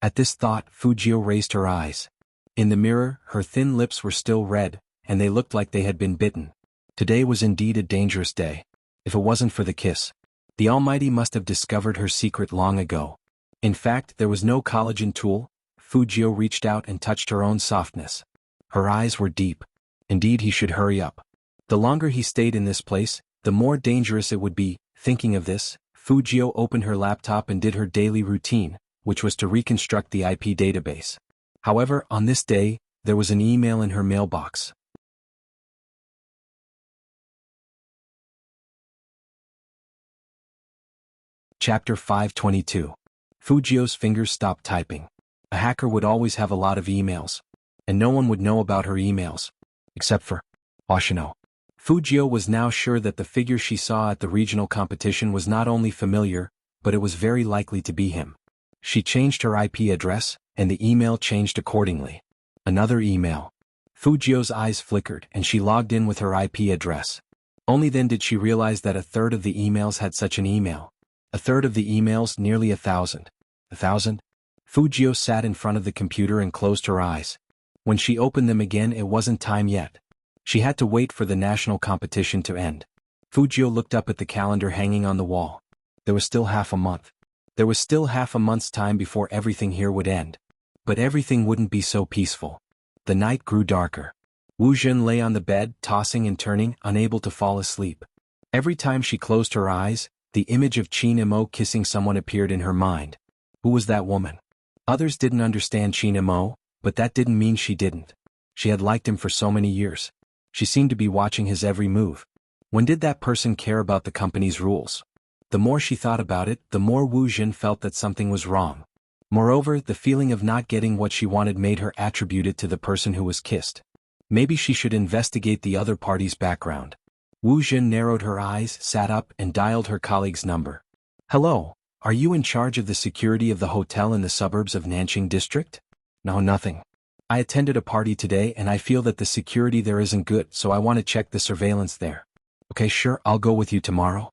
At this thought, Fujio raised her eyes. In the mirror, her thin lips were still red, and they looked like they had been bitten. Today was indeed a dangerous day. If it wasn't for the kiss, the Almighty must have discovered her secret long ago. In fact, there was no collagen tool. Fujio reached out and touched her own softness. Her eyes were deep. Indeed, he should hurry up. The longer he stayed in this place, the more dangerous it would be. Thinking of this, Fujio opened her laptop and did her daily routine, which was to reconstruct the IP database. However, on this day, there was an email in her mailbox. Chapter 522. Fujio's fingers stopped typing. A hacker would always have a lot of emails. And no one would know about her emails. Except for Ashino. Fujio was now sure that the figure she saw at the regional competition was not only familiar, but it was very likely to be him. She changed her IP address, and the email changed accordingly. Another email. Fujio's eyes flickered and she logged in with her IP address. Only then did she realize that a third of the emails had such an email. A third of the emails, nearly 1,000. 1,000? Fujio sat in front of the computer and closed her eyes. When she opened them again, it wasn't time yet. She had to wait for the national competition to end. Fujio looked up at the calendar hanging on the wall. There was still half a month. There was still half a month's time before everything here would end. But everything wouldn't be so peaceful. The night grew darker. Wu Jun lay on the bed, tossing and turning, unable to fall asleep. Every time she closed her eyes, the image of Qin Mo kissing someone appeared in her mind. Who was that woman? Others didn't understand Qin Mo, but that didn't mean she didn't. She had liked him for so many years. She seemed to be watching his every move. When did that person care about the company's rules? The more she thought about it, the more Wu Jun felt that something was wrong. Moreover, the feeling of not getting what she wanted made her attribute it to the person who was kissed. Maybe she should investigate the other party's background. Wu Jun narrowed her eyes, sat up, and dialed her colleague's number. Hello, are you in charge of the security of the hotel in the suburbs of Nanjing district? No, nothing. I attended a party today and I feel that the security there isn't good, so I want to check the surveillance there. Okay, sure, I'll go with you tomorrow.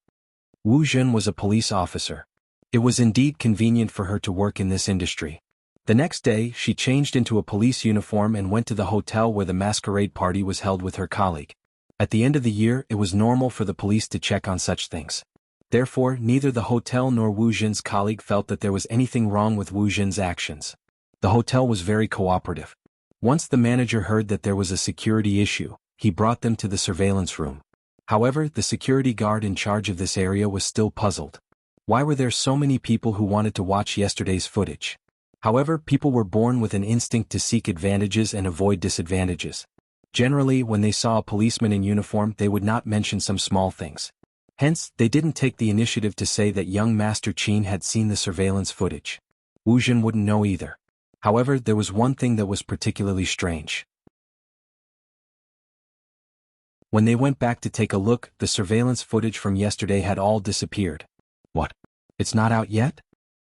Wu Jun was a police officer. It was indeed convenient for her to work in this industry. The next day, she changed into a police uniform and went to the hotel where the masquerade party was held with her colleague. At the end of the year, it was normal for the police to check on such things. Therefore, neither the hotel nor Wu Jun's colleague felt that there was anything wrong with Wu Jun's actions. The hotel was very cooperative. Once the manager heard that there was a security issue, he brought them to the surveillance room. However, the security guard in charge of this area was still puzzled. Why were there so many people who wanted to watch yesterday's footage? However, people were born with an instinct to seek advantages and avoid disadvantages. Generally, when they saw a policeman in uniform, they would not mention some small things. Hence, they didn't take the initiative to say that young Master Qin had seen the surveillance footage. Wu Jun wouldn't know either. However, there was one thing that was particularly strange. When they went back to take a look, the surveillance footage from yesterday had all disappeared. What? It's not out yet?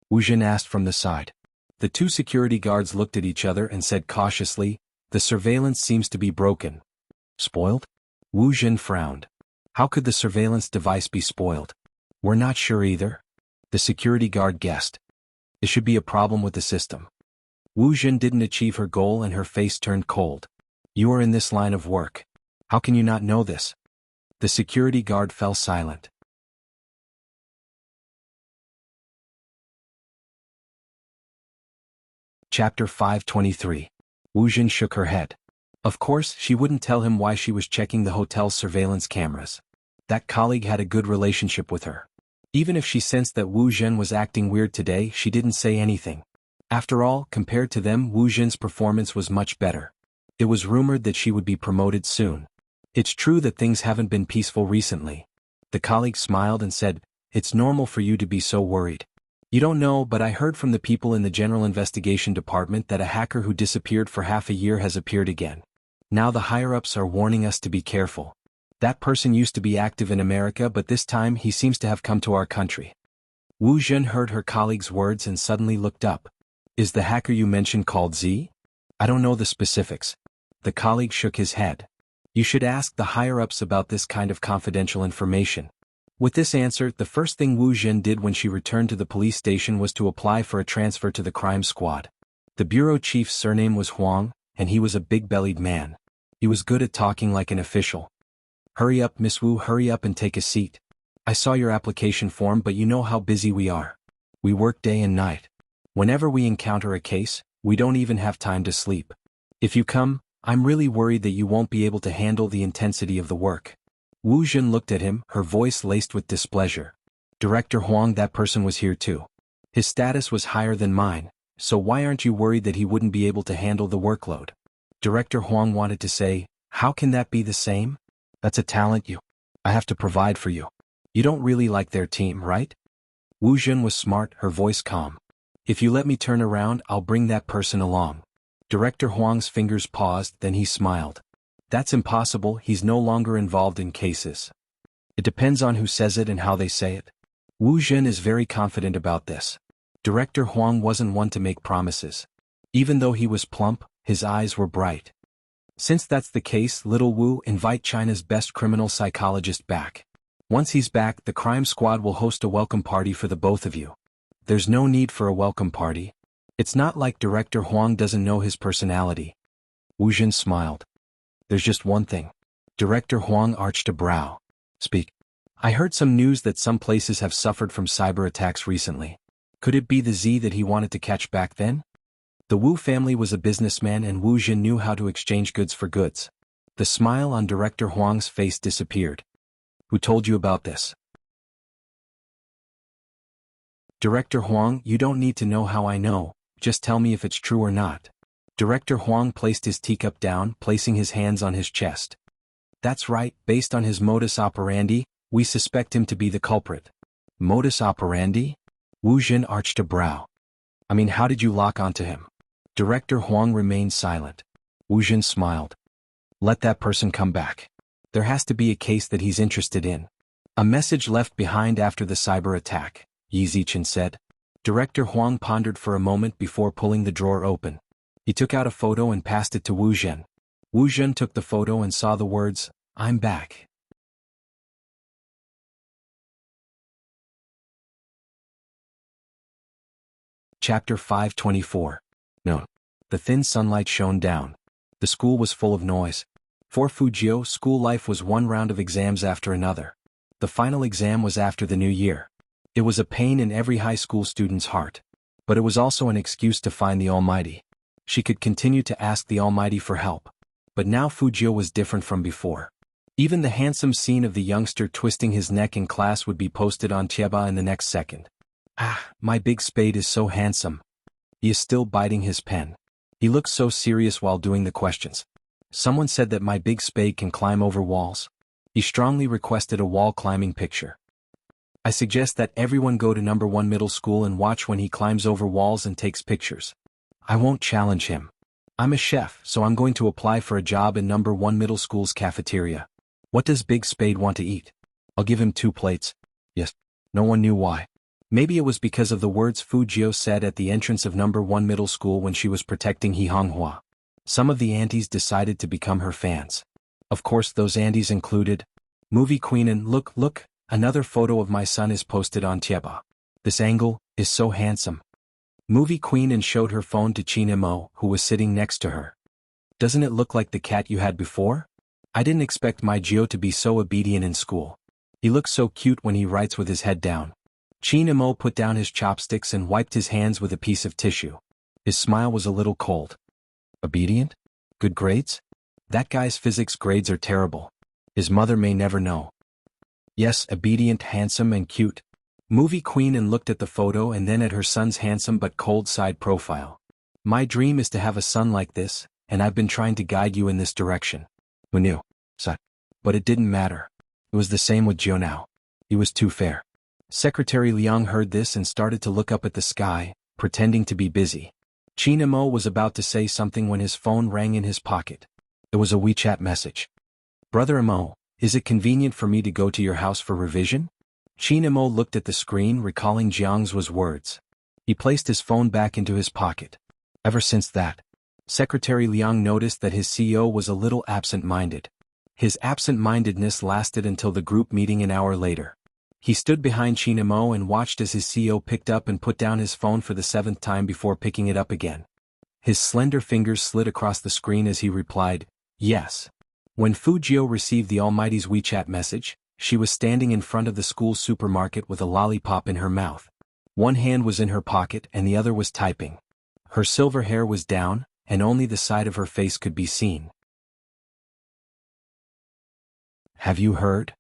Wu Jun asked from the side. The two security guards looked at each other and said cautiously, "The surveillance seems to be broken." Spoiled? Wu Jun frowned. How could the surveillance device be spoiled? We're not sure either. The security guard guessed. It should be a problem with the system. Wu Jun didn't achieve her goal and her face turned cold. You are in this line of work. How can you not know this? The security guard fell silent. Chapter 523. Wu Jun shook her head. Of course, she wouldn't tell him why she was checking the hotel's surveillance cameras. That colleague had a good relationship with her. Even if she sensed that Wu Zhen was acting weird today, she didn't say anything. After all, compared to them, Wu Zhen's performance was much better. It was rumored that she would be promoted soon. It's true that things haven't been peaceful recently. The colleague smiled and said, "It's normal for you to be so worried. You don't know, but I heard from the people in the General Investigation Department that a hacker who disappeared for half a year has appeared again. Now the higher-ups are warning us to be careful. That person used to be active in America, but this time he seems to have come to our country." Wu Zhen heard her colleague's words and suddenly looked up. "Is the hacker you mentioned called Z?" "I don't know the specifics." The colleague shook his head. "You should ask the higher-ups about this kind of confidential information." With this answer, the first thing Wu Zhen did when she returned to the police station was to apply for a transfer to the crime squad. The bureau chief's surname was Huang, and he was a big-bellied man. He was good at talking like an official. "Hurry up, Miss Wu, hurry up and take a seat. I saw your application form, but you know how busy we are. We work day and night. Whenever we encounter a case, we don't even have time to sleep. If you come, I'm really worried that you won't be able to handle the intensity of the work." Wu Zhen looked at him, her voice laced with displeasure. "Director Huang, that person was here too. His status was higher than mine, so why aren't you worried that he wouldn't be able to handle the workload?" Director Huang wanted to say, "How can that be the same? That's a talent I have to provide for you. You don't really like their team, right?" Wu Zhen was smart, her voice calm. "If you let me turn around, I'll bring that person along." Director Huang's fingers paused, then he smiled. "That's impossible, he's no longer involved in cases. It depends on who says it and how they say it." Wu Zhen is very confident about this. Director Huang wasn't one to make promises. Even though he was plump, his eyes were bright. "Since that's the case, little Wu, invite China's best criminal psychologist back. Once he's back, the crime squad will host a welcome party for the both of you." "There's no need for a welcome party. It's not like Director Huang doesn't know his personality." Wu Zhen smiled. "There's just one thing." Director Huang arched a brow. "Speak." "I heard some news that some places have suffered from cyber attacks recently. Could it be the Z that he wanted to catch back then?" The Wu family was a businessman, and Wu Zhen knew how to exchange goods for goods. The smile on Director Huang's face disappeared. "Who told you about this?" "Director Huang, you don't need to know how I know, just tell me if it's true or not." Director Huang placed his teacup down, placing his hands on his chest. "That's right, based on his modus operandi, we suspect him to be the culprit." "Modus operandi?" Wu Zhen arched a brow. "I mean, how did you lock onto him?" Director Huang remained silent. Wu Zhen smiled. "Let that person come back. There has to be a case that he's interested in." "A message left behind after the cyber attack," Yi Zichen said. Director Huang pondered for a moment before pulling the drawer open. He took out a photo and passed it to Wu Zhen. Wu Zhen took the photo and saw the words, "I'm back." Chapter 524. No. The thin sunlight shone down. The school was full of noise. For Fujio, school life was one round of exams after another. The final exam was after the new year. It was a pain in every high school student's heart. But it was also an excuse to find the Almighty. She could continue to ask the Almighty for help. But now Fujio was different from before. Even the handsome scene of the youngster twisting his neck in class would be posted on Tieba in the next second. "Ah, my big spade is so handsome." He is still biting his pen. He looks so serious while doing the questions. "Someone said that my big spade can climb over walls." He strongly requested a wall climbing picture. "I suggest that everyone go to number 1 middle school and watch when he climbs over walls and takes pictures." "I won't challenge him. I'm a chef, so I'm going to apply for a job in number 1 middle school's cafeteria. What does Big Spade want to eat? I'll give him 2 plates. Yes." No one knew why. Maybe it was because of the words Fujio said at the entrance of number 1 middle school when she was protecting He Honghua. Some of the aunties decided to become her fans. Of course, those aunties included Movie Queen and look, another photo of my son is posted on Tieba. This angle is so handsome. Movie Queen and showed her phone to Chin Mo, who was sitting next to her. "Doesn't it look like the cat you had before? I didn't expect my Gio to be so obedient in school. He looks so cute when he writes with his head down." Chin Mo put down his chopsticks and wiped his hands with a piece of tissue. His smile was a little cold. "Obedient? Good grades? That guy's physics grades are terrible. His mother may never know." "Yes, obedient, handsome and cute." Movie queen, and looked at the photo and then at her son's handsome but cold side profile. My dream is to have a son like this, and I've been trying to guide you in this direction. Who knew? But it didn't matter. It was the same with Jiao now. He was too fair. Secretary Liang heard this and started to look up at the sky, pretending to be busy. Qin Mo was about to say something when his phone rang in his pocket. It was a WeChat message. Brother Mo, is it convenient for me to go to your house for revision? Qin Mo looked at the screen, recalling Jianghu's words. He placed his phone back into his pocket. Ever since that, Secretary Liang noticed that his CEO was a little absent-minded. His absent-mindedness lasted until the group meeting an hour later. He stood behind Qin Mo and watched as his CEO picked up and put down his phone for the 7th time before picking it up again. His slender fingers slid across the screen as he replied, yes. When Fu Jiao received the Almighty's WeChat message, she was standing in front of the school supermarket with a lollipop in her mouth. One hand was in her pocket and the other was typing. Her silver hair was down, and only the side of her face could be seen. Have you heard?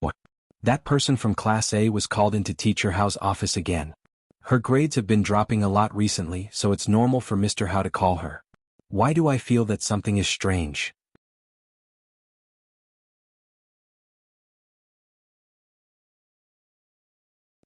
What? That person from Class A was called into Teacher Hao's office again. Her grades have been dropping a lot recently, so it's normal for Mr. Hao to call her. Why do I feel that something is strange?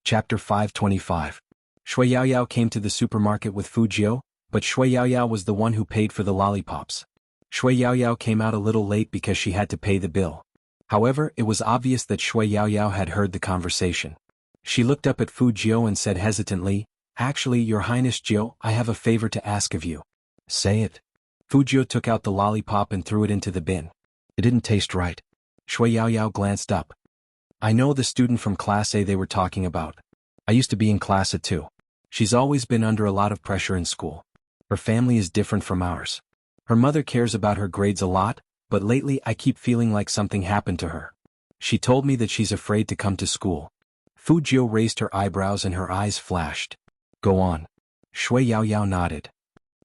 Chapter 525. Shui Yaoyao came to the supermarket with Fu Jiao, but Shui Yaoyao was the one who paid for the lollipops. Shui Yaoyao came out a little late because she had to pay the bill. However, it was obvious that Shui Yaoyao had heard the conversation. She looked up at Fu Jiao and said hesitantly, actually, Your Highness Jiao, I have a favor to ask of you. Say it. Fu Jiao took out the lollipop and threw it into the bin. It didn't taste right. Shui Yaoyao glanced up. I know the student from Class A they were talking about. I used to be in Class A too. She's always been under a lot of pressure in school. Her family is different from ours. Her mother cares about her grades a lot, but lately I keep feeling like something happened to her. She told me that she's afraid to come to school. Fu Jiao raised her eyebrows and her eyes flashed. Go on. Shui Yaoyao nodded.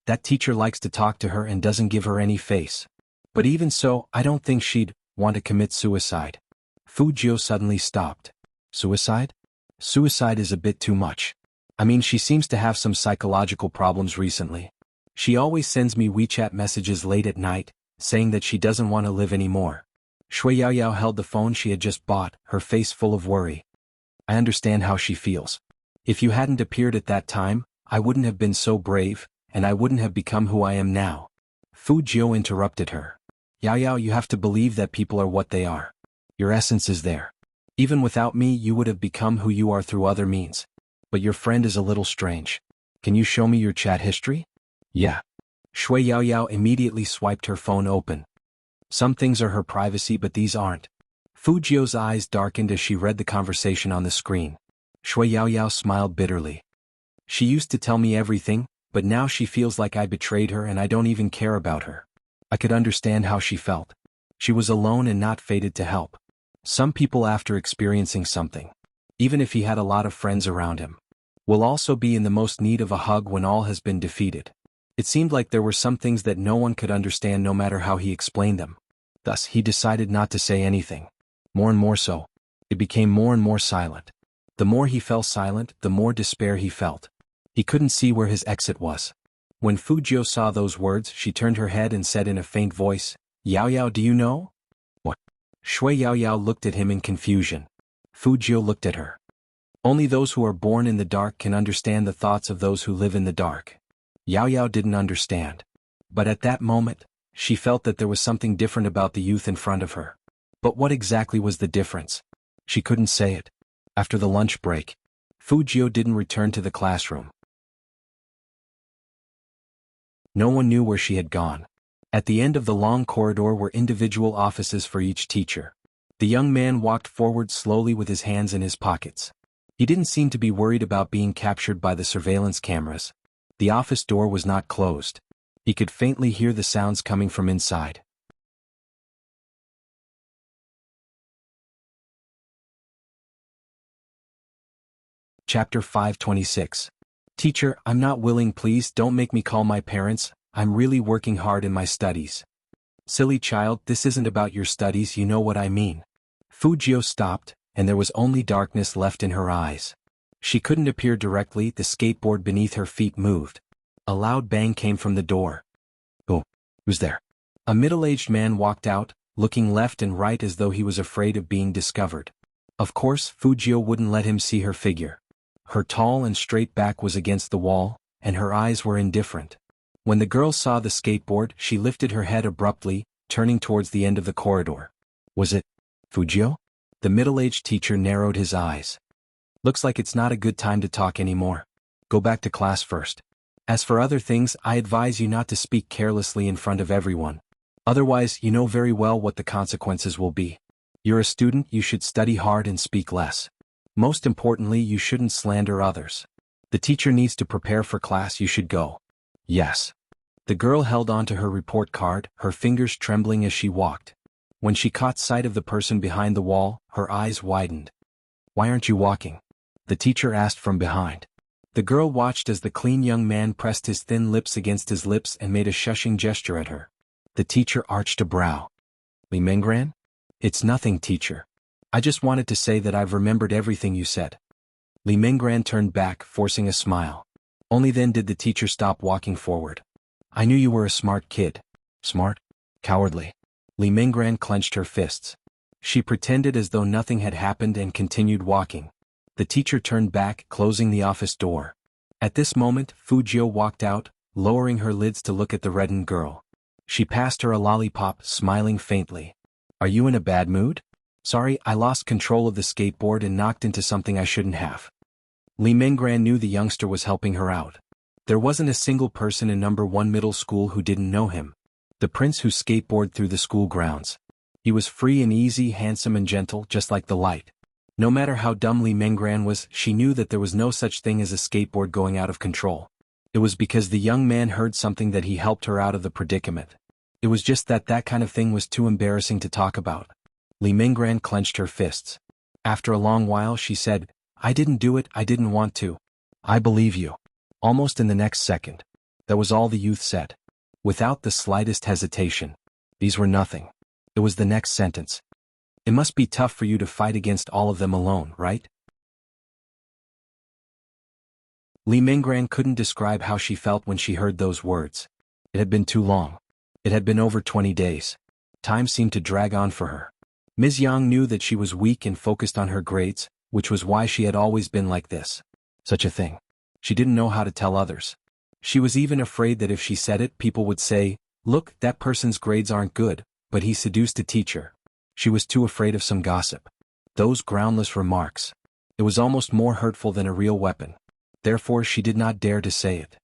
That teacher likes to talk to her and doesn't give her any face. But even so, I don't think she'd want to commit suicide. Fu Jiao suddenly stopped. Suicide? Suicide is a bit too much. I mean, she seems to have some psychological problems recently. She always sends me WeChat messages late at night, saying that she doesn't want to live anymore. Shui Yaoyao held the phone she had just bought, her face full of worry. I understand how she feels. If you hadn't appeared at that time, I wouldn't have been so brave, and I wouldn't have become who I am now. Fu Jiao interrupted her. Yaoyao, you have to believe that people are what they are. Your essence is there. Even without me, you would have become who you are through other means. But your friend is a little strange. Can you show me your chat history? Yeah. Shui Yaoyao immediately swiped her phone open. Some things are her privacy, but these aren't. Fu Jiao's eyes darkened as she read the conversation on the screen. Shui Yaoyao smiled bitterly. She used to tell me everything, but now she feels like I betrayed her and I don't even care about her. I could understand how she felt. She was alone and not fated to help. Some people, after experiencing something, even if he had a lot of friends around him, will also be in the most need of a hug when all has been defeated. It seemed like there were some things that no one could understand no matter how he explained them. Thus, he decided not to say anything. More and more so. It became more and more silent. The more he fell silent, the more despair he felt. He couldn't see where his exit was. When Fu Jiao saw those words, she turned her head and said in a faint voice, Yaoyao, do you know? What? Shui Yaoyao looked at him in confusion. Fu Jiao looked at her. Only those who are born in the dark can understand the thoughts of those who live in the dark. Yaoyao didn't understand. But at that moment, she felt that there was something different about the youth in front of her. But what exactly was the difference? She couldn't say it. After the lunch break, Fu Jiao didn't return to the classroom. No one knew where she had gone. At the end of the long corridor were individual offices for each teacher. The young man walked forward slowly with his hands in his pockets. He didn't seem to be worried about being captured by the surveillance cameras. The office door was not closed. He could faintly hear the sounds coming from inside. Chapter 526. Teacher, I'm not willing, please don't make me call my parents, I'm really working hard in my studies. Silly child, this isn't about your studies, you know what I mean. Fu Jiao stopped, and there was only darkness left in her eyes. She couldn't appear directly, the skateboard beneath her feet moved. A loud bang came from the door. Oh, who's there? A middle-aged man walked out, looking left and right as though he was afraid of being discovered. Of course, Fujio wouldn't let him see her figure. Her tall and straight back was against the wall, and her eyes were indifferent. When the girl saw the skateboard, she lifted her head abruptly, turning towards the end of the corridor. Was it Fujio? The middle-aged teacher narrowed his eyes. Looks like it's not a good time to talk anymore. Go back to class first. As for other things, I advise you not to speak carelessly in front of everyone. Otherwise, you know very well what the consequences will be. You're a student, you should study hard and speak less. Most importantly, you shouldn't slander others. The teacher needs to prepare for class, you should go. Yes. The girl held onto her report card, her fingers trembling as she walked. When she caught sight of the person behind the wall, her eyes widened. Why aren't you walking? The teacher asked from behind. The girl watched as the clean young man pressed his thin lips against his lips and made a shushing gesture at her. The teacher arched a brow. Li Menggran? It's nothing, teacher. I just wanted to say that I've remembered everything you said. Li Menggran turned back, forcing a smile. Only then did the teacher stop walking forward. I knew you were a smart kid. Smart? Cowardly. Li Menggran clenched her fists. She pretended as though nothing had happened and continued walking. The teacher turned back, closing the office door. At this moment, Fujio walked out, lowering her lids to look at the reddened girl. She passed her a lollipop, smiling faintly. Are you in a bad mood? Sorry, I lost control of the skateboard and knocked into something I shouldn't have. Li Menggran knew the youngster was helping her out. There wasn't a single person in number 1 middle school who didn't know him. The prince who skateboarded through the school grounds. He was free and easy, handsome and gentle, just like the light. No matter how dumb Li Menggran was, she knew that there was no such thing as a skateboard going out of control. It was because the young man heard something that he helped her out of the predicament. It was just that kind of thing was too embarrassing to talk about. Li Menggran clenched her fists. After a long while she said, I didn't do it, I didn't want to. I believe you. Almost in the next second. That was all the youth said. Without the slightest hesitation. These were nothing. It was the next sentence. It must be tough for you to fight against all of them alone, right? Li Menggran couldn't describe how she felt when she heard those words. It had been too long. It had been over 20 days. Time seemed to drag on for her. Ms. Yang knew that she was weak and focused on her grades, which was why she had always been like this. Such a thing. She didn't know how to tell others. She was even afraid that if she said it, people would say, look, that person's grades aren't good, but he seduced a teacher. She was too afraid of some gossip. Those groundless remarks. It was almost more hurtful than a real weapon. Therefore she did not dare to say it.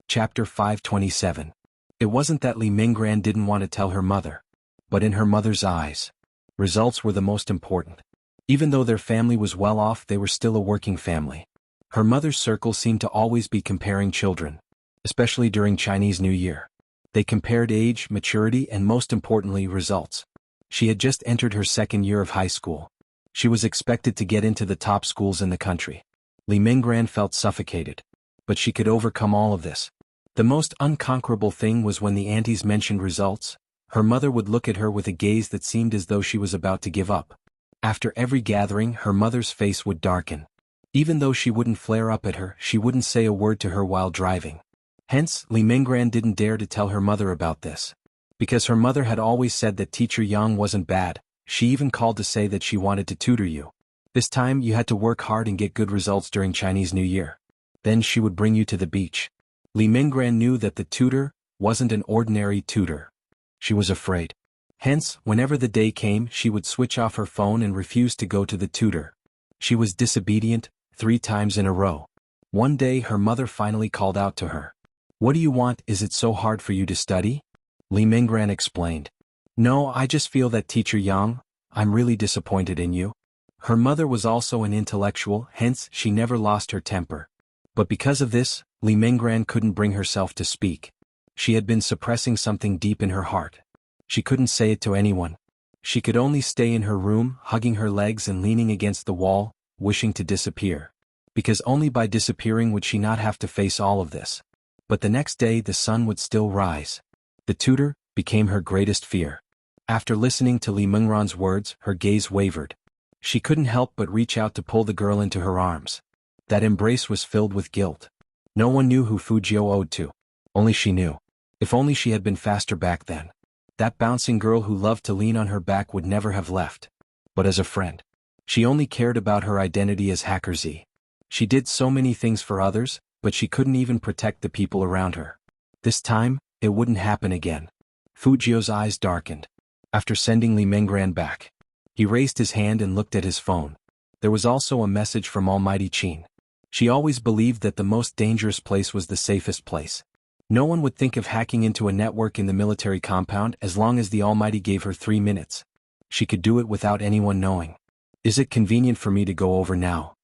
Chapter 527. It wasn't that Li Menggran didn't want to tell her mother. But in her mother's eyes, results were the most important. Even though their family was well off, they were still a working family. Her mother's circle seemed to always be comparing children. Especially during Chinese New Year. They compared age, maturity, and most importantly, results. She had just entered her second year of high school. She was expected to get into the top schools in the country. Li Menggran felt suffocated. But she could overcome all of this. The most unconquerable thing was when the aunties mentioned results, her mother would look at her with a gaze that seemed as though she was about to give up. After every gathering, her mother's face would darken. Even though she wouldn't flare up at her, she wouldn't say a word to her while driving. Hence, Li Menggran didn't dare to tell her mother about this. Because her mother had always said that Teacher Yang wasn't bad, she even called to say that she wanted to tutor you. This time you had to work hard and get good results during Chinese New Year. Then she would bring you to the beach. Li Menggran knew that the tutor wasn't an ordinary tutor. She was afraid. Hence, whenever the day came, she would switch off her phone and refuse to go to the tutor. She was disobedient, 3 times in a row. One day her mother finally called out to her. What do you want? Is it so hard for you to study? Li Menggran explained. No, I just feel that Teacher Yang, I'm really disappointed in you. Her mother was also an intellectual, hence she never lost her temper. But because of this, Li Menggran couldn't bring herself to speak. She had been suppressing something deep in her heart. She couldn't say it to anyone. She could only stay in her room, hugging her legs and leaning against the wall, wishing to disappear. Because only by disappearing would she not have to face all of this. But the next day the sun would still rise. The tutor became her greatest fear. After listening to Li Mengran's words, her gaze wavered. She couldn't help but reach out to pull the girl into her arms. That embrace was filled with guilt. No one knew who Fu Jiu owed to. Only she knew. If only she had been faster back then. That bouncing girl who loved to lean on her back would never have left. But as a friend, she only cared about her identity as Hacker Z. She did so many things for others, but she couldn't even protect the people around her. This time, it wouldn't happen again. Fu Jiu's eyes darkened. After sending Li Mengran back, he raised his hand and looked at his phone. There was also a message from Almighty Qin. She always believed that the most dangerous place was the safest place. No one would think of hacking into a network in the military compound as long as the Almighty gave her 3 minutes. She could do it without anyone knowing. Is it convenient for me to go over now?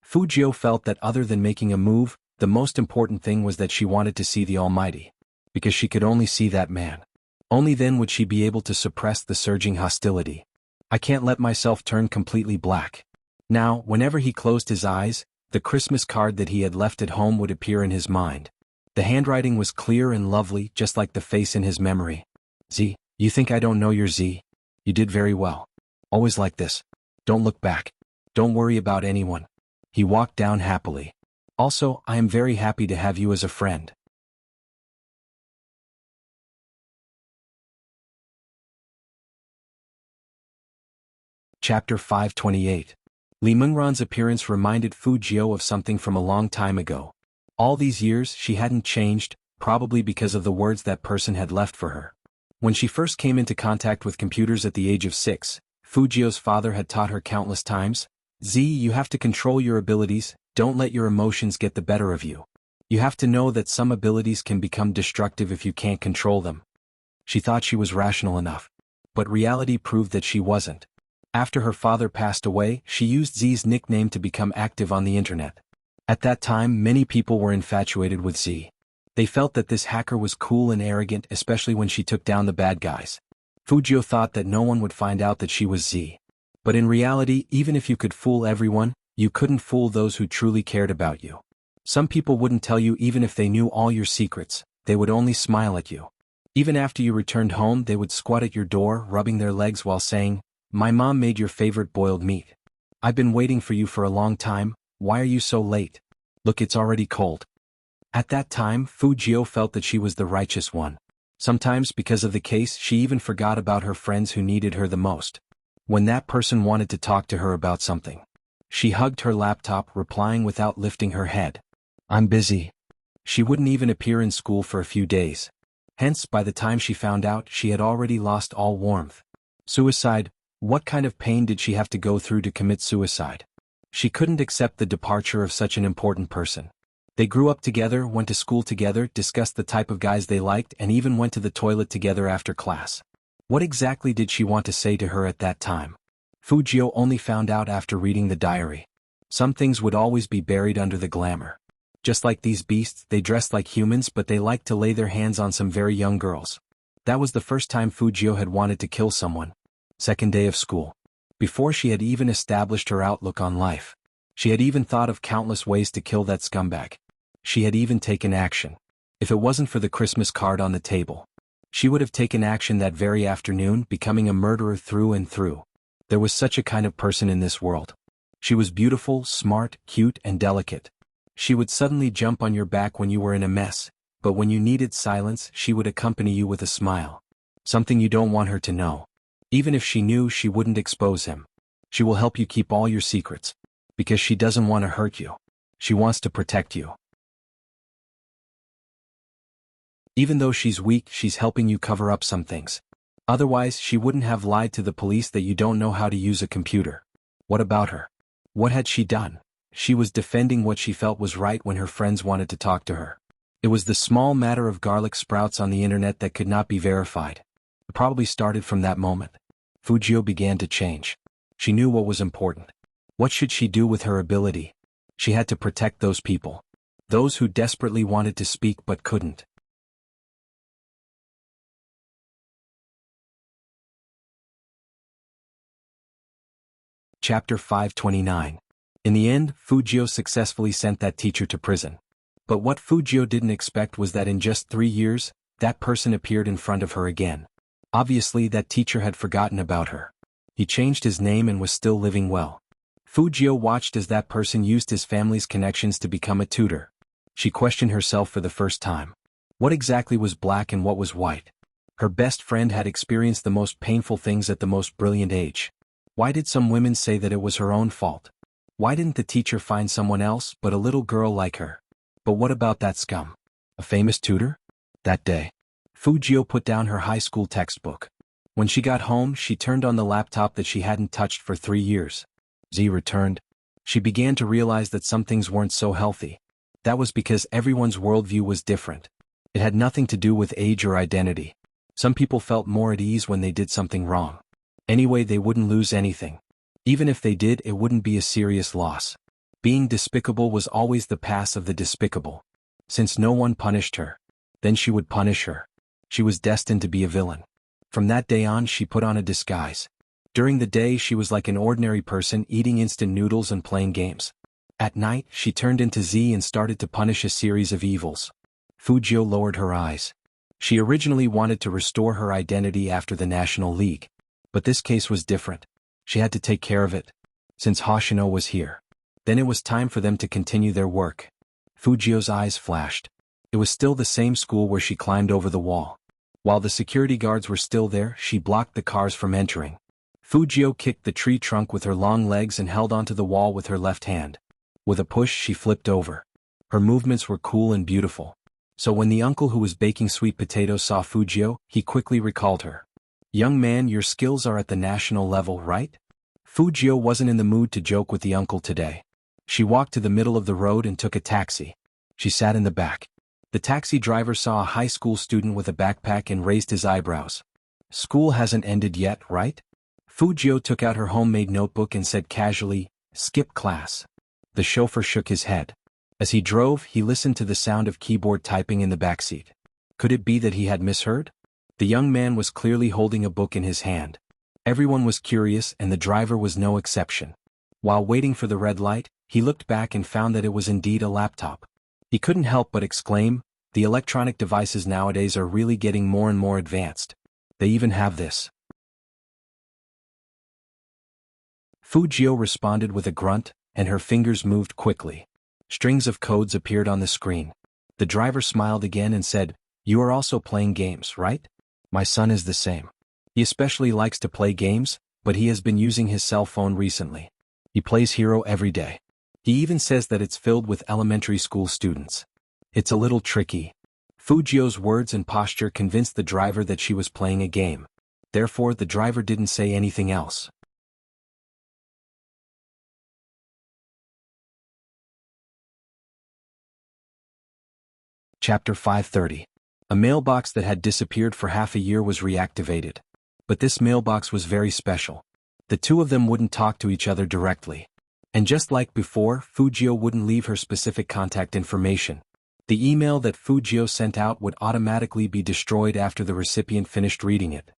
Fu Jiu felt that other than making a move, the most important thing was that she wanted to see the Almighty. Because she could only see that man. Only then would she be able to suppress the surging hostility. I can't let myself turn completely black. Now, whenever he closed his eyes, the Christmas card that he had left at home would appear in his mind. The handwriting was clear and lovely, just like the face in his memory. Z, you think I don't know your Z? You did very well. Always like this. Don't look back. Don't worry about anyone. He walked down happily. Also, I am very happy to have you as a friend. Chapter 528. Li Mengran's appearance reminded Fu Jiu of something from a long time ago. All these years she hadn't changed, probably because of the words that person had left for her. When she first came into contact with computers at the age of 6, Fu Jiu's father had taught her countless times, Z, you have to control your abilities, don't let your emotions get the better of you. You have to know that some abilities can become destructive if you can't control them. She thought she was rational enough. But reality proved that she wasn't. After her father passed away, she used Z's nickname to become active on the internet. At that time, many people were infatuated with Z. They felt that this hacker was cool and arrogant, especially when she took down the bad guys. Fu Jiu thought that no one would find out that she was Z. But in reality, even if you could fool everyone, you couldn't fool those who truly cared about you. Some people wouldn't tell you even if they knew all your secrets, they would only smile at you. Even after you returned home, they would squat at your door, rubbing their legs while saying, my mom made your favorite boiled meat. I've been waiting for you for a long time, why are you so late? Look, it's already cold. At that time, Fu Jiu felt that she was the righteous one. Sometimes, because of the case, she even forgot about her friends who needed her the most. When that person wanted to talk to her about something, she hugged her laptop, replying without lifting her head. I'm busy. She wouldn't even appear in school for a few days. Hence, by the time she found out, she had already lost all warmth. Suicide. What kind of pain did she have to go through to commit suicide? She couldn't accept the departure of such an important person. They grew up together, went to school together, discussed the type of guys they liked, and even went to the toilet together after class. What exactly did she want to say to her at that time? Fu Jiu only found out after reading the diary. Some things would always be buried under the glamour. Just like these beasts, they dressed like humans, but they liked to lay their hands on some very young girls. That was the first time Fu Jiu had wanted to kill someone. Second day of school. Before she had even established her outlook on life. She had even thought of countless ways to kill that scumbag. She had even taken action. If it wasn't for the Christmas card on the table, she would have taken action that very afternoon, becoming a murderer through and through. There was such a kind of person in this world. She was beautiful, smart, cute, and delicate. She would suddenly jump on your back when you were in a mess, but when you needed silence, she would accompany you with a smile. Something you don't want her to know. Even if she knew, she wouldn't expose him. She will help you keep all your secrets. Because she doesn't want to hurt you. She wants to protect you. Even though she's weak, she's helping you cover up some things. Otherwise, she wouldn't have lied to the police that you don't know how to use a computer. What about her? What had she done? She was defending what she felt was right when her friends wanted to talk to her. It was the small matter of garlic sprouts on the internet that could not be verified. It probably started from that moment. Fu Jiu began to change. She knew what was important. What should she do with her ability? She had to protect those people. Those who desperately wanted to speak but couldn't. Chapter 529. In the end, Fu Jiu successfully sent that teacher to prison. But what Fu Jiu didn't expect was that in just 3 years, That person appeared in front of her again. Obviously that teacher had forgotten about her. He changed his name and was still living well. Fujio watched as that person used his family's connections to become a tutor. She questioned herself for the first time. What exactly was black and what was white? Her best friend had experienced the most painful things at the most brilliant age. Why did some women say that it was her own fault? Why didn't the teacher find someone else but a little girl like her? But what about that scum? A famous tutor? That day, Fujio put down her high school textbook. When she got home, she turned on the laptop that she hadn't touched for 3 years. Z returned. She began to realize that some things weren't so healthy. That was because everyone's worldview was different. It had nothing to do with age or identity. Some people felt more at ease when they did something wrong. Anyway, they wouldn't lose anything. Even if they did, it wouldn't be a serious loss. Being despicable was always the path of the despicable. Since no one punished her, then she would punish her. She was destined to be a villain. From that day on, she put on a disguise. During the day, she was like an ordinary person eating instant noodles and playing games. At night, she turned into Z and started to punish a series of evils. Fujio lowered her eyes. She originally wanted to restore her identity after the National League. But this case was different. She had to take care of it. Since Hoshino was here. Then it was time for them to continue their work. Fujio's eyes flashed. It was still the same school where she climbed over the wall. While the security guards were still there, she blocked the cars from entering. Fujio kicked the tree trunk with her long legs and held onto the wall with her left hand. With a push, she flipped over. Her movements were cool and beautiful. So when the uncle who was baking sweet potatoes saw Fujio, he quickly recalled her. "Young man, your skills are at the national level, right?" Fujio wasn't in the mood to joke with the uncle today. She walked to the middle of the road and took a taxi. She sat in the back. The taxi driver saw a high school student with a backpack and raised his eyebrows. "School hasn't ended yet, right?" Fujio took out her homemade notebook and said casually, "Skip class." The chauffeur shook his head. As he drove, he listened to the sound of keyboard typing in the backseat. Could it be that he had misheard? The young man was clearly holding a book in his hand. Everyone was curious, and the driver was no exception. While waiting for the red light, he looked back and found that it was indeed a laptop. He couldn't help but exclaim, "The electronic devices nowadays are really getting more and more advanced. They even have this." Fujio responded with a grunt, and her fingers moved quickly. Strings of codes appeared on the screen. The driver smiled again and said, "You are also playing games, right? My son is the same. He especially likes to play games, but he has been using his cell phone recently. He plays Hero every day. He even says that it's filled with elementary school students. It's a little tricky." Fujio's words and posture convinced the driver that she was playing a game. Therefore, the driver didn't say anything else. Chapter 530. A mailbox that had disappeared for half a year was reactivated. But this mailbox was very special. The two of them wouldn't talk to each other directly. And just like before, Fujio wouldn't leave her specific contact information. The email that Fujio sent out would automatically be destroyed after the recipient finished reading it.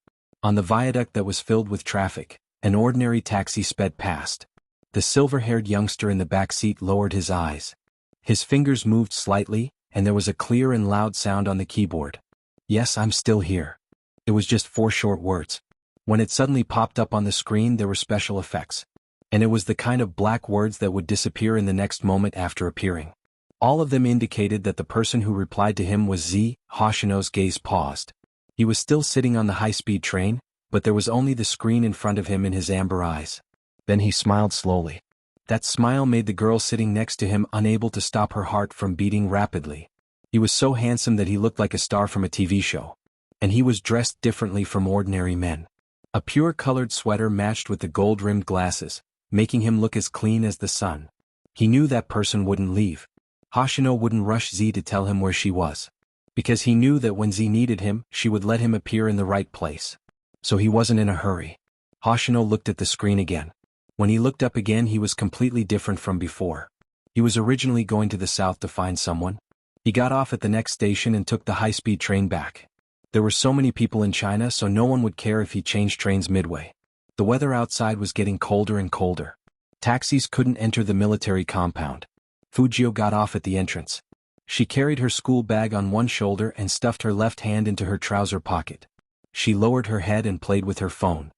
On the viaduct that was filled with traffic, an ordinary taxi sped past. The silver-haired youngster in the back seat lowered his eyes. His fingers moved slightly, and there was a clear and loud sound on the keyboard. "Yes, I'm still here." It was just 4 short words. When it suddenly popped up on the screen, there were special effects. And it was the kind of black words that would disappear in the next moment after appearing. All of them indicated that the person who replied to him was Z. Hoshino's gaze paused. He was still sitting on the high-speed train, but there was only the screen in front of him in his amber eyes. Then he smiled slowly. That smile made the girl sitting next to him unable to stop her heart from beating rapidly. He was so handsome that he looked like a star from a TV show. And he was dressed differently from ordinary men. A pure colored sweater matched with the gold-rimmed glasses, making him look as clean as the sun. He knew that person wouldn't leave. Hoshino wouldn't rush Z to tell him where she was. Because he knew that when Z needed him, she would let him appear in the right place. So he wasn't in a hurry. Hoshino looked at the screen again. When he looked up again, he was completely different from before. He was originally going to the south to find someone. He got off at the next station and took the high-speed train back. There were so many people in China, so no one would care if he changed trains midway. The weather outside was getting colder and colder. Taxis couldn't enter the military compound. Fujio got off at the entrance. She carried her school bag on one shoulder and stuffed her left hand into her trouser pocket. She lowered her head and played with her phone.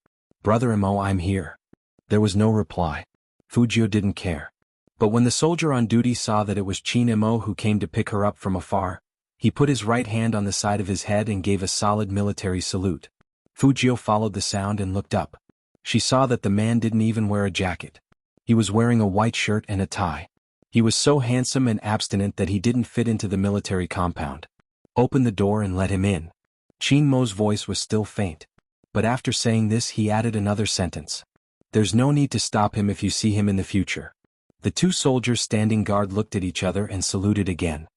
"Brother Imo, I'm here." There was no reply. Fujio didn't care. But when the soldier on duty saw that it was Chin Imo who came to pick her up from afar, he put his right hand on the side of his head and gave a solid military salute. Fujio followed the sound and looked up. She saw that the man didn't even wear a jacket. He was wearing a white shirt and a tie. He was so handsome and abstinent that he didn't fit into the military compound. "Open the door and let him in." Chin Mo's voice was still faint. But after saying this he added another sentence. "There's no need to stop him if you see him in the future." The two soldiers standing guard looked at each other and saluted again.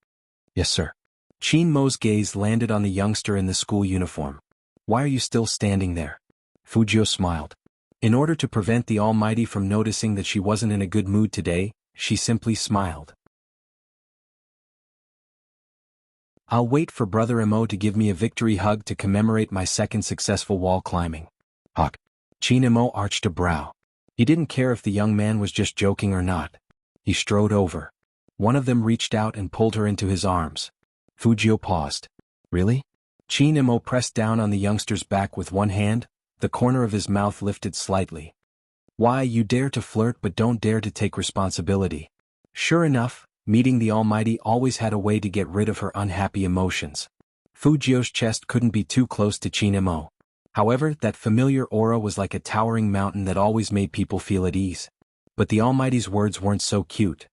"Yes, sir." Chin Mo's gaze landed on the youngster in the school uniform. "Why are you still standing there?" Fujio smiled. In order to prevent the Almighty from noticing that she wasn't in a good mood today, she simply smiled. "I'll wait for Brother Imo to give me a victory hug to commemorate my second successful wall climbing." Hug. Chin Imo arched a brow. He didn't care if the young man was just joking or not. He strode over. One of them reached out and pulled her into his arms. Fujio paused. "Really?" Chin Imo pressed down on the youngster's back with one hand, the corner of his mouth lifted slightly. "Why, you dare to flirt but don't dare to take responsibility." Sure enough, meeting the Almighty always had a way to get rid of her unhappy emotions. Fujio's chest couldn't be too close to Chin Imo. However, that familiar aura was like a towering mountain that always made people feel at ease. But the Almighty's words weren't so cute.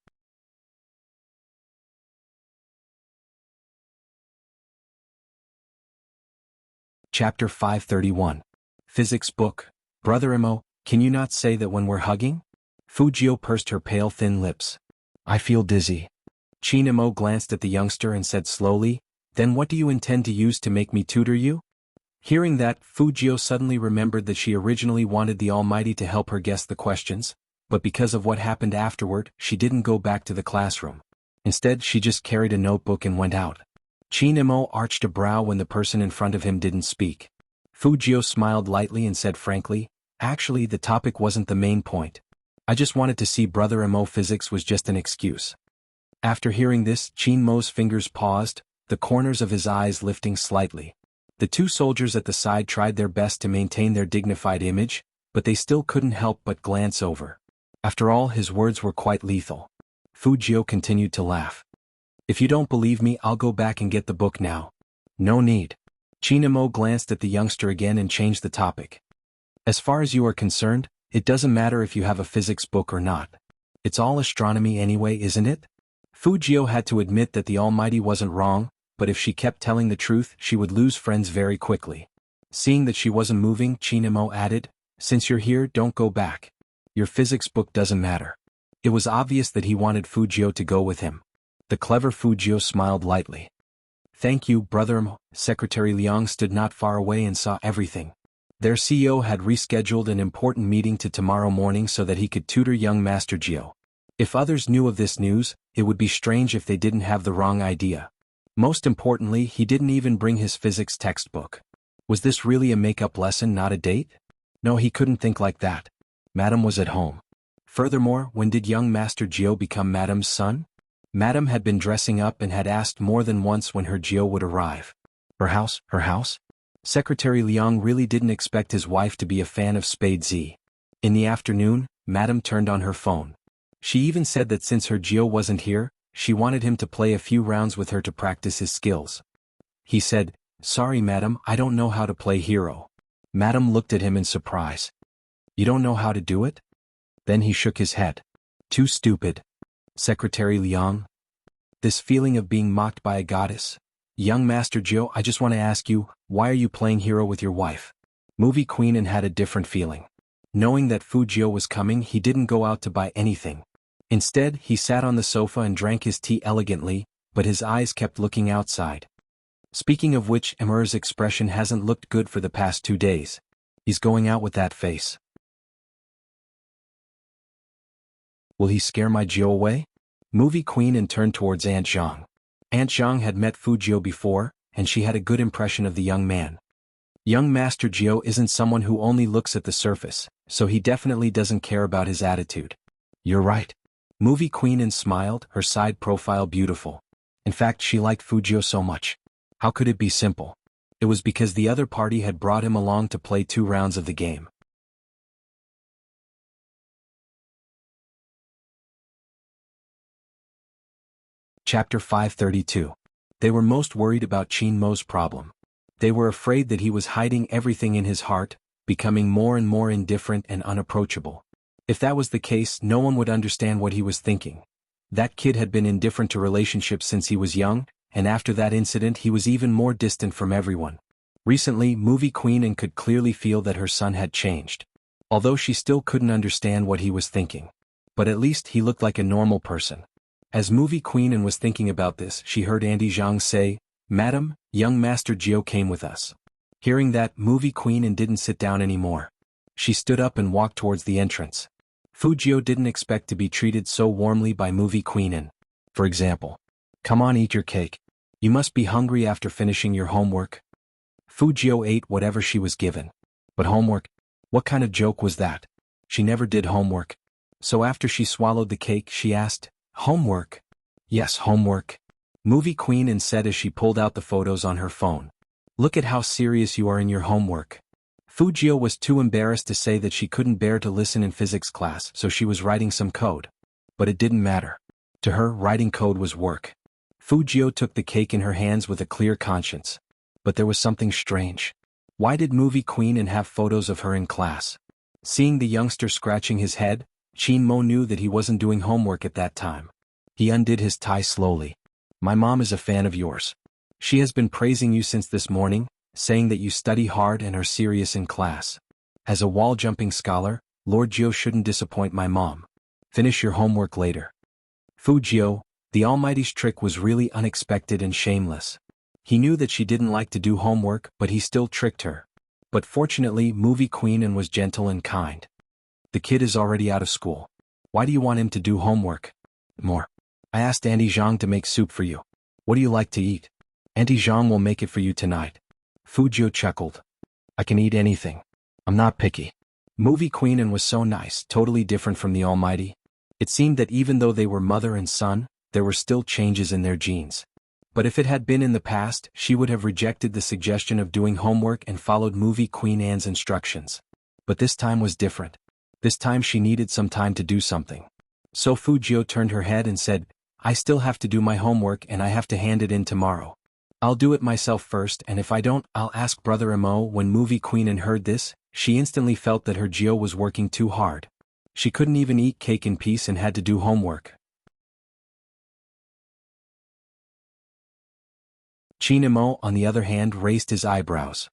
Chapter 531. Physics Book. "Brother Imo, can you not say that when we're hugging?" Fujio pursed her pale thin lips. "I feel dizzy." Chin Imo glanced at the youngster and said slowly, "Then what do you intend to use to make me tutor you?" Hearing that, Fujio suddenly remembered that she originally wanted the Almighty to help her guess the questions, but because of what happened afterward, she didn't go back to the classroom. Instead, she just carried a notebook and went out. Chin Imo arched a brow when the person in front of him didn't speak. Fujio smiled lightly and said frankly, "Actually, the topic wasn't the main point. I just wanted to see Brother Imo. Physics was just an excuse." After hearing this, Chin Mo's fingers paused, the corners of his eyes lifting slightly. The two soldiers at the side tried their best to maintain their dignified image, but they still couldn't help but glance over. After all, his words were quite lethal. Fujio continued to laugh. "If you don't believe me, I'll go back and get the book now." "No need." Chin Imo glanced at the youngster again and changed the topic. "As far as you are concerned, it doesn't matter if you have a physics book or not. It's all astronomy anyway, isn't it?" Fujio had to admit that the Almighty wasn't wrong, but if she kept telling the truth, she would lose friends very quickly. Seeing that she wasn't moving, Chin Imo added, "Since you're here, don't go back. Your physics book doesn't matter." It was obvious that he wanted Fujio to go with him. The clever Fujio smiled lightly. "Thank you, Brother Imo." Secretary Liang stood not far away and saw everything. Their CEO had rescheduled an important meeting to tomorrow morning so that he could tutor young Master Gio. If others knew of this news, it would be strange if they didn't have the wrong idea. Most importantly, he didn't even bring his physics textbook. Was this really a make-up lesson, not a date? No, he couldn't think like that. Madame was at home. Furthermore, when did young Master Gio become Madame's son? Madame had been dressing up and had asked more than once when her Gio would arrive. Her house, her house? Secretary Liang really didn't expect his wife to be a fan of Spade Z. In the afternoon, Madame turned on her phone. She even said that since her Gio wasn't here, she wanted him to play a few rounds with her to practice his skills. He said, "Sorry madam, I don't know how to play hero." Madam looked at him in surprise. "You don't know how to do it?" Then he shook his head. "Too stupid." Secretary Liang. This feeling of being mocked by a goddess. "Young Master Gio, I just want to ask you, why are you playing hero with your wife?" Movie Queen and had a different feeling. Knowing that Fujio was coming, he didn't go out to buy anything. Instead, he sat on the sofa and drank his tea elegantly, but his eyes kept looking outside. Speaking of which, Emir's expression hasn't looked good for the past 2 days. He's going out with that face. Will he scare my Gio away? Movie Queen and turned towards Aunt Zhang. Aunt Zhang had met Fujio before, and she had a good impression of the young man. Young Master Gio isn't someone who only looks at the surface, so he definitely doesn't care about his attitude. You're right. Movie Queen and smiled, her side profile beautiful. In fact, she liked Fujio so much. How could it be simple? It was because the other party had brought him along to play 2 rounds of the game. Chapter 532. They were most worried about Qin Mo's problem. They were afraid that he was hiding everything in his heart, becoming more and more indifferent and unapproachable. If that was the case, no one would understand what he was thinking. That kid had been indifferent to relationships since he was young, and after that incident he was even more distant from everyone. Recently, Movie Queen could clearly feel that her son had changed. Although she still couldn't understand what he was thinking. But at least he looked like a normal person. As Movie Queen was thinking about this, she heard Auntie Jiang say, "Madam, young Master Jiao came with us." Hearing that, Movie Queen didn't sit down anymore. She stood up and walked towards the entrance. Fujio didn't expect to be treated so warmly by Movie Queen. For example, "Come on, eat your cake. You must be hungry after finishing your homework." Fujio ate whatever she was given. But homework? What kind of joke was that? She never did homework. So after she swallowed the cake, she asked, "Homework?" "Yes, homework," Movie Queen said as she pulled out the photos on her phone. "Look at how serious you are in your homework." Fujio was too embarrassed to say that she couldn't bear to listen in physics class, so she was writing some code. But it didn't matter. To her, writing code was work. Fujio took the cake in her hands with a clear conscience. But there was something strange. Why did Movie Queen have photos of her in class? Seeing the youngster scratching his head, Qin Mo knew that he wasn't doing homework at that time. He undid his tie slowly. "My mom is a fan of yours. She has been praising you since this morning, saying that you study hard and are serious in class. As a wall-jumping scholar, Lord Jiao shouldn't disappoint my mom. Finish your homework later." Fujio, the Almighty's trick was really unexpected and shameless. He knew that she didn't like to do homework, but he still tricked her. But fortunately, Movie Queen was gentle and kind. "The kid is already out of school. Why do you want him to do homework?" "More. I asked Auntie Zhang to make soup for you. What do you like to eat?" "Auntie Zhang will make it for you tonight." Fujio chuckled. "I can eat anything. I'm not picky." Movie Queen was so nice, totally different from the Almighty. It seemed that even though they were mother and son, there were still changes in their genes. But if it had been in the past, she would have rejected the suggestion of doing homework and followed Movie Queen instructions. But this time was different. This time she needed some time to do something. So Fujio turned her head and said, "I still have to do my homework and I have to hand it in tomorrow. I'll do it myself first, and if I don't, I'll ask Brother Mo." When Movie Queen heard this, she instantly felt that her Jiao was working too hard. She couldn't even eat cake in peace and had to do homework. Qin Mo, on the other hand, raised his eyebrows.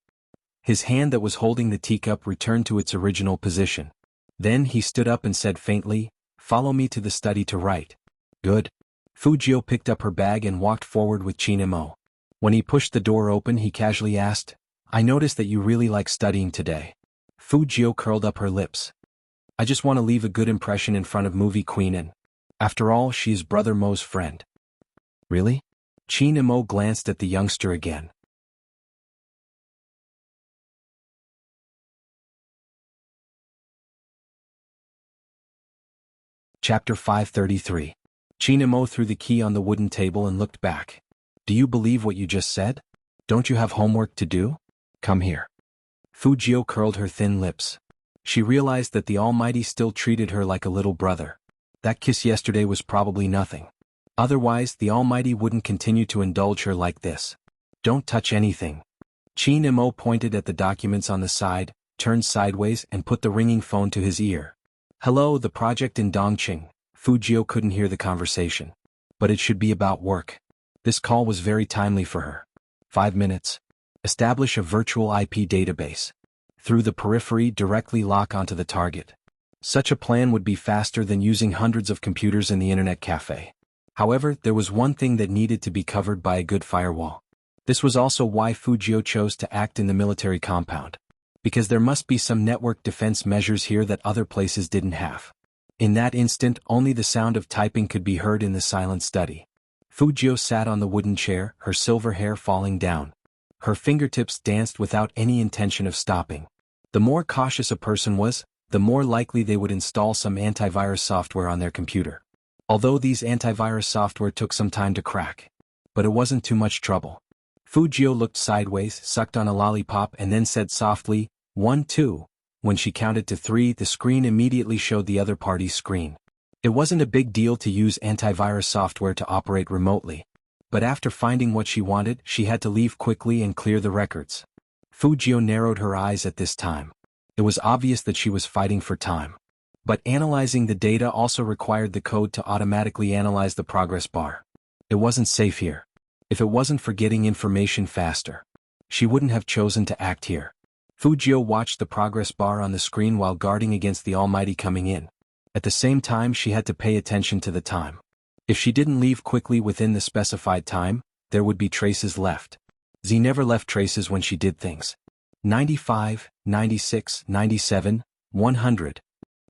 His hand that was holding the teacup returned to its original position. Then he stood up and said faintly, "Follow me to the study to write." "Good." Fujio picked up her bag and walked forward with Qin Mo. When he pushed the door open, he casually asked, "I noticed that you really like studying today." Fujio curled up her lips. "I just want to leave a good impression in front of Movie Queen. After all, she is Brother Mo's friend." "Really?" Qin Mo glanced at the youngster again. Chapter 533. Qin Mo threw the key on the wooden table and looked back. "Do you believe what you just said? Don't you have homework to do? Come here." Fujio curled her thin lips. She realized that the Almighty still treated her like a little brother. That kiss yesterday was probably nothing. Otherwise, the Almighty wouldn't continue to indulge her like this. "Don't touch anything." Qin Mo pointed at the documents on the side, turned sideways and put the ringing phone to his ear. "Hello, the project in Dongqing." Fujio couldn't hear the conversation. But it should be about work. This call was very timely for her. 5 minutes. Establish a virtual IP database. Through the periphery, directly lock onto the target. Such a plan would be faster than using hundreds of computers in the internet cafe. However, there was one thing that needed to be covered by a good firewall. This was also why Fujio chose to act in the military compound. Because there must be some network defense measures here that other places didn't have. In that instant, only the sound of typing could be heard in the silent study. Fujio sat on the wooden chair, her silver hair falling down. Her fingertips danced without any intention of stopping. The more cautious a person was, the more likely they would install some antivirus software on their computer. Although these antivirus software took some time to crack. but it wasn't too much trouble. Fu Jiu looked sideways, sucked on a lollipop and then said softly, 1, 2. When she counted to 3, the screen immediately showed the other party's screen. It wasn't a big deal to use antivirus software to operate remotely. But after finding what she wanted, she had to leave quickly and clear the records. Fu Jiu narrowed her eyes at this time. It was obvious that she was fighting for time. But analyzing the data also required the code to automatically analyze the progress bar. It wasn't safe here. If it wasn't for getting information faster, she wouldn't have chosen to act here. Fu Jiu watched the progress bar on the screen while guarding against the Almighty coming in. At the same time, she had to pay attention to the time. If she didn't leave quickly within the specified time, there would be traces left. Z never left traces when she did things. 95, 96, 97, 100.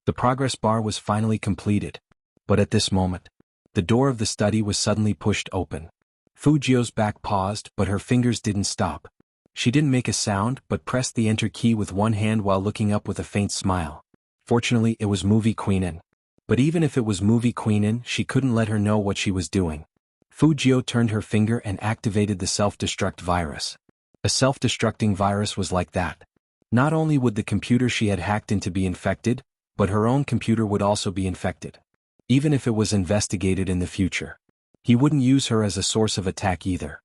The progress bar was finally completed. But at this moment, the door of the study was suddenly pushed open. Fu Jiu's back paused, but her fingers didn't stop. She didn't make a sound, but pressed the enter key with one hand while looking up with a faint smile. Fortunately, it was Movie Queenin. But even if it was Movie Queenin, she couldn't let her know what she was doing. Fu Jiu turned her finger and activated the self-destruct virus. A self-destructing virus was like that. Not only would the computer she had hacked into be infected, but her own computer would also be infected. Even if it was investigated in the future, he wouldn't use her as a source of attack either.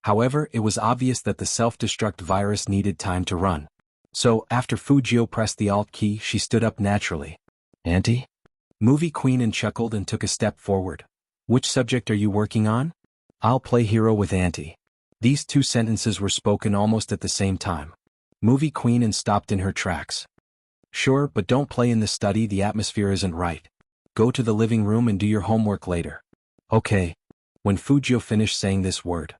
However, it was obvious that the self-destruct virus needed time to run. So, after Fu Jiu pressed the Alt key, she stood up naturally. Auntie? Movie Queenin chuckled and took a step forward. Which subject are you working on? I'll play hero with Auntie. These two sentences were spoken almost at the same time. Movie Queenin stopped in her tracks. Sure, but don't play in the study, the atmosphere isn't right. Go to the living room and do your homework later. Okay. When Fu Jiu finished saying this word,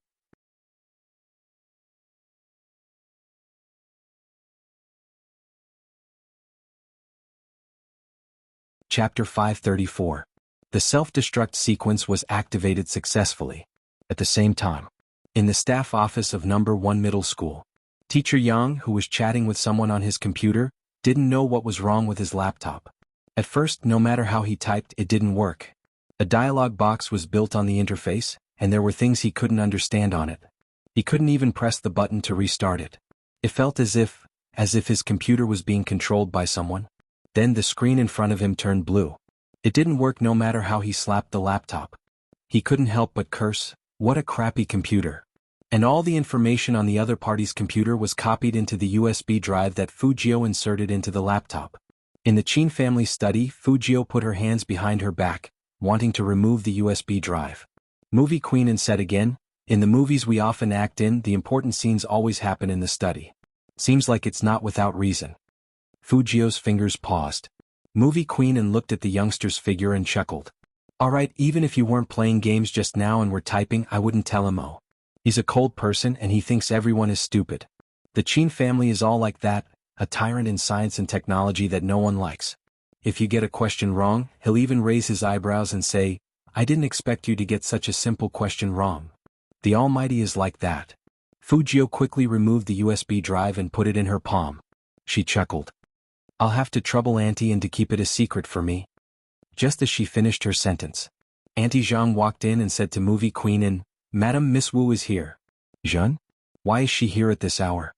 Chapter 534. The self-destruct sequence was activated successfully. At the same time, in the staff office of number 1 middle school, Teacher Yang, who was chatting with someone on his computer, didn't know what was wrong with his laptop. At first, no matter how he typed, it didn't work. A dialog box was built on the interface, and there were things he couldn't understand on it. He couldn't even press the button to restart it. It felt as if his computer was being controlled by someone. Then the screen in front of him turned blue. It didn't work no matter how he slapped the laptop. He couldn't help but curse, what a crappy computer. And all the information on the other party's computer was copied into the USB drive that Fu Jiu inserted into the laptop. In the Qin family study, Fu Jiu put her hands behind her back, wanting to remove the USB drive. Movie Queenin said again, in the movies we often act in, the important scenes always happen in the study. Seems like it's not without reason. Fu Jiu's fingers paused. Movie Queenin looked at the youngster's figure and chuckled. Alright, even if you weren't playing games just now and were typing, I wouldn't tell him. Oh. He's a cold person and he thinks everyone is stupid. The Qin family is all like that, a tyrant in science and technology that no one likes. If you get a question wrong, he'll even raise his eyebrows and say, I didn't expect you to get such a simple question wrong. The Almighty is like that. Fu Jiu quickly removed the USB drive and put it in her palm. She chuckled. I'll have to trouble Auntie and to keep it a secret for me. Just as she finished her sentence, Auntie Zhang walked in and said to Movie Queenin, Madam, Miss Wu is here. Zhen? Why is she here at this hour?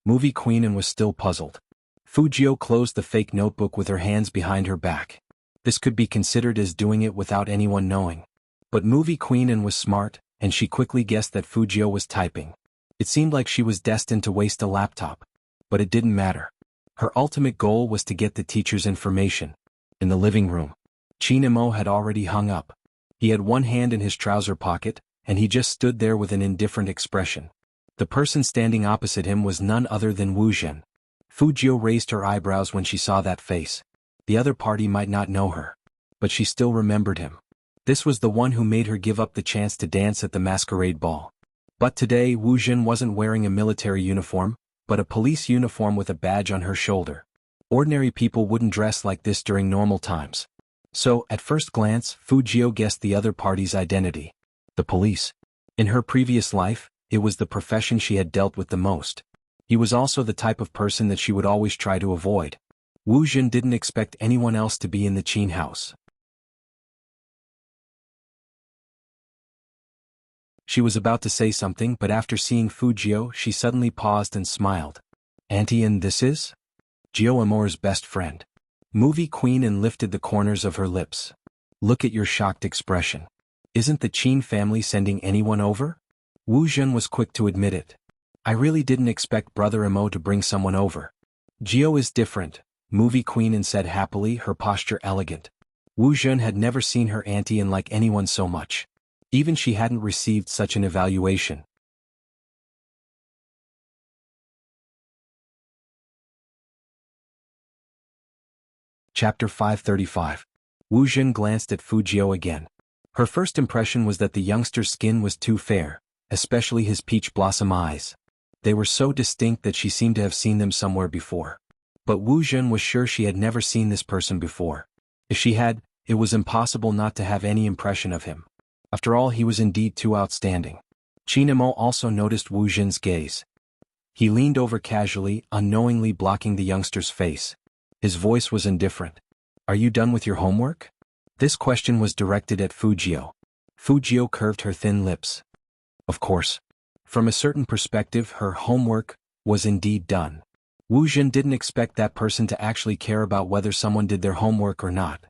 Movie Queenin was still puzzled. Fu Jiu closed the fake notebook with her hands behind her back. This could be considered as doing it without anyone knowing. But Movie Queenin was smart, and she quickly guessed that Fu Jiu was typing. It seemed like she was destined to waste a laptop. But it didn't matter. Her ultimate goal was to get the teacher's information. In the living room, Qin Imo had already hung up. He had one hand in his trouser pocket, and he just stood there with an indifferent expression. The person standing opposite him was none other than Wu Zhen. Fu Jiu raised her eyebrows when she saw that face. The other party might not know her, but she still remembered him. This was the one who made her give up the chance to dance at the masquerade ball. But today Wu Zhen wasn't wearing a military uniform, but a police uniform with a badge on her shoulder. Ordinary people wouldn't dress like this during normal times. So, at first glance, Fu Jiu guessed the other party's identity. The police. In her previous life, it was the profession she had dealt with the most. He was also the type of person that she would always try to avoid. Wu Zhen didn't expect anyone else to be in the Qin house. She was about to say something, but after seeing Fujio she suddenly paused and smiled. Auntie, and this is? Gio Amor's best friend. Movie queen, and lifted the corners of her lips. Look at your shocked expression. Isn't the Qin family sending anyone over? Wu Zhen was quick to admit it. I really didn't expect Brother Imo to bring someone over. Gio is different, Movie queen, and said happily, her posture elegant. Wu Zhen had never seen her auntie and like anyone so much. Even she hadn't received such an evaluation. Chapter 535. Wu Zhen glanced at Fujio again. Her first impression was that the youngster's skin was too fair, especially his peach blossom eyes. They were so distinct that she seemed to have seen them somewhere before. But Wu Zhen was sure she had never seen this person before. If she had, it was impossible not to have any impression of him. After all, he was indeed too outstanding. Qin Imo also noticed Wu Zhen's gaze. He leaned over casually, unknowingly blocking the youngster's face. His voice was indifferent. Are you done with your homework? This question was directed at Fujio. Fujio curved her thin lips. Of course. From a certain perspective, her homework was indeed done. Wu Zhen didn't expect that person to actually care about whether someone did their homework or not.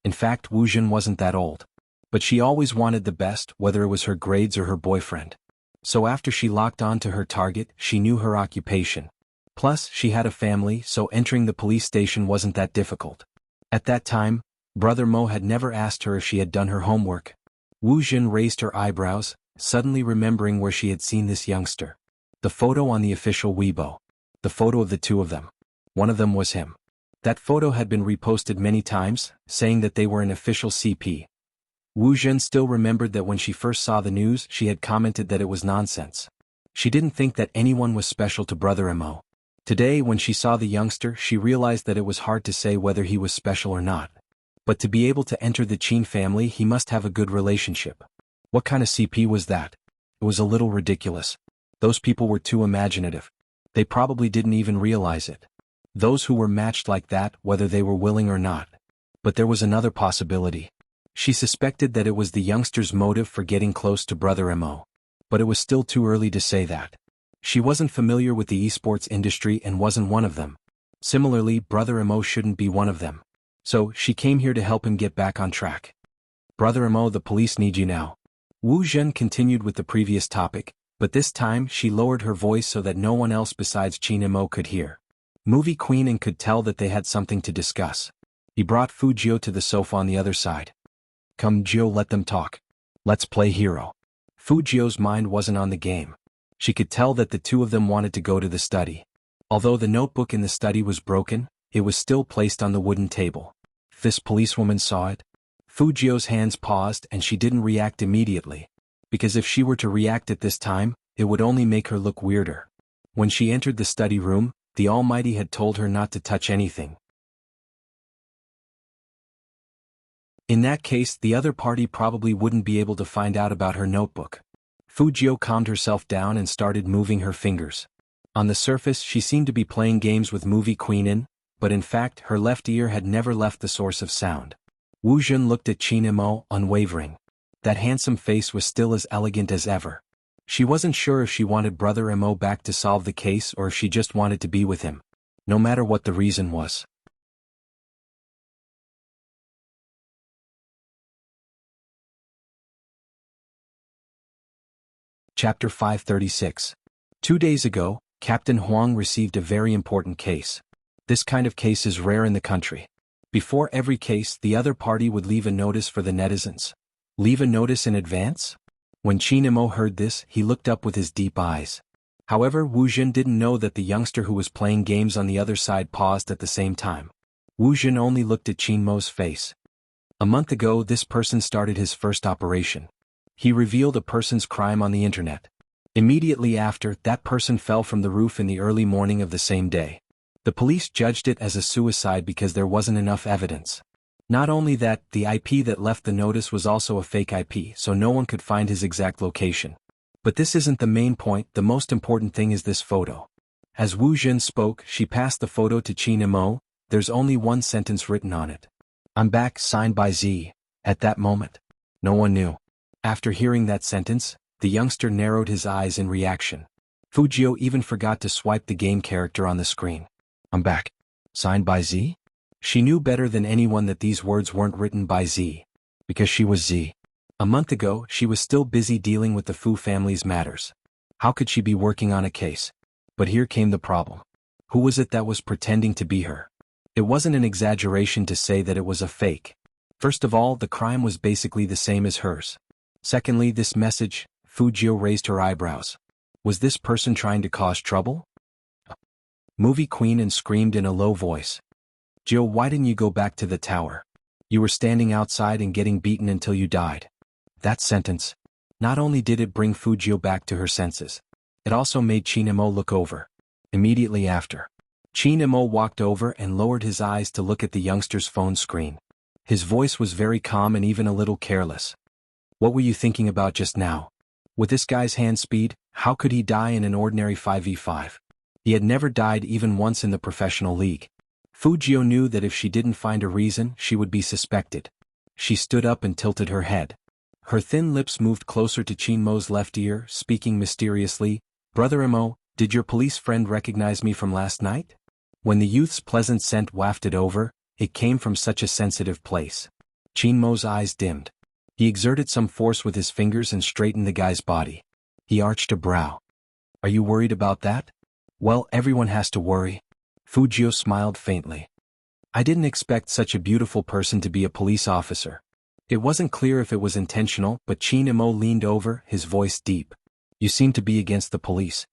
In fact, Wu Zhen wasn't that old. But she always wanted the best, whether it was her grades or her boyfriend. So after she locked on to her target, she knew her occupation. Plus, she had a family, so entering the police station wasn't that difficult. At that time, Brother Mo had never asked her if she had done her homework. Wu Zhen raised her eyebrows, suddenly remembering where she had seen this youngster. The photo on the official Weibo. The photo of the two of them. One of them was him. That photo had been reposted many times, saying that they were an official CP. Wu Zhen still remembered that when she first saw the news she had commented that it was nonsense. She didn't think that anyone was special to Brother Imo. Today when she saw the youngster she realized that it was hard to say whether he was special or not. But to be able to enter the Qin family he must have a good relationship. What kind of CP was that? It was a little ridiculous. Those people were too imaginative. They probably didn't even realize it. Those who were matched like that, whether they were willing or not. But there was another possibility. She suspected that it was the youngster's motive for getting close to Brother Imo. But it was still too early to say that. She wasn't familiar with the esports industry and wasn't one of them. Similarly, Brother Imo shouldn't be one of them. So, she came here to help him get back on track. Brother Imo, the police need you now. Wu Zhen continued with the previous topic, but this time she lowered her voice so that no one else besides Qin Imo could hear. Movie Queen and could tell that they had something to discuss. He brought Fujio to the sofa on the other side. Come Gio, let them talk. Let's play hero. Fujio's mind wasn't on the game. She could tell that the two of them wanted to go to the study. Although the notebook in the study was broken, it was still placed on the wooden table. This policewoman saw it. Fujio's hands paused and she didn't react immediately. Because if she were to react at this time, it would only make her look weirder. When she entered the study room, the Almighty had told her not to touch anything. In that case, the other party probably wouldn't be able to find out about her notebook. Fujio calmed herself down and started moving her fingers. On the surface, she seemed to be playing games with Movie Queen, but in fact, her left ear had never left the source of sound. Wu Zhen looked at Qin Imo, unwavering. That handsome face was still as elegant as ever. She wasn't sure if she wanted Brother Imo back to solve the case or if she just wanted to be with him. No matter what the reason was. Chapter 536. 2 days ago, Captain Huang received a very important case. This kind of case is rare in the country. Before every case, the other party would leave a notice for the netizens. Leave a notice in advance? When Qin Imo heard this, he looked up with his deep eyes. However, Wu Zhen didn't know that the youngster who was playing games on the other side paused at the same time. Wu Zhen only looked at Qin Mo's face. A month ago, this person started his first operation. He revealed a person's crime on the internet. Immediately after, that person fell from the roof in the early morning of the same day. The police judged it as a suicide because there wasn't enough evidence. Not only that, the IP that left the notice was also a fake IP, so no one could find his exact location. But this isn't the main point, the most important thing is this photo. As Wu Zhen spoke, she passed the photo to Qin Imo. There's only one sentence written on it. I'm back, signed by Z. At that moment, no one knew. After hearing that sentence, The youngster narrowed his eyes in reaction. Fujio even forgot to swipe the game character on the screen. I'm back. Signed by Z? She knew better than anyone that these words weren't written by Z. Because she was Z. A month ago, she was still busy dealing with the Fu family's matters. How could she be working on a case? But here came the problem. Who was it that was pretending to be her? It wasn't an exaggeration to say that it was a fake. First of all, the crime was basically the same as hers. Secondly, this message, Fujio raised her eyebrows. Was this person trying to cause trouble? Movie queen and screamed in a low voice. Jill, why didn't you go back to the tower? You were standing outside and getting beaten until you died. That sentence. Not only did it bring Fujio back to her senses, it also made Chinemo look over. Immediately after, Chinemo walked over and lowered his eyes to look at the youngster's phone screen. His voice was very calm and even a little careless. What were you thinking about just now? With this guy's hand speed, how could he die in an ordinary 5v5? He had never died even once in the professional league. Fujio knew that if she didn't find a reason, she would be suspected. She stood up and tilted her head. Her thin lips moved closer to Chinmo's left ear, speaking mysteriously. Brother Imo, did your police friend recognize me from last night? When the youth's pleasant scent wafted over, it came from such a sensitive place. Chinmo's eyes dimmed. He exerted some force with his fingers and straightened the guy's body. He arched a brow. Are you worried about that? Well, everyone has to worry. Fujio smiled faintly. I didn't expect such a beautiful person to be a police officer. It wasn't clear if it was intentional, but Chinemo leaned over, his voice deep. You seem to be against the police.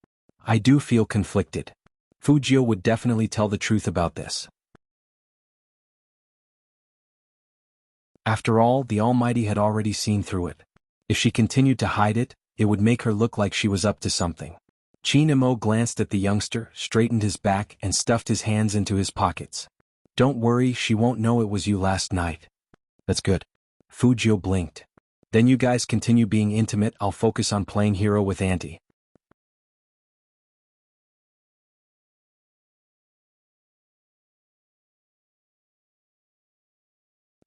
I do feel conflicted. Fujio would definitely tell the truth about this. After all, the Almighty had already seen through it. If she continued to hide it, it would make her look like she was up to something. Chinemo glanced at the youngster, straightened his back and stuffed his hands into his pockets. Don't worry, she won't know it was you last night. That's good. Fujio blinked. Then you guys continue being intimate, I'll focus on playing hero with Auntie.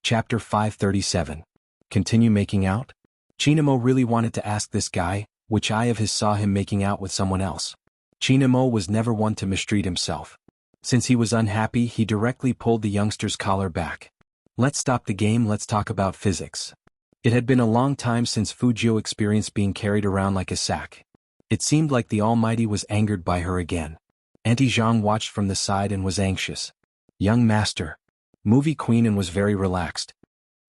Chapter 537. Continue making out? Chinemo really wanted to ask this guy, which eye of his saw him making out with someone else. Chinemo was never one to mistreat himself. Since he was unhappy, he directly pulled the youngster's collar back. Let's stop the game, let's talk about physics. It had been a long time since Fujio experienced being carried around like a sack. It seemed like the Almighty was angered by her again. Auntie Jiang watched from the side and was anxious. Young master. Movie queen and was very relaxed.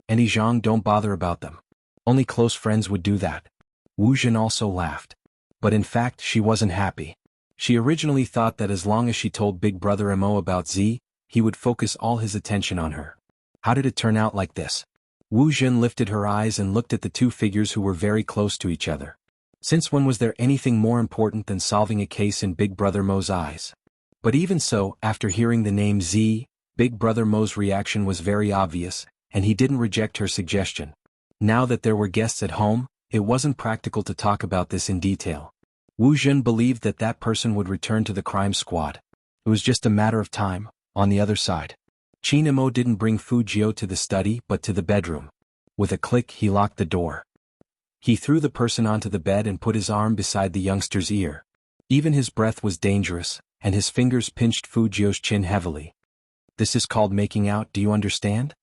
Auntie Jiang, don't bother about them. Only close friends would do that. Wu Jin also laughed. But in fact, she wasn't happy. She originally thought that as long as she told Big Brother Mo about Z, he would focus all his attention on her. How did it turn out like this? Wu Jin lifted her eyes and looked at the two figures who were very close to each other. Since when was there anything more important than solving a case in Big Brother Mo's eyes? But even so, after hearing the name Z, Big Brother Mo's reaction was very obvious, and he didn't reject her suggestion. Now that there were guests at home, it wasn't practical to talk about this in detail. Wu Jin believed that that person would return to the crime squad. It was just a matter of time. On the other side, Chinemo didn't bring Fujio to the study but to the bedroom. With a click, he locked the door. He threw the person onto the bed and put his arm beside the youngster's ear. Even his breath was dangerous, and his fingers pinched Fujio's chin heavily. This is called making out, do you understand?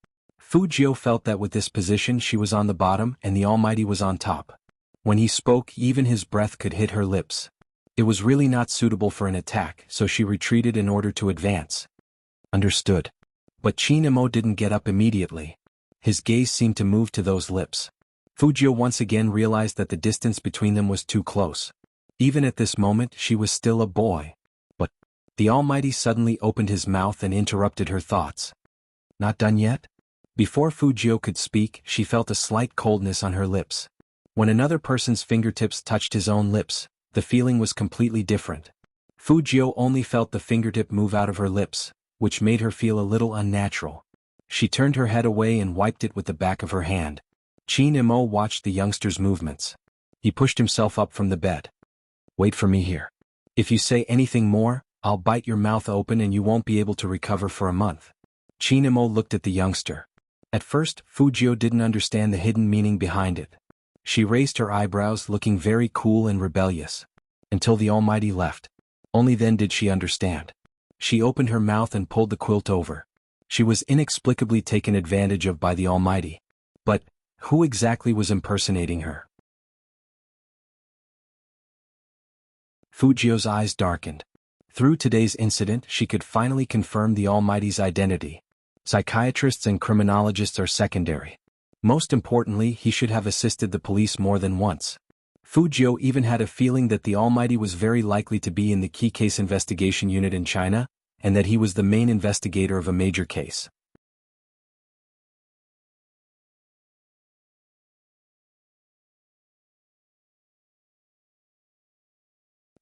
Fujio felt that with this position she was on the bottom and the Almighty was on top. When he spoke, even his breath could hit her lips. It was really not suitable for an attack, so she retreated in order to advance. Understood. But Chinemo didn't get up immediately. His gaze seemed to move to those lips. Fujio once again realized that the distance between them was too close. Even at this moment, she was still a boy. But the Almighty suddenly opened his mouth and interrupted her thoughts. Not done yet? Before Fujio could speak, she felt a slight coldness on her lips. When another person's fingertips touched his own lips, the feeling was completely different. Fujio only felt the fingertip move out of her lips, which made her feel a little unnatural. She turned her head away and wiped it with the back of her hand. Chinemo watched the youngster's movements. He pushed himself up from the bed. Wait for me here. If you say anything more, I'll bite your mouth open and you won't be able to recover for a month. Chinemo looked at the youngster. At first, Fujio didn't understand the hidden meaning behind it. She raised her eyebrows, looking very cool and rebellious. Until the Almighty left. Only then did she understand. She opened her mouth and pulled the quilt over. She was inexplicably taken advantage of by the Almighty. But who exactly was impersonating her? Fujio's eyes darkened. Through today's incident, she could finally confirm the Almighty's identity. Psychiatrists and criminologists are secondary. Most importantly, he should have assisted the police more than once. Fujio even had a feeling that the Almighty was very likely to be in the key case investigation unit in China, and that he was the main investigator of a major case.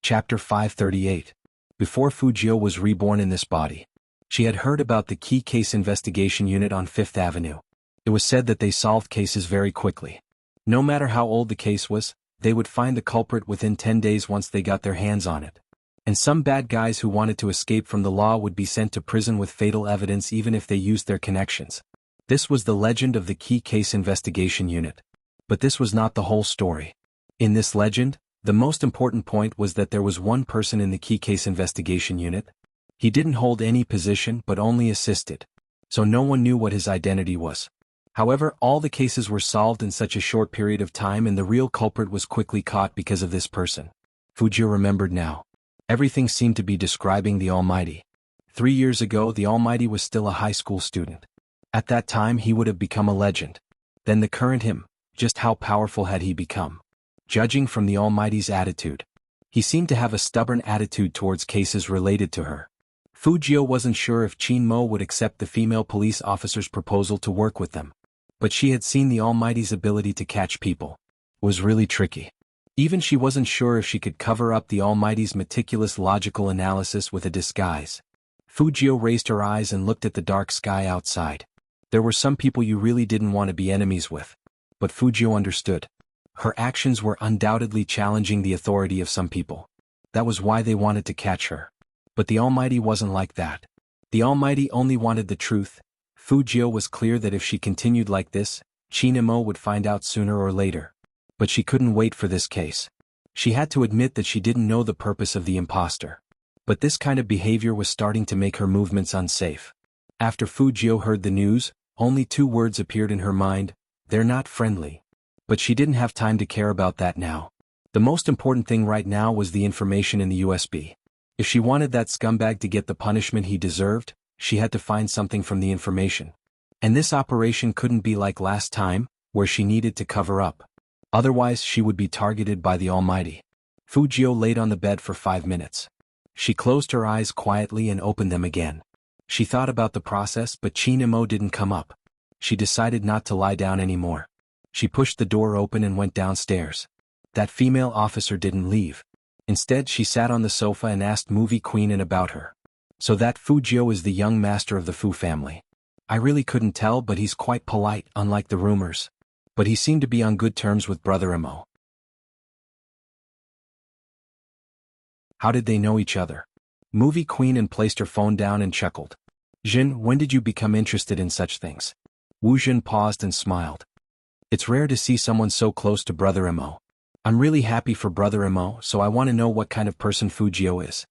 Chapter 538. Before Fujio was reborn in this body, she had heard about the key case investigation unit on Fifth Avenue. It was said that they solved cases very quickly. No matter how old the case was, they would find the culprit within 10 days once they got their hands on it. And some bad guys who wanted to escape from the law would be sent to prison with fatal evidence even if they used their connections. This was the legend of the key case investigation unit. But this was not the whole story. In this legend, the most important point was that there was one person in the key case investigation unit. He didn't hold any position but only assisted. So no one knew what his identity was. However, all the cases were solved in such a short period of time and the real culprit was quickly caught because of this person. Fujio remembered now. Everything seemed to be describing the Almighty. 3 years ago, the Almighty was still a high school student. At that time, he would have become a legend. Then the current him, just how powerful had he become? Judging from the Almighty's attitude, he seemed to have a stubborn attitude towards cases related to her. Fujio wasn't sure if Qin Mo would accept the female police officer's proposal to work with them. But she had seen the Almighty's ability to catch people. It was really tricky. Even she wasn't sure if she could cover up the Almighty's meticulous logical analysis with a disguise. Fujio raised her eyes and looked at the dark sky outside. There were some people you really didn't want to be enemies with. But Fujio understood. Her actions were undoubtedly challenging the authority of some people. That was why they wanted to catch her. But the Almighty wasn't like that. The Almighty only wanted the truth. Fujio was clear that if she continued like this, Chinamo would find out sooner or later. But she couldn't wait for this case. She had to admit that she didn't know the purpose of the imposter. But this kind of behavior was starting to make her movements unsafe. After Fujio heard the news, only 2 words appeared in her mind: they're not friendly. But she didn't have time to care about that now. The most important thing right now was the information in the USB. If she wanted that scumbag to get the punishment he deserved, she had to find something from the information. And this operation couldn't be like last time, where she needed to cover up. Otherwise she would be targeted by the Almighty. Fujio laid on the bed for 5 minutes. She closed her eyes quietly and opened them again. She thought about the process but Chinamo didn't come up. She decided not to lie down anymore. She pushed the door open and went downstairs. That female officer didn't leave. Instead she sat on the sofa and asked Movie Queen about her. So that Fujio is the young master of the Fu family. I really couldn't tell, but he's quite polite, unlike the rumors. But he seemed to be on good terms with Brother Imo. How did they know each other? Movie Queen and placed her phone down and chuckled. Jin, when did you become interested in such things? Wu Jin paused and smiled. It's rare to see someone so close to Brother Imo. I'm really happy for Brother Imo, so I want to know what kind of person Fujio is.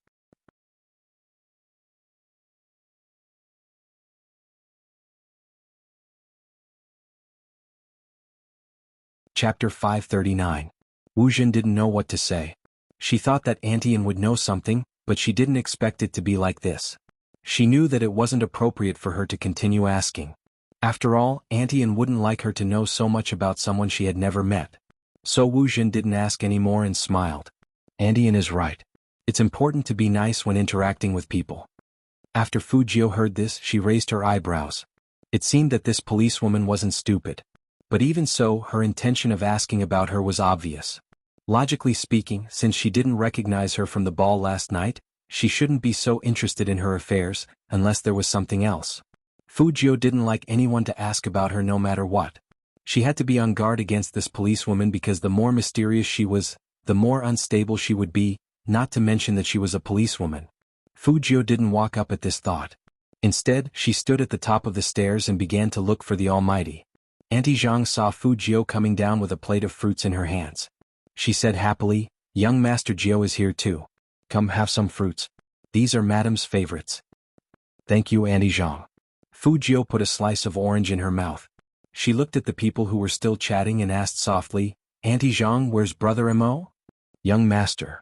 Chapter 539. Wu Jin didn't know what to say. She thought that Auntie Anne would know something, but she didn't expect it to be like this. She knew that it wasn't appropriate for her to continue asking. After all, Auntie Anne wouldn't like her to know so much about someone she had never met. So Wu Jin didn't ask anymore and smiled. Auntie Anne is right. It's important to be nice when interacting with people. After Fujio heard this, she raised her eyebrows. It seemed that this policewoman wasn't stupid. But even so, her intention of asking about her was obvious. Logically speaking, since she didn't recognize her from the ball last night, she shouldn't be so interested in her affairs, unless there was something else. Fujio didn't like anyone to ask about her no matter what. She had to be on guard against this policewoman because the more mysterious she was, the more unstable she would be, not to mention that she was a policewoman. Fujio didn't walk up at this thought. Instead, she stood at the top of the stairs and began to look for the Almighty. Auntie Zhang saw Fu Jiu coming down with a plate of fruits in her hands. She said happily, "Young Master Jiu is here too. Come have some fruits. These are Madame's favorites." "Thank you, Auntie Zhang." Fu Jiu put a slice of orange in her mouth. She looked at the people who were still chatting and asked softly, "Auntie Zhang, where's Brother Mo?" "Young Master."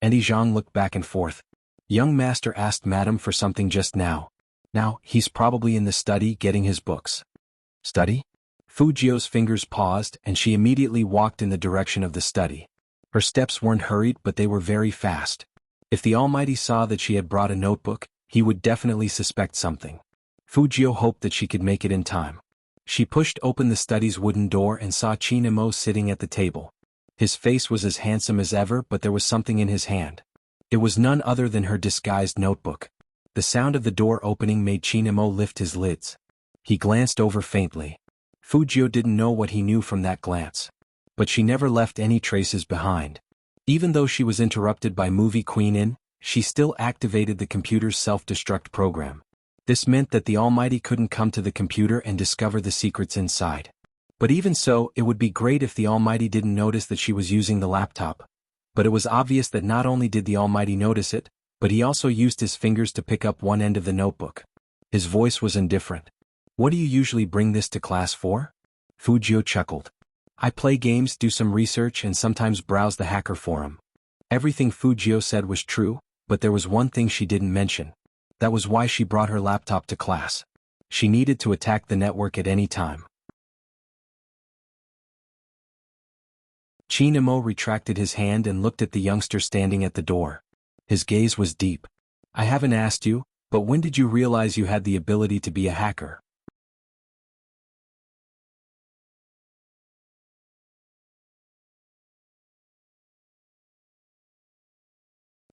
Auntie Zhang looked back and forth. "Young Master asked Madame for something just now. Now, he's probably in the study getting his books." "Study?" Fu Jiu's fingers paused and she immediately walked in the direction of the study. Her steps weren't hurried but they were very fast. If the Almighty saw that she had brought a notebook, he would definitely suspect something. Fu Jiu hoped that she could make it in time. She pushed open the study's wooden door and saw Qin Mo sitting at the table. His face was as handsome as ever but there was something in his hand. It was none other than her disguised notebook. The sound of the door opening made Qin Mo lift his lids. He glanced over faintly. Fu Jiu didn't know what he knew from that glance. But she never left any traces behind. Even though she was interrupted by Movie Queen In, she still activated the computer's self-destruct program. This meant that the Almighty couldn't come to the computer and discover the secrets inside. But even so, it would be great if the Almighty didn't notice that she was using the laptop. But it was obvious that not only did the Almighty notice it, but he also used his fingers to pick up one end of the notebook. His voice was indifferent. "What do you usually bring this to class for?" Fu Jiu chuckled. "I play games, do some research and sometimes browse the hacker forum." Everything Fu Jiu said was true, but there was one thing she didn't mention. That was why she brought her laptop to class. She needed to attack the network at any time. Qin Mo retracted his hand and looked at the youngster standing at the door. His gaze was deep. "I haven't asked you, but when did you realize you had the ability to be a hacker?"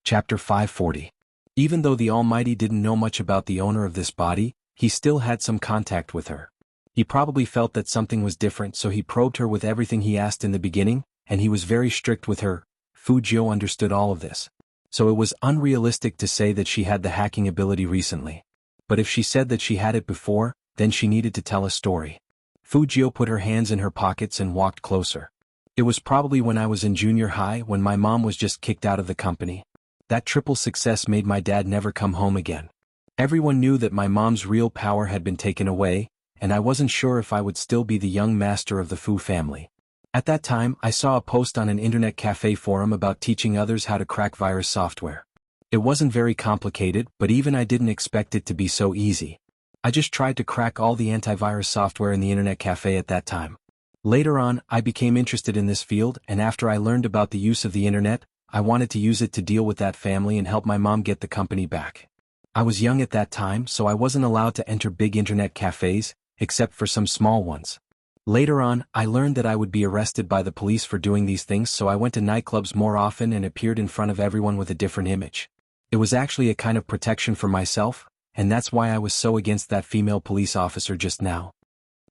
Chapter 540. Even though the Almighty didn't know much about the owner of this body, he still had some contact with her. He probably felt that something was different so he probed her with everything he asked in the beginning, and he was very strict with her. Fu Jiu understood all of this. So it was unrealistic to say that she had the hacking ability recently. But if she said that she had it before, then she needed to tell a story. Fu Jiu put her hands in her pockets and walked closer. "It was probably when I was in junior high when my mom was just kicked out of the company. That triple success made my dad never come home again. Everyone knew that my mom's real power had been taken away, and I wasn't sure if I would still be the young master of the Fu family. At that time, I saw a post on an internet cafe forum about teaching others how to crack virus software. It wasn't very complicated, but even I didn't expect it to be so easy. I just tried to crack all the antivirus software in the internet cafe at that time. Later on, I became interested in this field, and after I learned about the use of the internet, I wanted to use it to deal with that family and help my mom get the company back. I was young at that time, so I wasn't allowed to enter big internet cafes, except for some small ones. Later on, I learned that I would be arrested by the police for doing these things, so I went to nightclubs more often and appeared in front of everyone with a different image. It was actually a kind of protection for myself, and that's why I was so against that female police officer just now."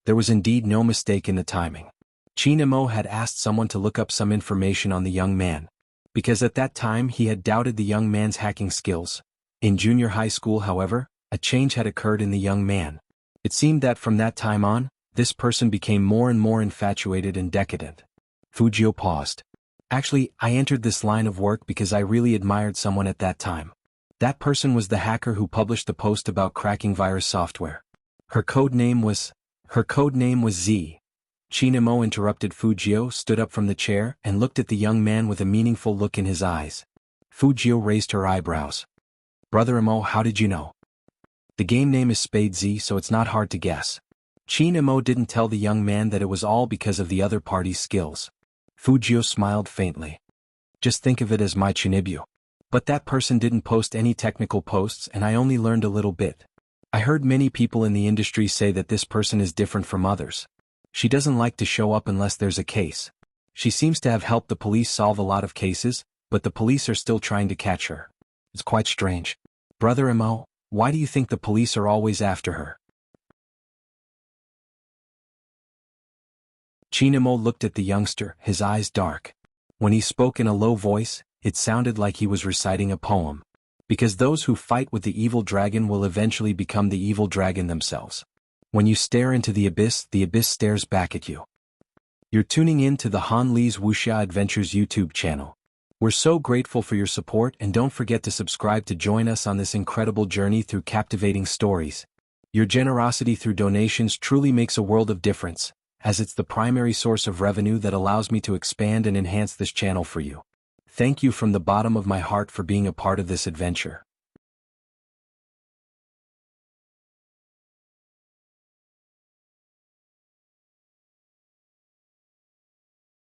There was indeed no mistake in the timing. Qin Mo had asked someone to look up some information on the young man. Because at that time he had doubted the young man's hacking skills. In junior high school, however, a change had occurred in the young man. It seemed that from that time on, this person became more and more infatuated and decadent. Fu Jiu paused. "Actually, I entered this line of work because I really admired someone at that time. That person was the hacker who published the post about cracking virus software. Her code name was Z." Qin Mo interrupted. Fu Jiu stood up from the chair and looked at the young man with a meaningful look in his eyes. Fu Jiu raised her eyebrows. "Brother Mo, how did you know?" "The game name is Spade Z, so it's not hard to guess." Qin Mo didn't tell the young man that it was all because of the other party's skills. Fu Jiu smiled faintly. "Just think of it as my Chinibu. But that person didn't post any technical posts and I only learned a little bit. I heard many people in the industry say that this person is different from others. She doesn't like to show up unless there's a case. She seems to have helped the police solve a lot of cases, but the police are still trying to catch her. It's quite strange. Brother Mo, why do you think the police are always after her?" Qin Mo looked at the youngster, his eyes dark. When he spoke in a low voice, it sounded like he was reciting a poem. Because those who fight with the evil dragon will eventually become the evil dragon themselves. When you stare into the abyss stares back at you. You're tuning in to the Han Li's Wuxia Adventures YouTube channel. We're so grateful for your support, and don't forget to subscribe to join us on this incredible journey through captivating stories. Your generosity through donations truly makes a world of difference, as it's the primary source of revenue that allows me to expand and enhance this channel for you. Thank you from the bottom of my heart for being a part of this adventure.